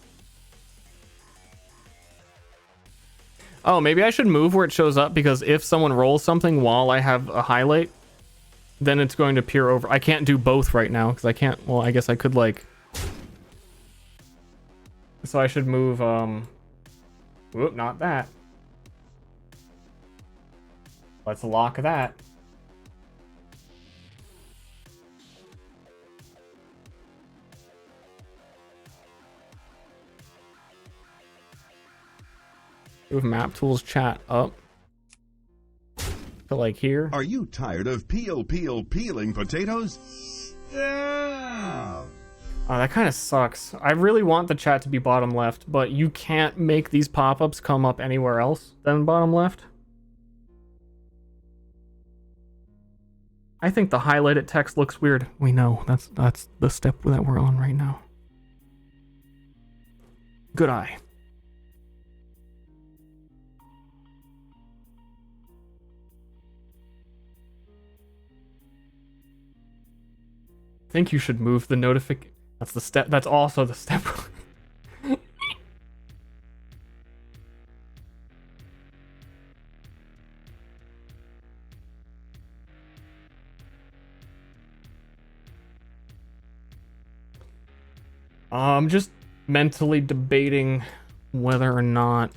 Oh, maybe I should move where it shows up, because if someone rolls something while I have a highlight, then it's going to appear over. I can't do both right now, because I can't. Well, I guess I could, like. So I should move, whoop, not that. Let's lock that. Move map tools chat up to like here. Are you tired of peeling potatoes? Yeah. Oh, that kind of sucks. I really want the chat to be bottom left, but you can't make these pop-ups come up anywhere else than bottom left. I think the highlighted text looks weird. We know. That's the step that we're on right now. Good eye. I think you should move the notification. That's the step. That's also the step. I'm just mentally debating whether or not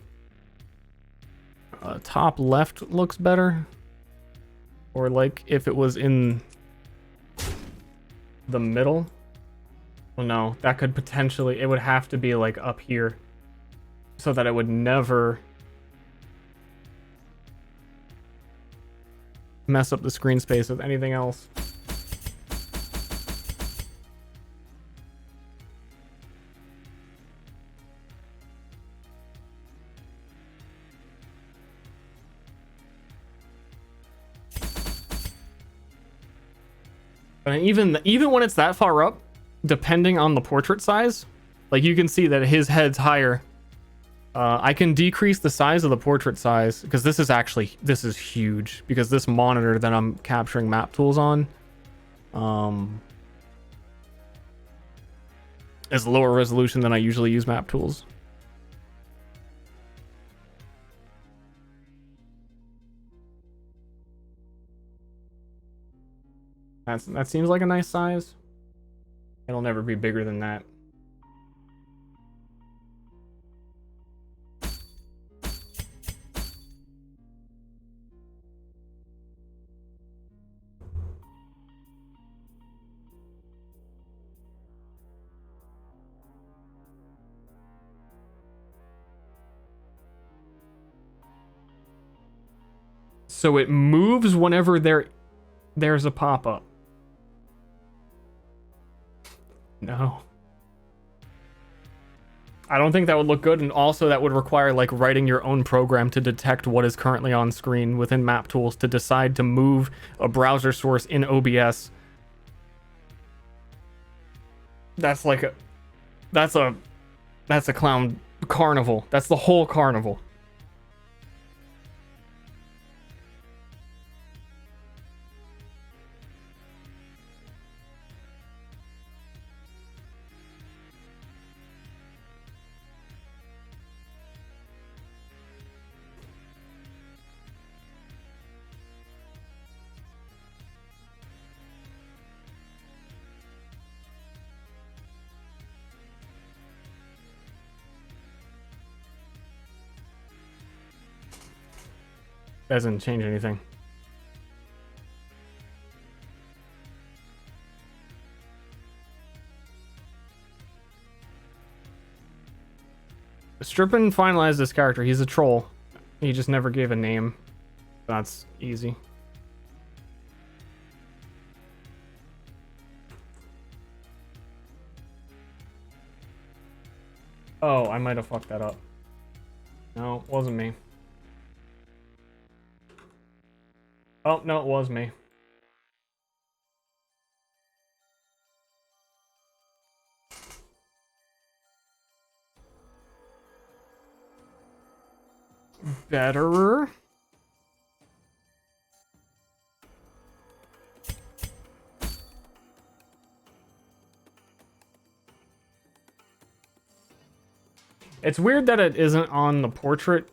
top left looks better, or like if it was in the middle. Well, no, that could potentially, it would have to be like up here so that it would never mess up the screen space with anything else. And even when it's that far up, depending on the portrait size, like you can see that his head's higher. I can decrease the size of the portrait size because this is huge, because this monitor that I'm capturing map tools on is lower resolution than I usually use map tools. That seems like a nice size. It'll never be bigger than that. So it moves whenever there's a pop-up. No. I don't think that would look good, and also that would require like writing your own program to detect what is currently on screen within map tools to decide to move a browser source in OBS. That's a clown carnival. That's the whole carnival. Doesn't change anything. Strippin finalized this character. He's a troll. He just never gave a name. That's easy. Oh, I might have fucked that up. No, it wasn't me. Oh, no, it was me. Better. It's weird that it isn't on the portrait.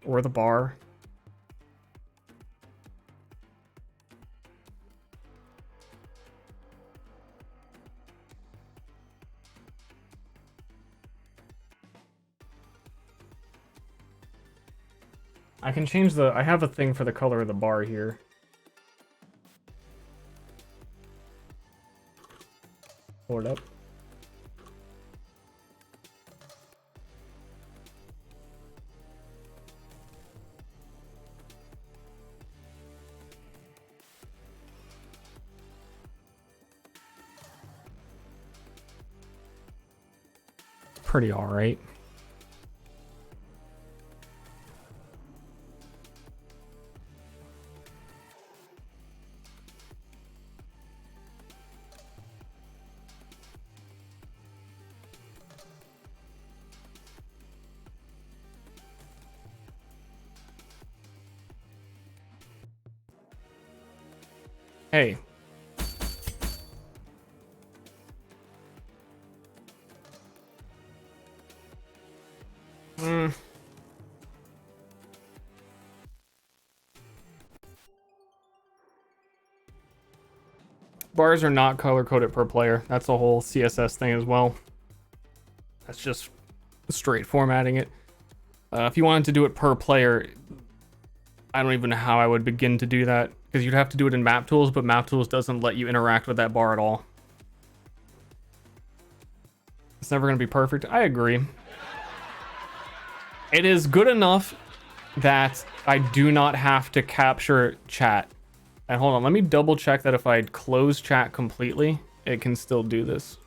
Or the bar. I can change I have a thing for the color of the bar here. Pull it up. Pretty alright. Hey. Bars are not color coded per player. That's a whole CSS thing as well. That's just straight formatting it. If you wanted to do it per player, I don't even know how I would begin to do that, because you'd have to do it in map tools, but map tools doesn't let you interact with that bar at all. It's never going to be perfect. I agree. It is good enough that I do not have to capture chat. And hold on, let me double check that if I close chat completely, it can still do this.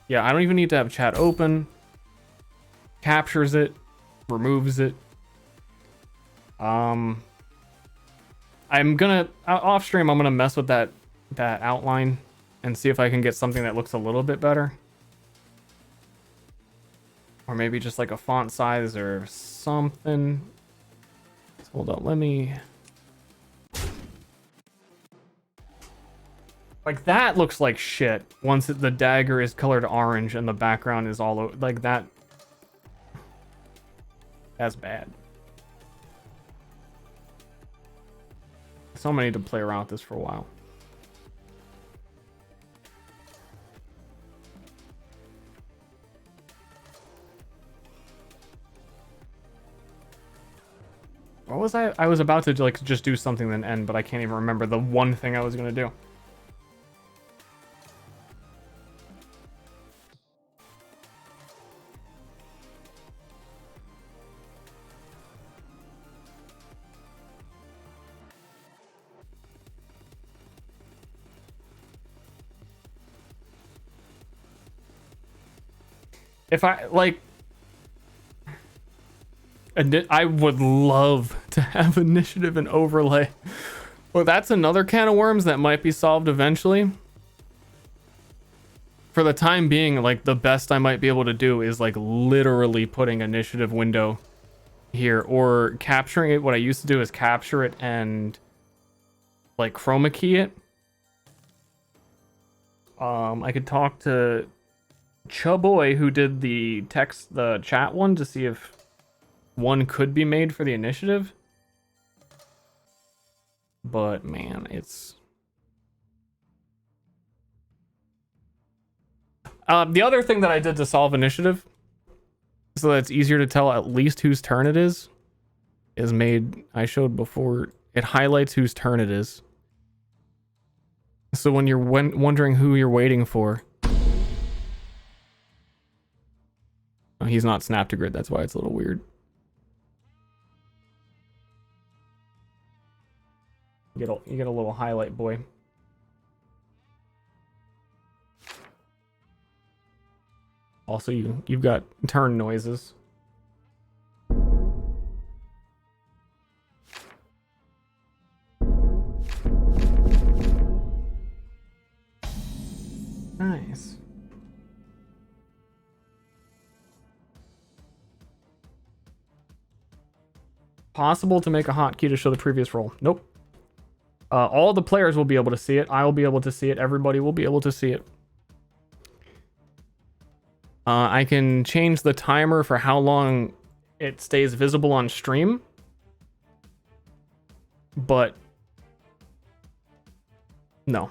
Yeah, I don't even need to have chat open. Captures it, removes it. I'm gonna off stream, I'm gonna mess with that outline and see if I can get something that looks a little bit better. Or maybe just like a font size or something. Hold on, let me... Like, that looks like shit once the dagger is colored orange and the background is all over. Like, that... That's bad. So I'm gonna need to play around with this for a while. What was I was about to like just do something then end, but I can't even remember the one thing I was gonna do. If I like, I would love to have initiative and overlay. Well, that's another can of worms that might be solved eventually. For the time being, like, the best I might be able to do is like literally putting initiative window here, or capturing it. What I used to do is capture it and like chroma key it. I could talk to Chuboy, who did the chat one, to see if one could be made for the initiative. But man, it's... the other thing that I did to solve initiative, so that it's easier to tell at least whose turn it is made... I showed before, it highlights whose turn it is. So when you're wondering who you're waiting for... Oh, he's not snap to grid, that's why it's a little weird. You get a little highlight, boy. Also, you've got turn noises. Nice. Possible to make a hotkey to show the previous roll? Nope. All the players will be able to see it. I will be able to see it. Everybody will be able to see it. I can change the timer for how long it stays visible on stream. But no.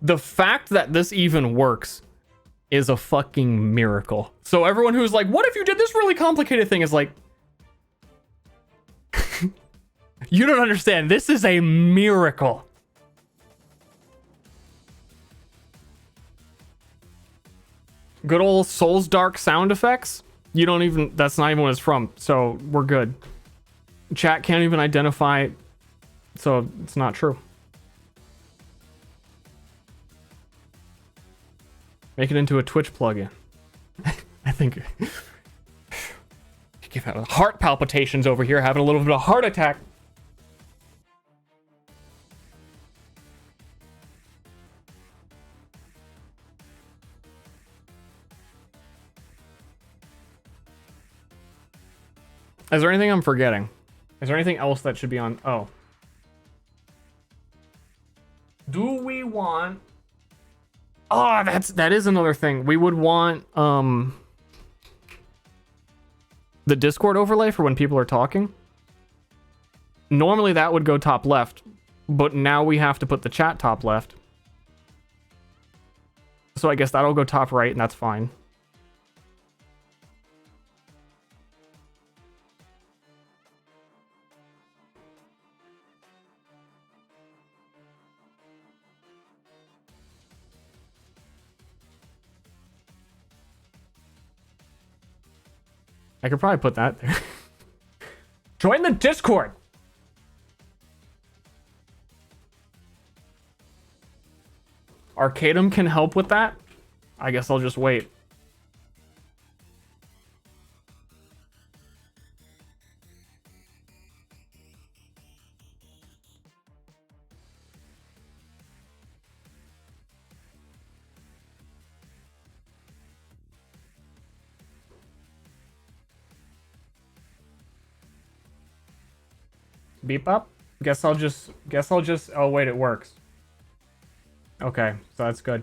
The fact that this even works is a fucking miracle. So everyone who's like, what if you did this really complicated thing, is like, you don't understand. This is a miracle. Good old Souls Dark sound effects. You don't even, that's not even what it's from. So we're good. Chat can't even identify it. So it's not true. Make it into a Twitch plugin. I think give out heart palpitations over here, having a little bit of a heart attack. Is there anything I'm forgetting? Is there anything else that should be on? Oh. want... Oh, that is another thing. We would want the Discord overlay for when people are talking. Normally that would go top left, but now we have to put the chat top left. So I guess that'll go top right, and that's fine. I could probably put that there. Join the Discord! Arcadum can help with that? I guess I'll just wait. Beep up? Guess I'll just oh wait, it works. Okay, so that's good.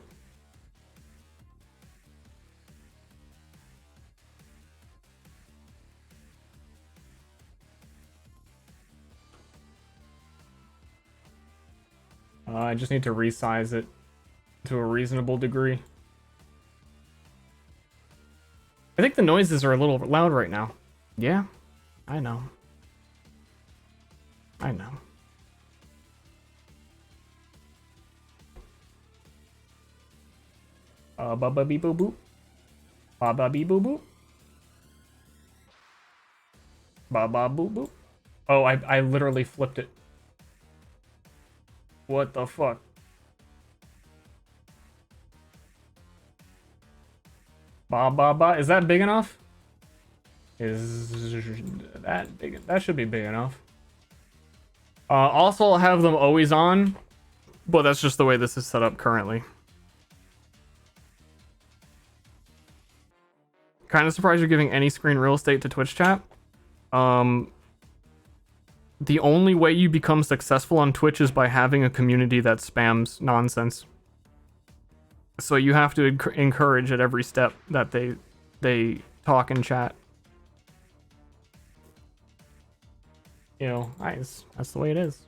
I just need to resize it to a reasonable degree. I think the noises are a little loud right now. Yeah, I know. I know. Ba ba bee boo boo. Ba ba bee boo boo. Ba ba boo boo. Oh, I literally flipped it. What the fuck? Ba ba ba. Is that big enough? Is that big? That should be big enough. Also, I'll have them always on, but that's just the way this is set up currently. Kind of surprised you're giving any screen real estate to Twitch chat. The only way you become successful on Twitch is by having a community that spams nonsense. So you have to encourage at every step that they talk and chat. You know, nice. That's the way it is.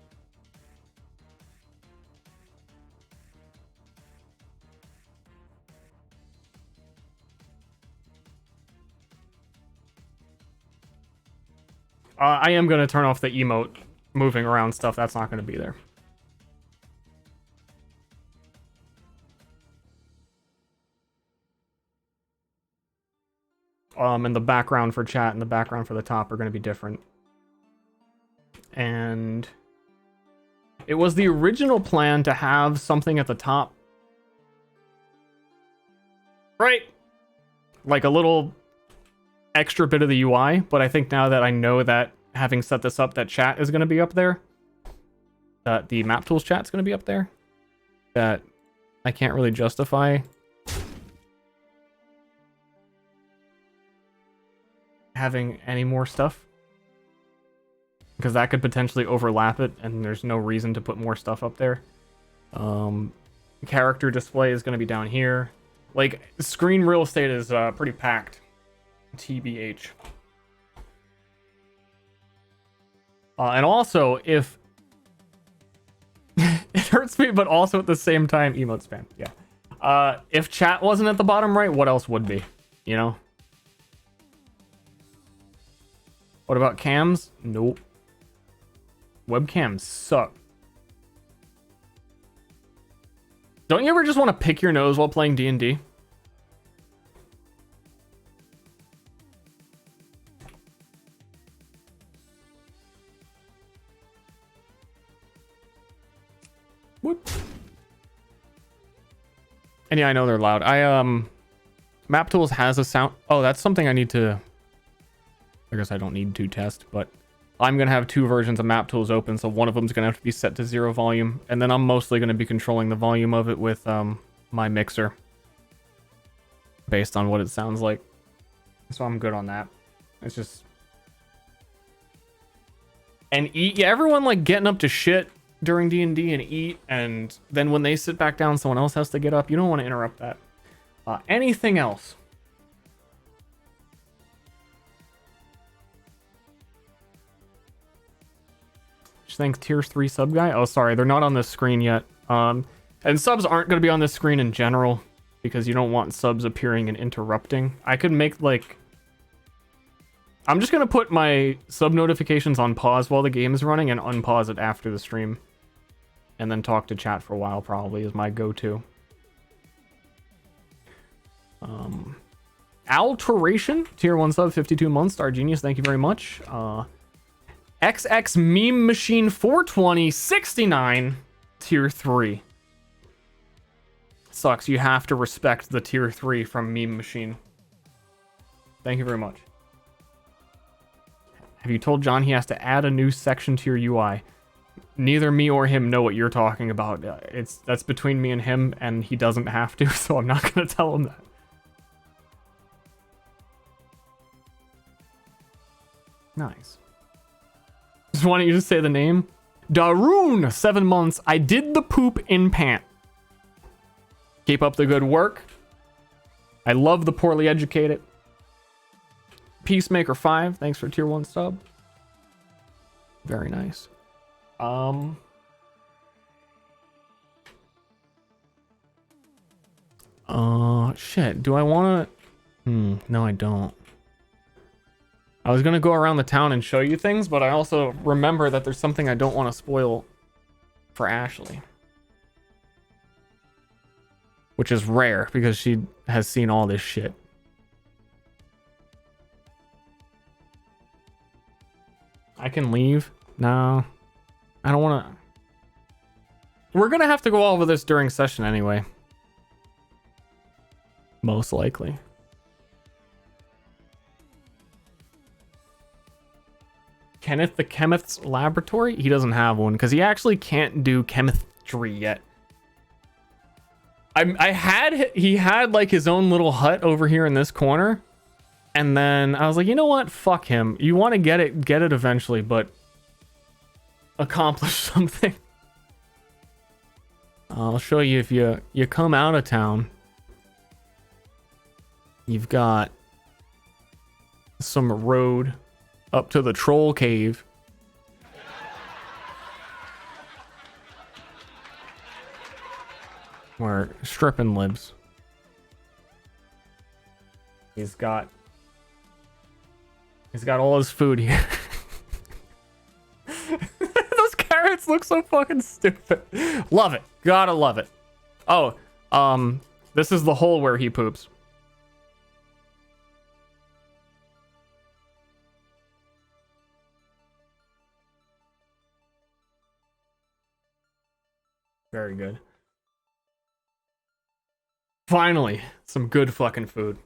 I am going to turn off the emote moving around stuff. That's not going to be there. And the background for chat and the background for the top are going to be different. And it was the original plan to have something at the top. Right? Like a little extra bit of the UI, but I think now that I know that having set this up, that chat is going to be up there, that the map tools chat is going to be up there, that I can't really justify having any more stuff, because that could potentially overlap it, and there's no reason to put more stuff up there. Character display is going to be down here. Like, screen real estate is pretty packed. TBH. And also, if... it hurts me, but also at the same time, emote spam. Yeah. If chat wasn't at the bottom right, what else would be? You know? What about cams? Nope. Webcams suck. Don't you ever just want to pick your nose while playing D&D? Whoop. And yeah, I know they're loud. Map Tools has a sound. Oh, that's something I need to... I guess I don't need to test, but I'm going to have two versions of Map Tools open, so one of them is going to have to be set to 0 volume, and then I'm mostly going to be controlling the volume of it with my mixer based on what it sounds like. So I'm good on that. It's just... And yeah, everyone like getting up to shit during D&D and eat, and then when they sit back down, someone else has to get up. You don't want to interrupt that. Anything else? Just thanks tier 3 sub guy. Oh, sorry, they're not on this screen yet. And subs aren't going to be on this screen in general because you don't want subs appearing and interrupting. I could make like... I'm just going to put my sub notifications on pause while the game is running and unpause it after the stream. And then talk to chat for a while probably is my go-to. Alteration, tier 1 sub, 52 months, Star Genius, thank you very much. XX Meme Machine 420, 69, tier 3. Sucks, you have to respect the tier 3 from Meme Machine. Thank you very much. Have you told John he has to add a new section to your UI? Neither me or him know what you're talking about. That's between me and him, and he doesn't have to, so I'm not going to tell him that. Nice. Why don't you just say the name? Daroon, 7 months. I did the poop in pant. Keep up the good work. I love the poorly educated. Peacemaker 5, thanks for tier 1 sub. Very nice. Shit, do I want to... no, I don't. I was gonna go around the town and show you things, but I also remember that there's something I don't want to spoil for Ashley. Which is rare, because she has seen all this shit. I can leave? No. I don't want to... We're gonna have to go over this during session anyway. Most likely. Kenneth the Chemist's laboratory? He doesn't have one, because he actually can't do chemistry yet. He had like his own little hut over here in this corner. And then I was like, you know what? Fuck him. You want to get it eventually, but accomplish something. I'll show you if you come out of town. You've got some road up to the troll cave. Where Strippin lives. He's got all his food here. Those carrots look so fucking stupid. Love it. Gotta love it. Oh, this is the hole where he poops. Very good. Finally, some good fucking food.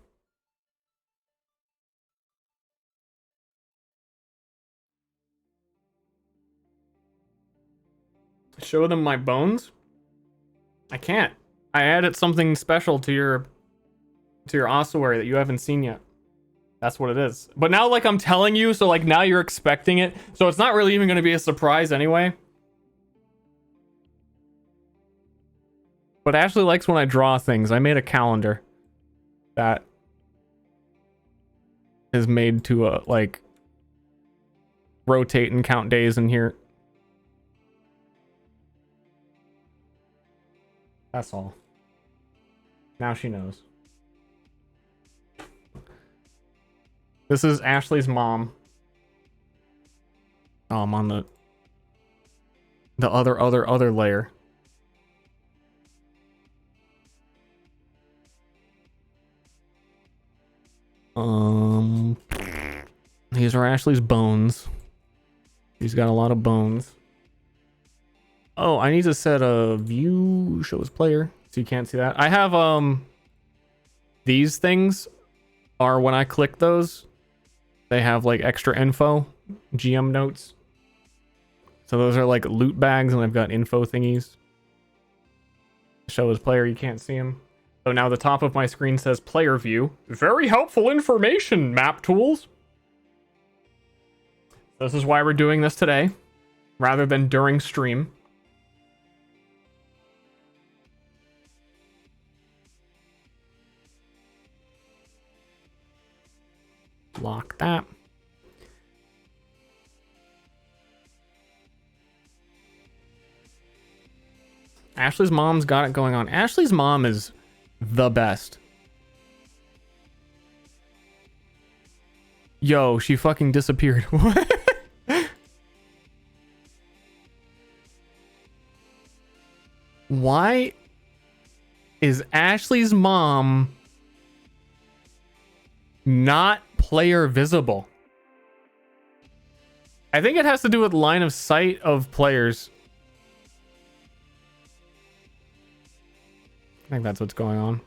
Show them my bones? I can't. I added something special to your ossuary that you haven't seen yet. That's what it is. But now, like, I'm telling you, so like now you're expecting it. So it's not really even going to be a surprise anyway. But Ashley likes when I draw things. I made a calendar that is made to like rotate and count days in here. That's all. Now she knows. This is Ashley's mom. Oh, I'm on the other layer. These are Ashley's bones. She's got a lot of bones. Oh, I need to set a view shows player so you can't see that. I have these things are when I click those, they have like extra info, GM notes. So those are like loot bags and I've got info thingies. Show as player, you can't see them. So now the top of my screen says player view. Very helpful information, map tools. This is why we're doing this today, rather than during stream. Lock that. Ashley's mom's got it going on. Ashley's mom is the best. Yo, she fucking disappeared. What? Why is Ashley's mom not player visible? I think it has to do with line of sight of players. I think that's what's going on.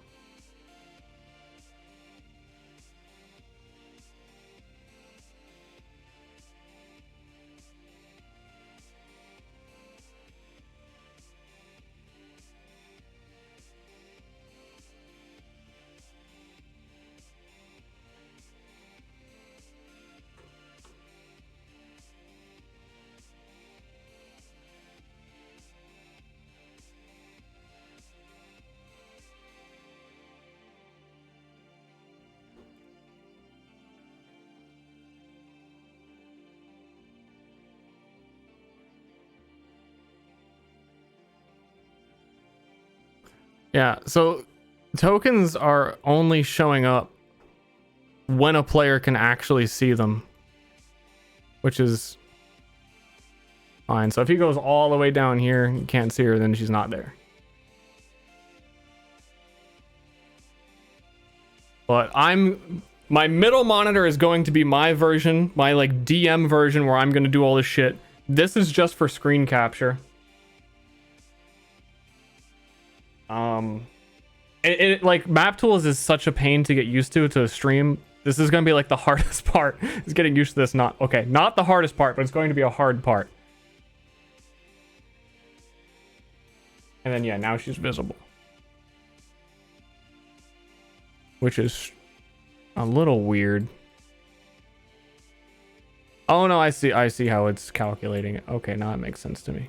Yeah, so tokens are only showing up when a player can actually see them, which is fine. So if he goes all the way down here, you can't see her, then she's not there. But my middle monitor is going to be my version, my like DM version where I'm going to do all this shit. This is just for screen capture. Like map tools is such a pain to get used to stream. This is gonna be like the hardest part is getting used to this. Not the hardest part, but it's going to be a hard part. And then yeah, now she's visible, which is a little weird. Oh no, I see how it's calculating it. Okay, now that makes sense to me.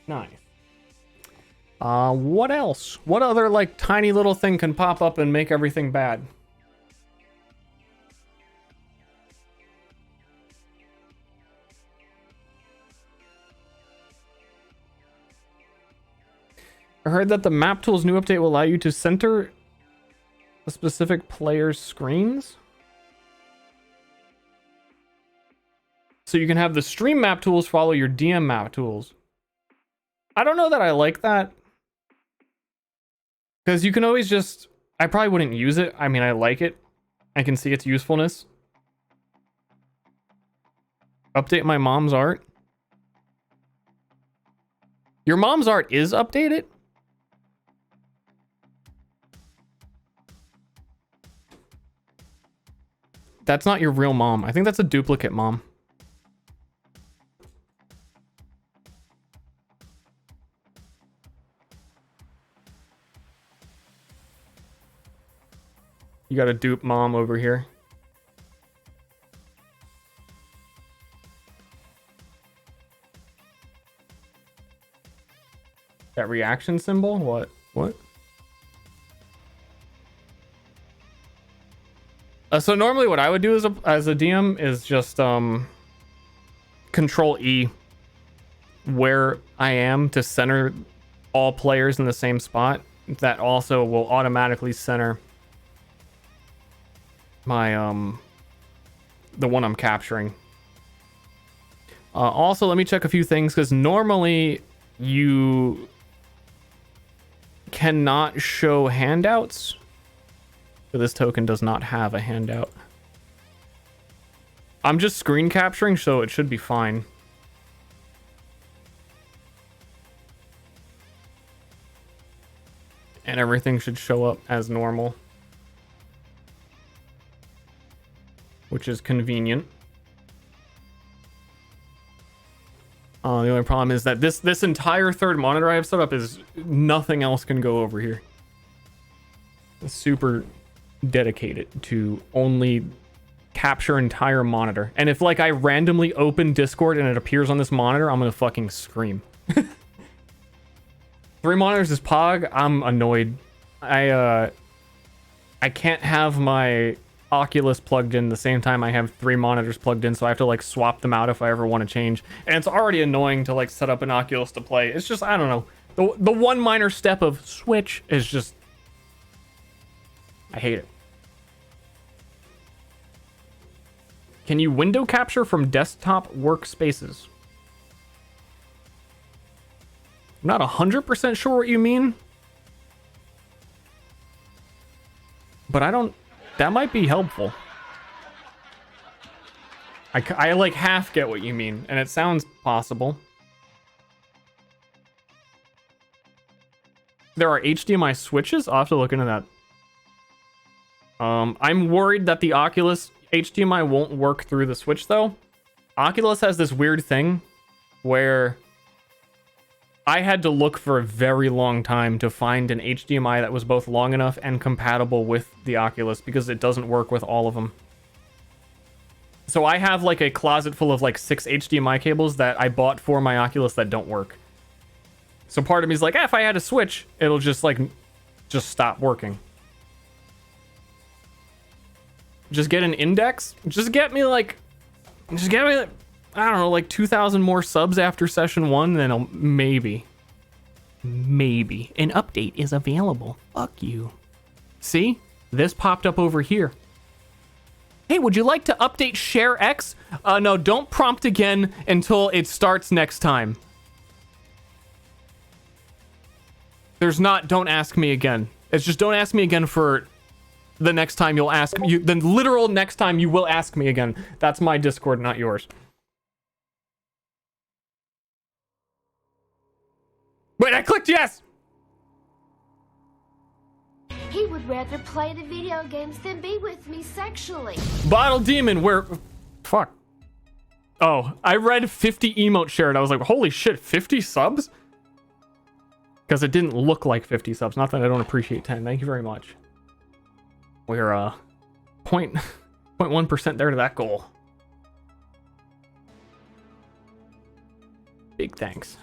Nice. What else? What other like tiny little thing can pop up and make everything bad? I heard that the map tools new update will allow you to center a specific player's screens. So you can have the stream map tools follow your DM map tools. I don't know that I like that. Because you can always just... I probably wouldn't use it. I mean, I like it. I can see its usefulness. Update my mom's art. Your mom's art is updated? That's not your real mom. I think that's a duplicate mom. You got a dupe mom over here. That reaction symbol? What? So normally what I would do as a DM is just Control E where I am to center all players in the same spot. That also will automatically center my the one I'm capturing. Also, let me check a few things because normally you cannot show handouts. So this token does not have a handout. I'm just screen capturing, so it should be fine. And everything should show up as normal, which is convenient. The only problem is that this entire third monitor I have set up is nothing else can go over here. It's super dedicated to only capture entire monitor. And if like I randomly open Discord and it appears on this monitor, I'm gonna fucking scream. 3 monitors is pog. I'm annoyed. I can't have my Oculus plugged in the same time I have 3 monitors plugged in, so I have to like swap them out if I ever want to change. And it's already annoying to like set up an Oculus to play. It's just, I don't know. The one minor step of switch is just, I hate it. Can you window capture from desktop workspaces? I'm not 100% sure what you mean. But I don't... That might be helpful. I like half get what you mean, and it sounds possible. There are HDMI switches? I'll have to look into that. I'm worried that the Oculus HDMI won't work through the Switch, though. Oculus has this weird thing where I had to look for a very long time to find an HDMI that was both long enough and compatible with the Oculus, because it doesn't work with all of them. So I have like a closet full of like 6 HDMI cables that I bought for my Oculus that don't work. So part of me is like, if I had a Switch, it'll just like, just stop working. Just get an index. Just get me like, I don't know, like 2,000 more subs after session 1, then I'll maybe an update is available. Fuck you. See? This popped up over here. Hey, would you like to update Share X? No, don't prompt again until it starts next time. There's not, don't ask me again. It's just don't ask me again for the next time you'll ask me. The literal next time you will ask me again. That's my Discord, not yours. Wait, I clicked yes! He would rather play the video games than be with me sexually. Bottle Demon, where... Fuck. Oh, I read 50 emote shared. I was like, holy shit, 50 subs? Because it didn't look like 50 subs. Not that I don't appreciate 10. Thank you very much. We're, 0.1% there to that goal. Big thanks.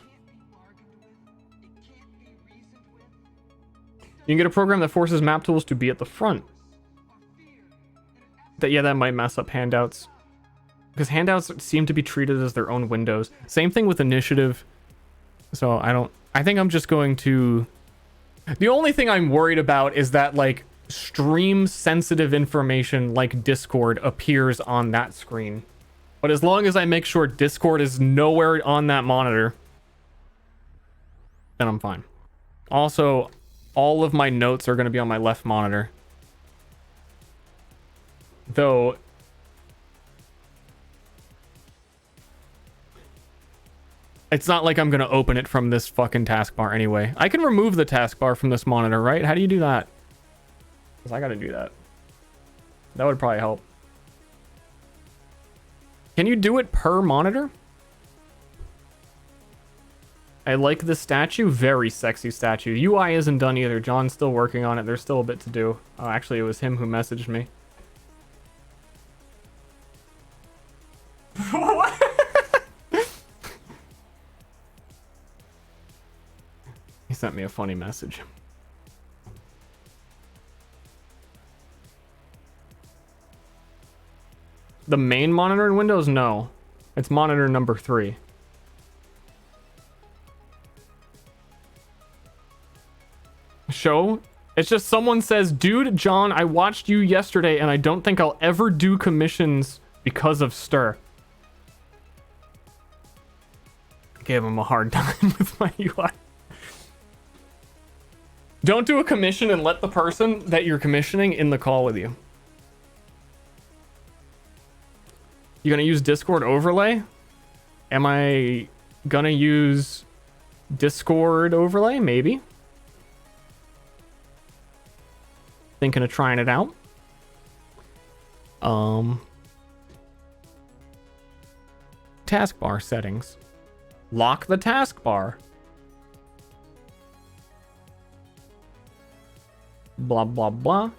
You can get a program that forces map tools to be at the front. That might mess up handouts. Because handouts seem to be treated as their own windows. Same thing with initiative. So I think I'm just going to... The only thing I'm worried about is that, like, stream sensitive information like Discord appears on that screen. But as long as I make sure Discord is nowhere on that monitor, then I'm fine. Also, all of my notes are going to be on my left monitor. Though, it's not like I'm going to open it from this fucking taskbar anyway. I can remove the taskbar from this monitor, right? How do you do that? Because I got to do that. That would probably help. Can you do it per monitor? I like the statue. Very sexy statue. UI isn't done either. John's still working on it. There's still a bit to do. Oh, actually, it was him who messaged me. What? He sent me a funny message. The main monitor in Windows? No. It's monitor number 3. Show? It's just someone says, dude, John, I watched you yesterday and I don't think I'll ever do commissions because of Ster. I gave him a hard time with my UI. Don't do a commission and let the person that you're commissioning in the call with you. You gonna use Discord overlay? Am I gonna use Discord overlay? Maybe. Thinking of trying it out. Taskbar settings. Lock the taskbar. Blah, blah, blah.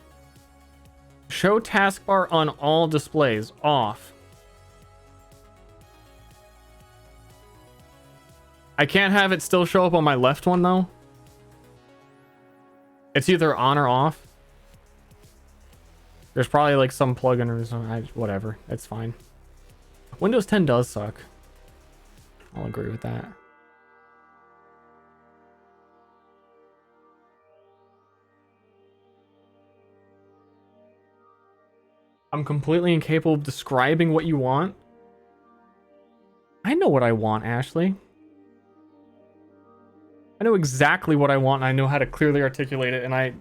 Show taskbar on all displays. Off. I can't have it still show up on my left one, though. It's either on or off. There's probably like some plugin or something. Whatever. It's fine. Windows 10 does suck. I'll agree with that. I'm completely incapable of describing what you want. I know what I want, Ashley. I know exactly what I want, and I know how to clearly articulate it, and I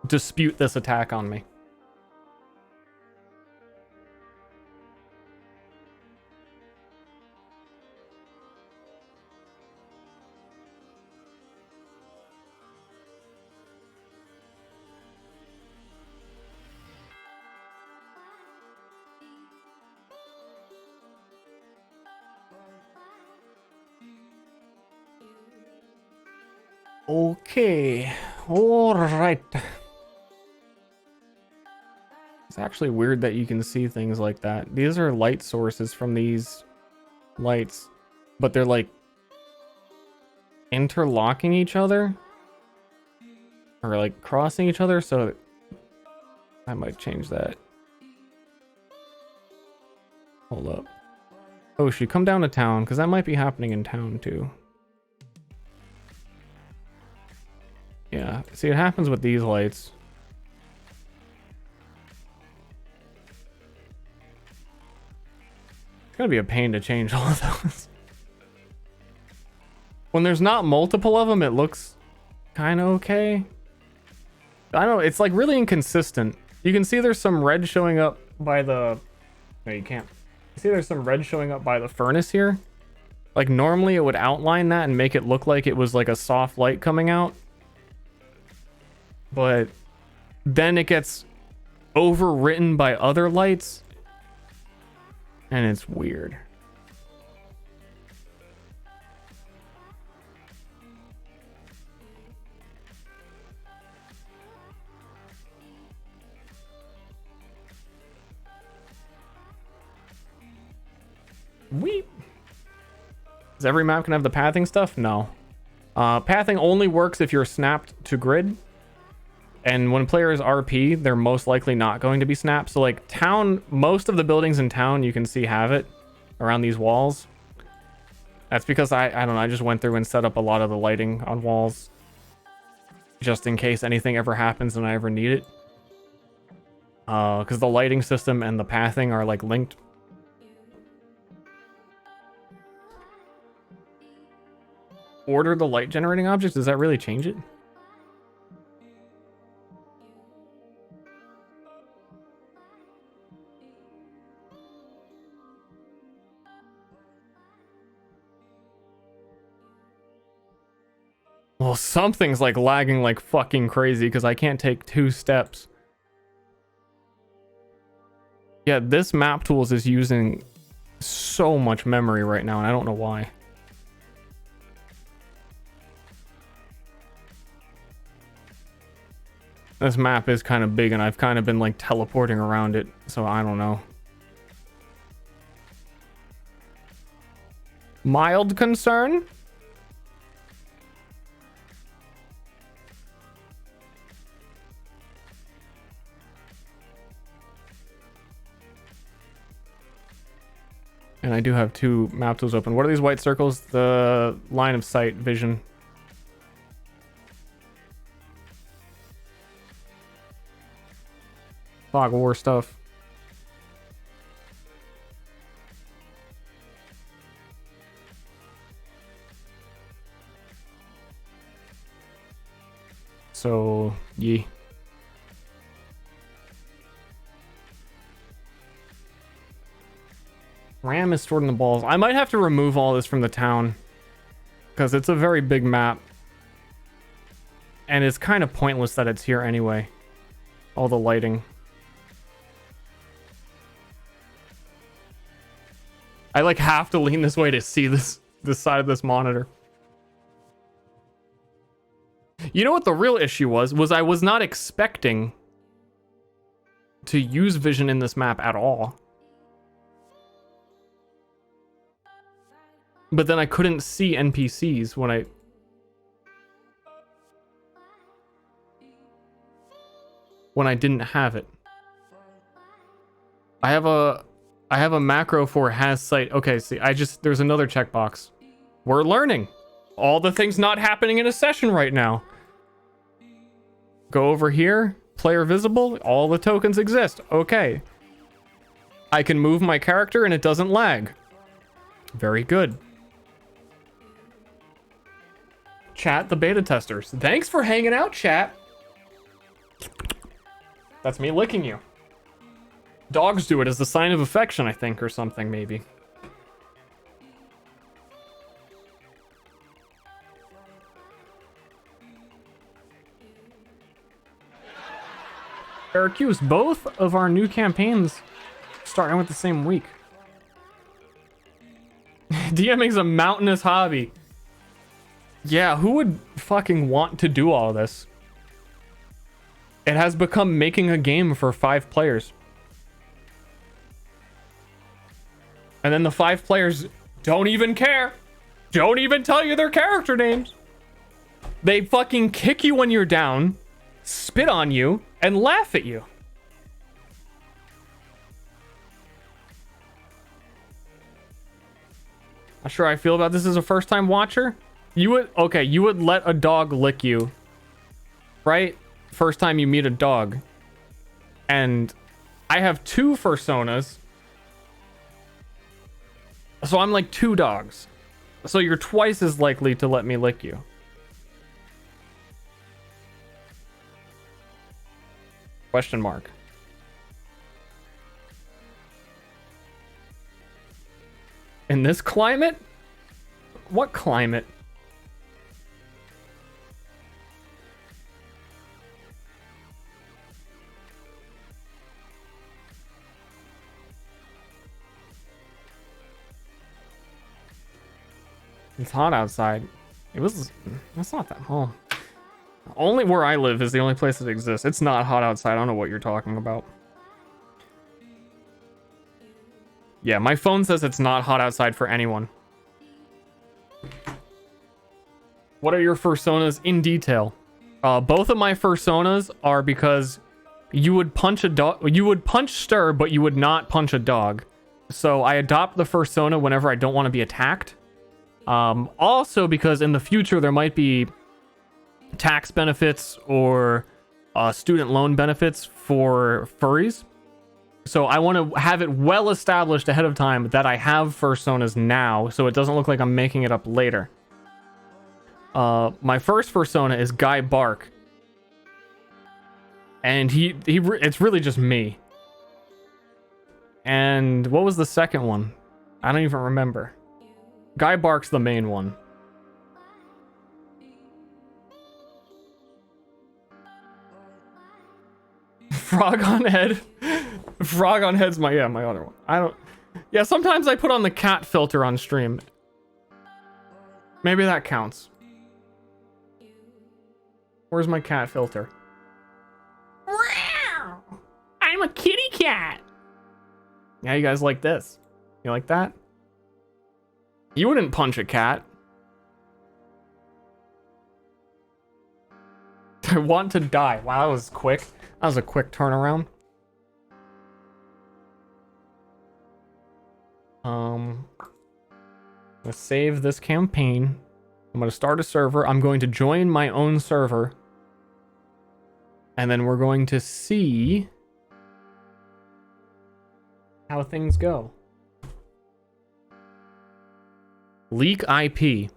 dispute this attack on me. Okay, all right. It's actually weird that you can see things like that. These are light sources from these lights, but they're like interlocking each other or like crossing each other, so I might change that. Hold up. Oh, should come down to town, because that might be happening in town too. Yeah, see, it happens with these lights. It's gonna be a pain to change all of those. When there's not multiple of them, it looks kind of okay. I don't know, it's like really inconsistent. You can see there's some red showing up by the... No, you can't. See, there's some red showing up by the furnace here. Like, normally it would outline that and make it look like it was like a soft light coming out. But then it gets overwritten by other lights, and it's weird. Weep. Does every map can have the pathing stuff? No. Pathing only works if you're snapped to grid. And when players RP, they're most likely not going to be snapped. So like town, most of the buildings in town you can see have it around these walls. That's because I don't know, I just went through and set up a lot of the lighting on walls just in case anything ever happens and I ever need it. Because the lighting system and the pathing are like linked. Order the light generating objects? Does that really change it? Well, something's like lagging like fucking crazy because I can't take 2 steps. Yeah, this map tools is using so much memory right now, and I don't know why. This map is kind of big, and I've kind of been like teleporting around it, so I don't know. Mild concern? And I do have 2 map tools open. What are these white circles? The line of sight vision. Fog war stuff. So, yeah. RAM is stored in the balls. I might have to remove all this from the town because it's a very big map. And it's kind of pointless that it's here anyway. All the lighting. I like have to lean this way to see this this side of this monitor. You know what the real issue was I was not expecting to use vision in this map at all. But then I couldn't see NPCs when I didn't have it. I have a macro for has sight. Okay, see, there's another checkbox. We're learning. All the things not happening in a session right now. Go over here, player visible, all the tokens exist. Okay. I can move my character and it doesn't lag. Very good. Chat, the beta testers. Thanks for hanging out, chat. That's me licking you. Dogs do it as a sign of affection, I think, or something, maybe. Syracuse, both of our new campaigns starting with the same week. DMing's a mountainous hobby. Yeah, who would fucking want to do all this? It has become making a game for 5 players. And then the 5 players don't even care. Don't even tell you their character names. They fucking kick you when you're down, spit on you, and laugh at you. Not sure how I feel about this as a first-time watcher. You would let a dog lick you, right? First time you meet a dog. And I have 2 personas. So I'm like 2 dogs. So you're twice as likely to let me lick you. Question mark. In this climate? What climate? It's hot outside. That's not that home. Only where I live is the only place that exists. It's not hot outside. I don't know what you're talking about. Yeah, my phone says it's not hot outside for anyone. What are your personas in detail? Both of my personas are because you would punch a dog. You would punch Ster, but you would not punch a dog. So I adopt the persona whenever I don't want to be attacked. Also because in the future there might be tax benefits or student loan benefits for furries. So I want to have it well established ahead of time that I have personas now, so it doesn't look like I'm making it up later. My first persona is Guy Bark. And it's really just me. And what was the second one? I don't even remember. Guy Bark's the main one. Frog on head. Frog on head's my other one. Yeah, sometimes I put on the cat filter on stream. Maybe that counts. Where's my cat filter? I'm a kitty cat. Yeah, you guys like this? You like that? You wouldn't punch a cat. I want to die. Wow, that was quick. That was a quick turnaround. Let's save this campaign. I'm going to start a server. I'm going to join my own server. And then we're going to see how things go. Leak IP.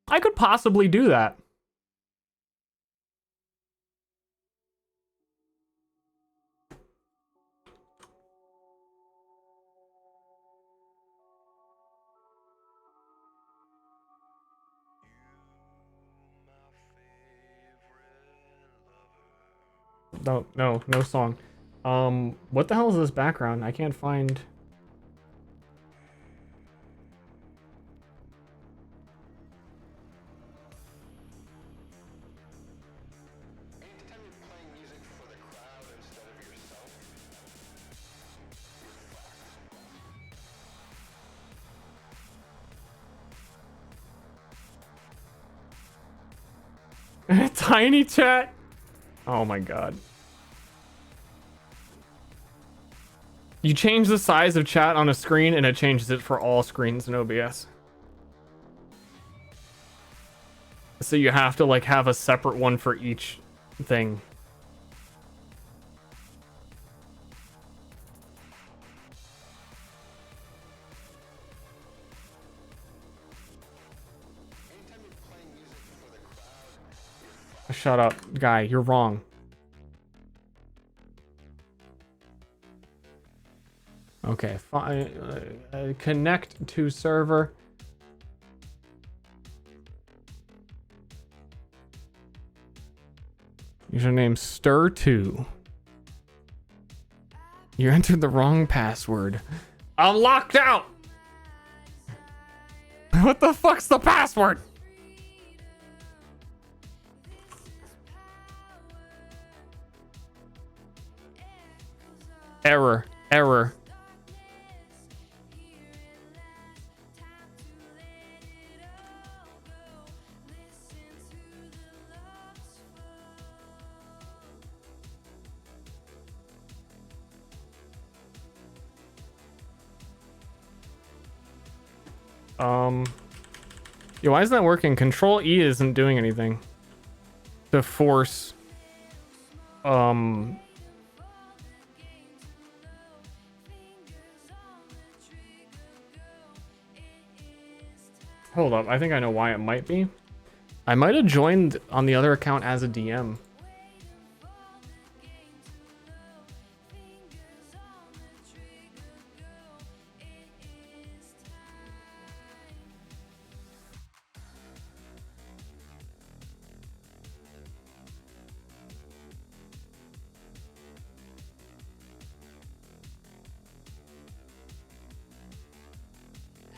I could possibly do that. No song. What the hell is this background? I can't find. Tiny chat. Oh my god. You change the size of chat on a screen and it changes it for all screens in OBS. So you have to like have a separate one for each thing. Shut up, guy. You're wrong. Okay, fine. Connect to server. Username Ster2. You entered the wrong password. I'm locked out! What the fuck's the password? Error. Error. Yo, why isn't that working? Control E isn't doing anything to force hold up, I think I know why it might be. I might have joined on the other account as a DM.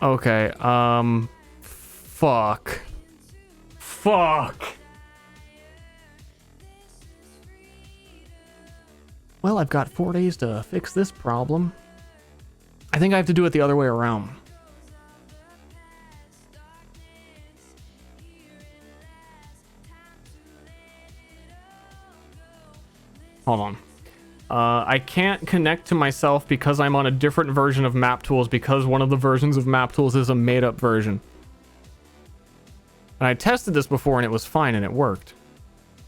Okay, fuck. Fuck. Well, I've got 4 days to fix this problem. I think I have to do it the other way around. Hold on. I can't connect to myself because I'm on a different version of Map Tools because one of the versions of Map Tools is a made-up version. And I tested this before and it was fine and it worked.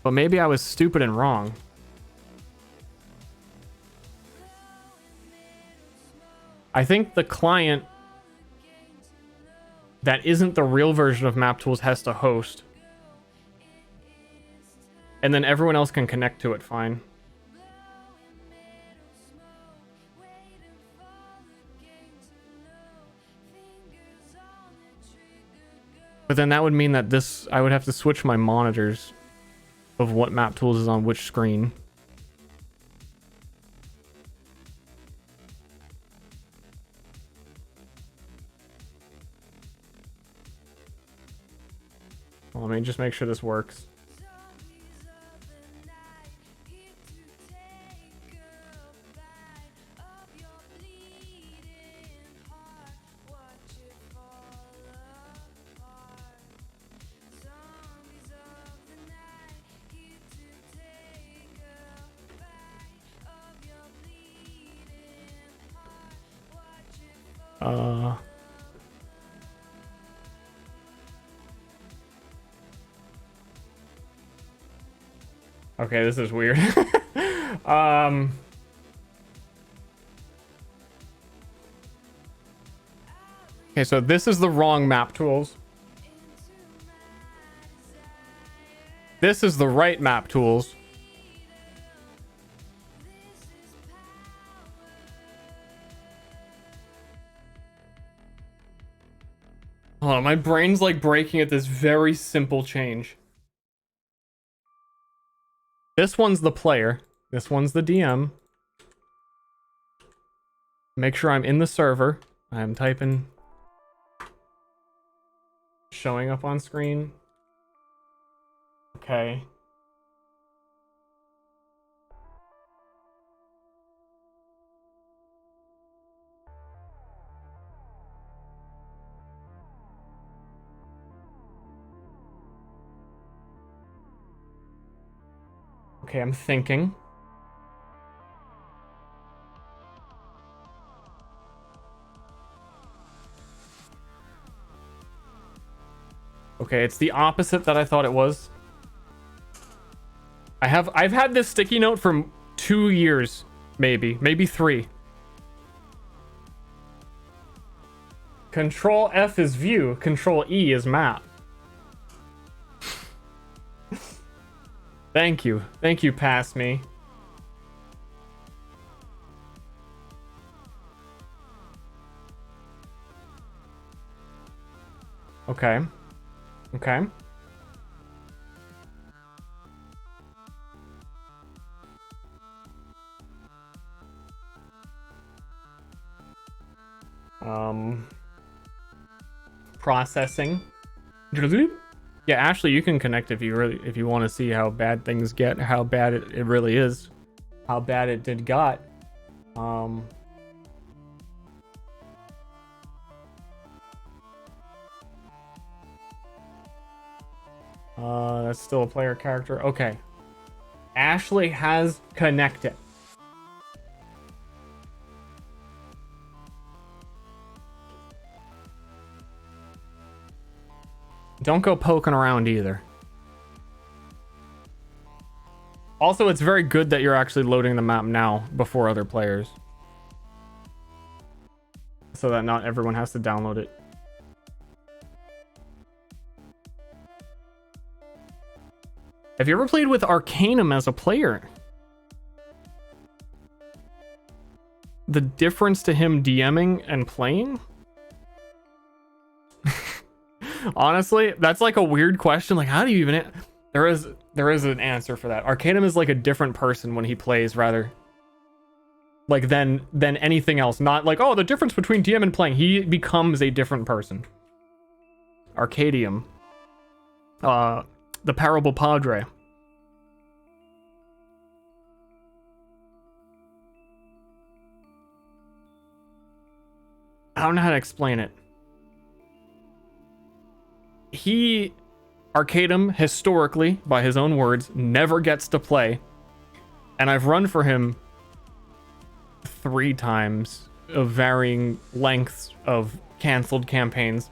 But maybe I was stupid and wrong. I think the client that isn't the real version of Map Tools has to host. And then everyone else can connect to it fine. But then that would mean that this, I would have to switch my monitors of what Map Tools is on which screen. Well, let me just make sure this works. Okay, this is weird. Okay, so this is the wrong Map Tools. This is the right Map Tools. Oh, my brain's like breaking at this very simple change. This one's the player. This one's the DM. Make sure I'm in the server. I'm typing. Showing up on screen. Okay. Okay, I'm thinking. Okay, it's the opposite that I thought it was. I've had this sticky note for 2 years, maybe 3. Control F is view, Control E is map. Thank you, pass me. Okay. Okay. Processing. Yeah, Ashley, you can connect if you want to see how bad things get, how bad it really is, how bad it did got. That's still a player character. Okay. Ashley has connected. Don't go poking around either. Also, it's very good that you're actually loading the map now before other players, so that not everyone has to download it. Have you ever played with Arcanum as a player? The difference to him DMing and playing? Honestly, that's like a weird question. Like, how do you even... There is an answer for that. Arcanum is like a different person when he plays, rather. Like, than anything else. Not like, oh, the difference between DM and playing. He becomes a different person. Arcadium. The Parable Padre. I don't know how to explain it. Arcadium, historically, by his own words, never gets to play. And I've run for him 3 times of varying lengths of canceled campaigns.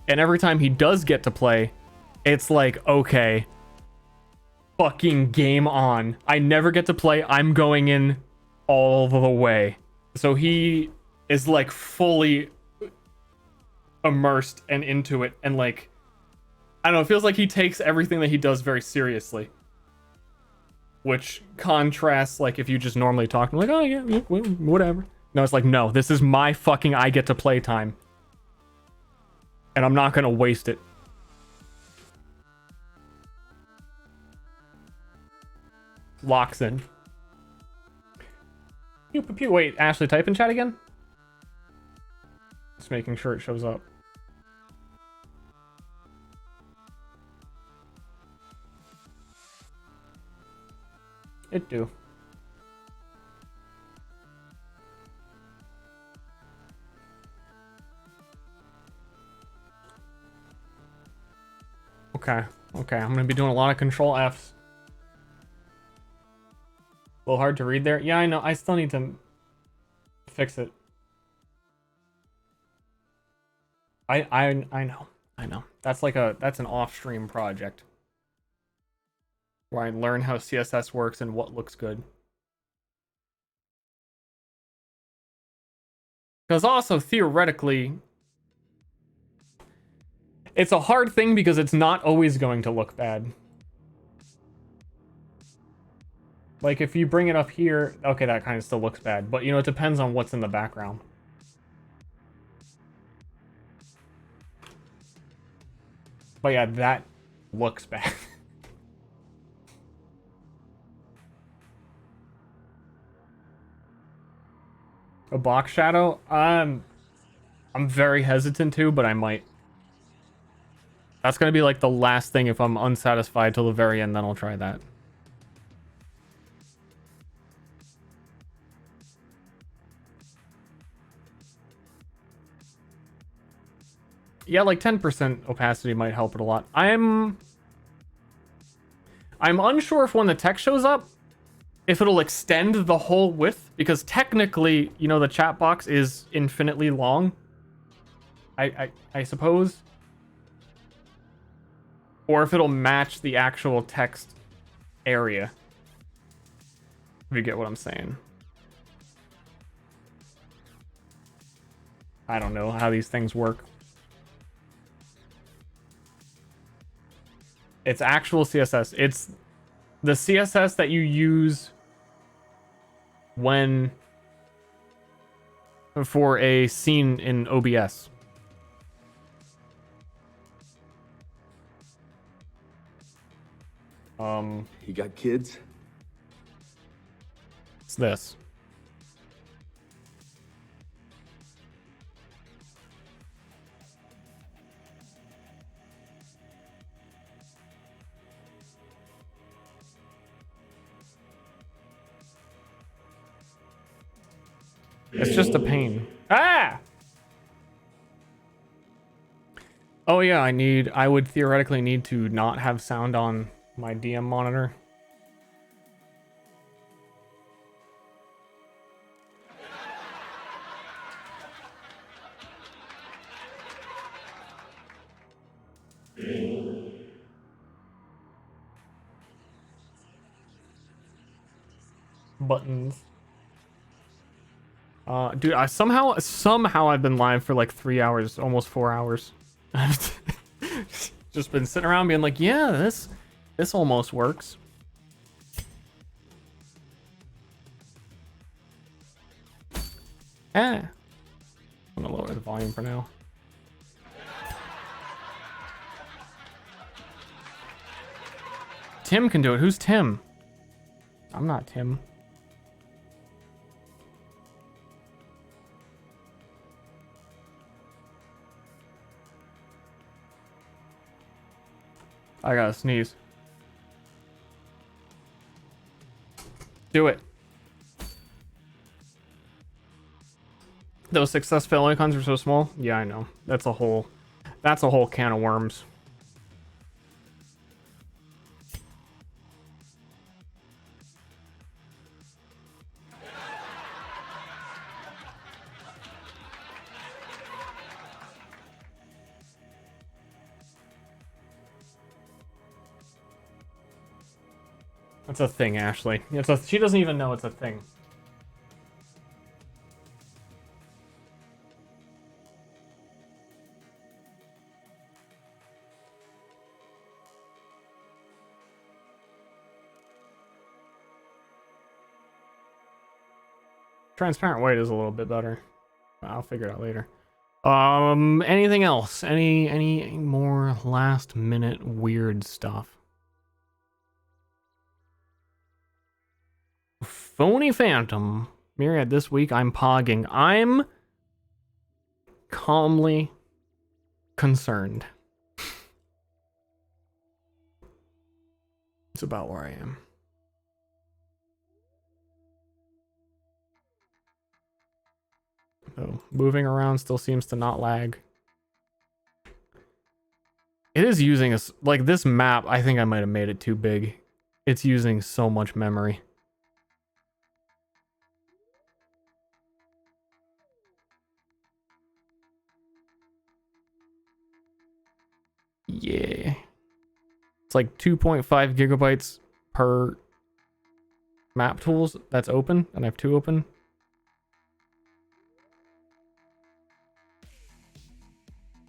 And every time he does get to play, it's like, okay, fucking game on. I never get to play. I'm going in all the way. So he is like fully immersed and into it, and like, I don't know, it feels like he takes everything that he does very seriously, which contrasts like if you just normally talk to him like, oh yeah, whatever. No, it's like, no, this is my fucking I get to play time, and I'm not gonna waste it. Locks in. Pew, pew, pew. Wait, Ashley, type in chat again. Just making sure it shows up. It do. Okay, I'm gonna be doing a lot of Control Fs. A little hard to read there. Yeah, I know. I still need to fix it. I know. That's an off-stream project where I learn how CSS works and what looks good. Because also, theoretically, it's a hard thing because it's not always going to look bad. Like, if you bring it up here, okay, that kind of still looks bad. But, you know, it depends on what's in the background. But yeah, that looks bad. A box shadow? I'm very hesitant to, but I might. That's gonna be like the last thing if I'm unsatisfied till the very end, then I'll try that. Yeah, like 10% opacity might help it a lot. I'm unsure if when the text shows up, if it'll extend the whole width, because technically, you know, the chat box is infinitely long. I suppose. Or if it'll match the actual text area. If you get what I'm saying. I don't know how these things work. It's actual CSS. It's the CSS that you use when for a scene in OBS. He got kids? It's this. It's just a pain. Ah! Oh yeah, I would theoretically need to not have sound on my DM monitor. Buttons. Dude, I somehow I've been live for like 3 hours, almost 4 hours. I've just been sitting around being like, yeah, this almost works. I'm gonna lower the volume for now. Tim can do it. Who's Tim? I'm not Tim. I gotta sneeze. Do it. Those success fail icons are so small. Yeah, I know. That's a whole can of worms. It's a thing, Ashley. She doesn't even know it's a thing. Transparent white is a little bit better. I'll figure it out later. Anything else? Any more last minute weird stuff? Phony Phantom. Myriad, this week I'm pogging. I'm calmly concerned. It's about where I am. So moving around still seems to not lag. It is using a, like this map, I think I might have made it too big. It's using so much memory. Yeah. It's like 2.5 gigabytes per map tools that's open, and I have 2 open.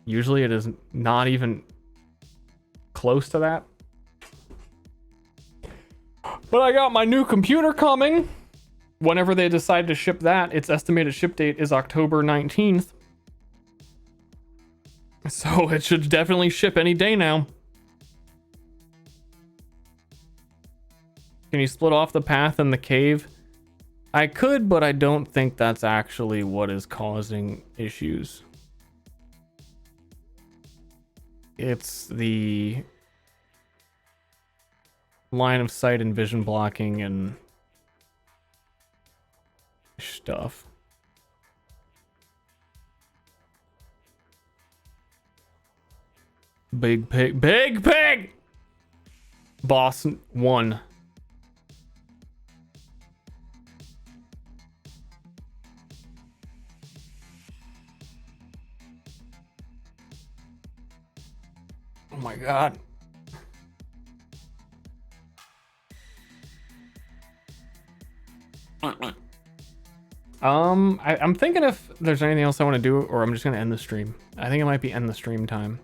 Usually it is not even close to that. But I got my new computer coming. Whenever they decide to ship that, its estimated ship date is October 19th. So it should definitely ship any day now. Can you split off the path and the cave? I could, but I don't think that's actually what is causing issues. It's the line of sight and vision blocking and stuff. Big pig, big pig! Boss 1. Oh my god. I'm thinking if there's anything else I want to do, or I'm just gonna end the stream. I think it might be end the stream time.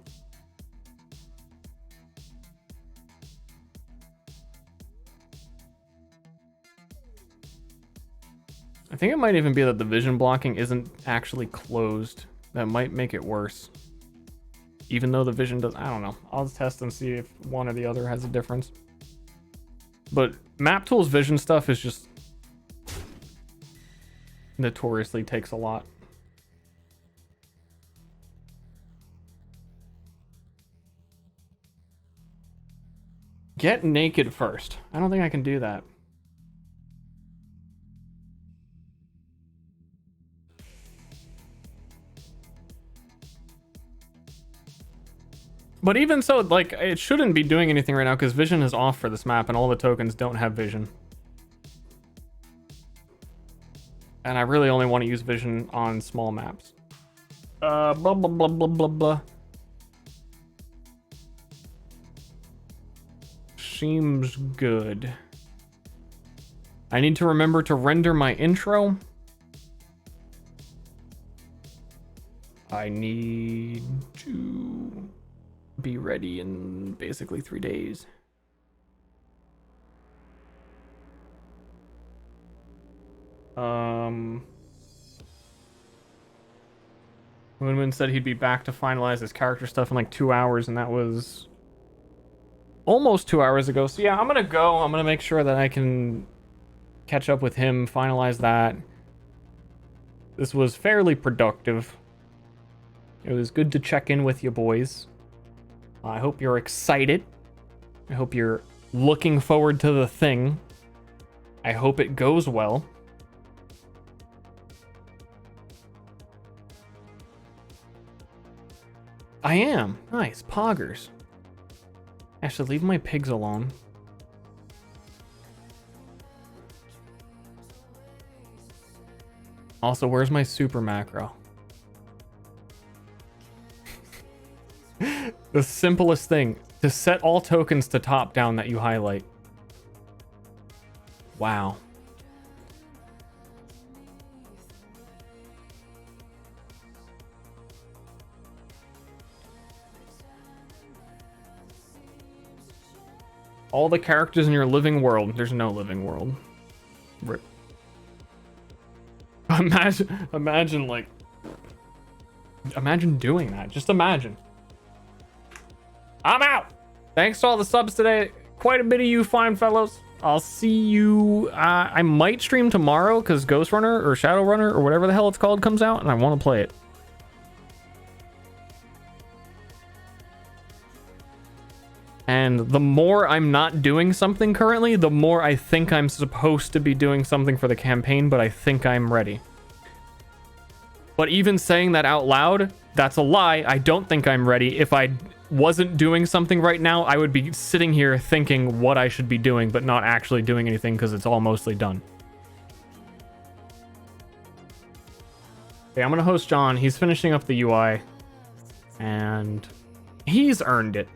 I think it might even be that the vision blocking isn't actually closed. That might make it worse. Even though the vision does, I don't know. I'll test and see if one or the other has a difference. But Map Tool's vision stuff is just notoriously takes a lot. Get naked first. I don't think I can do that. But even so, like, it shouldn't be doing anything right now because vision is off for this map and all the tokens don't have vision. And I really only want to use vision on small maps. Blah, blah, blah, blah, blah, blah. Seems good. I need to remember to render my intro. I need to be ready in basically 3 days. Moonman said he'd be back to finalize his character stuff in like 2 hours, and that was almost 2 hours ago. So yeah, I'm gonna go. I'm gonna make sure that I can catch up with him, finalize that. This was fairly productive. It was good to check in with you boys. I hope you're excited. I hope you're looking forward to the thing. I hope it goes well. I am. Nice. Poggers. I should leave my pigs alone. Also, where's my super macro? The simplest thing. To set all tokens to top down that you highlight. Wow. All the characters in your living world. There's no living world. Rip. Imagine like... Imagine doing that. Just imagine. I'm out! Thanks to all the subs today. Quite a bit of you fine fellows. I'll see you... I might stream tomorrow because Ghost Runner or Shadow Runner or whatever the hell it's called comes out and I want to play it. And the more I'm not doing something currently, the more I think I'm supposed to be doing something for the campaign, but I think I'm ready. But even saying that out loud, that's a lie. I don't think I'm ready. If I wasn't doing something right now, I would be sitting here thinking what I should be doing, but not actually doing anything because it's all mostly done. Okay, I'm going to host John. He's finishing up the UI, and he's earned it.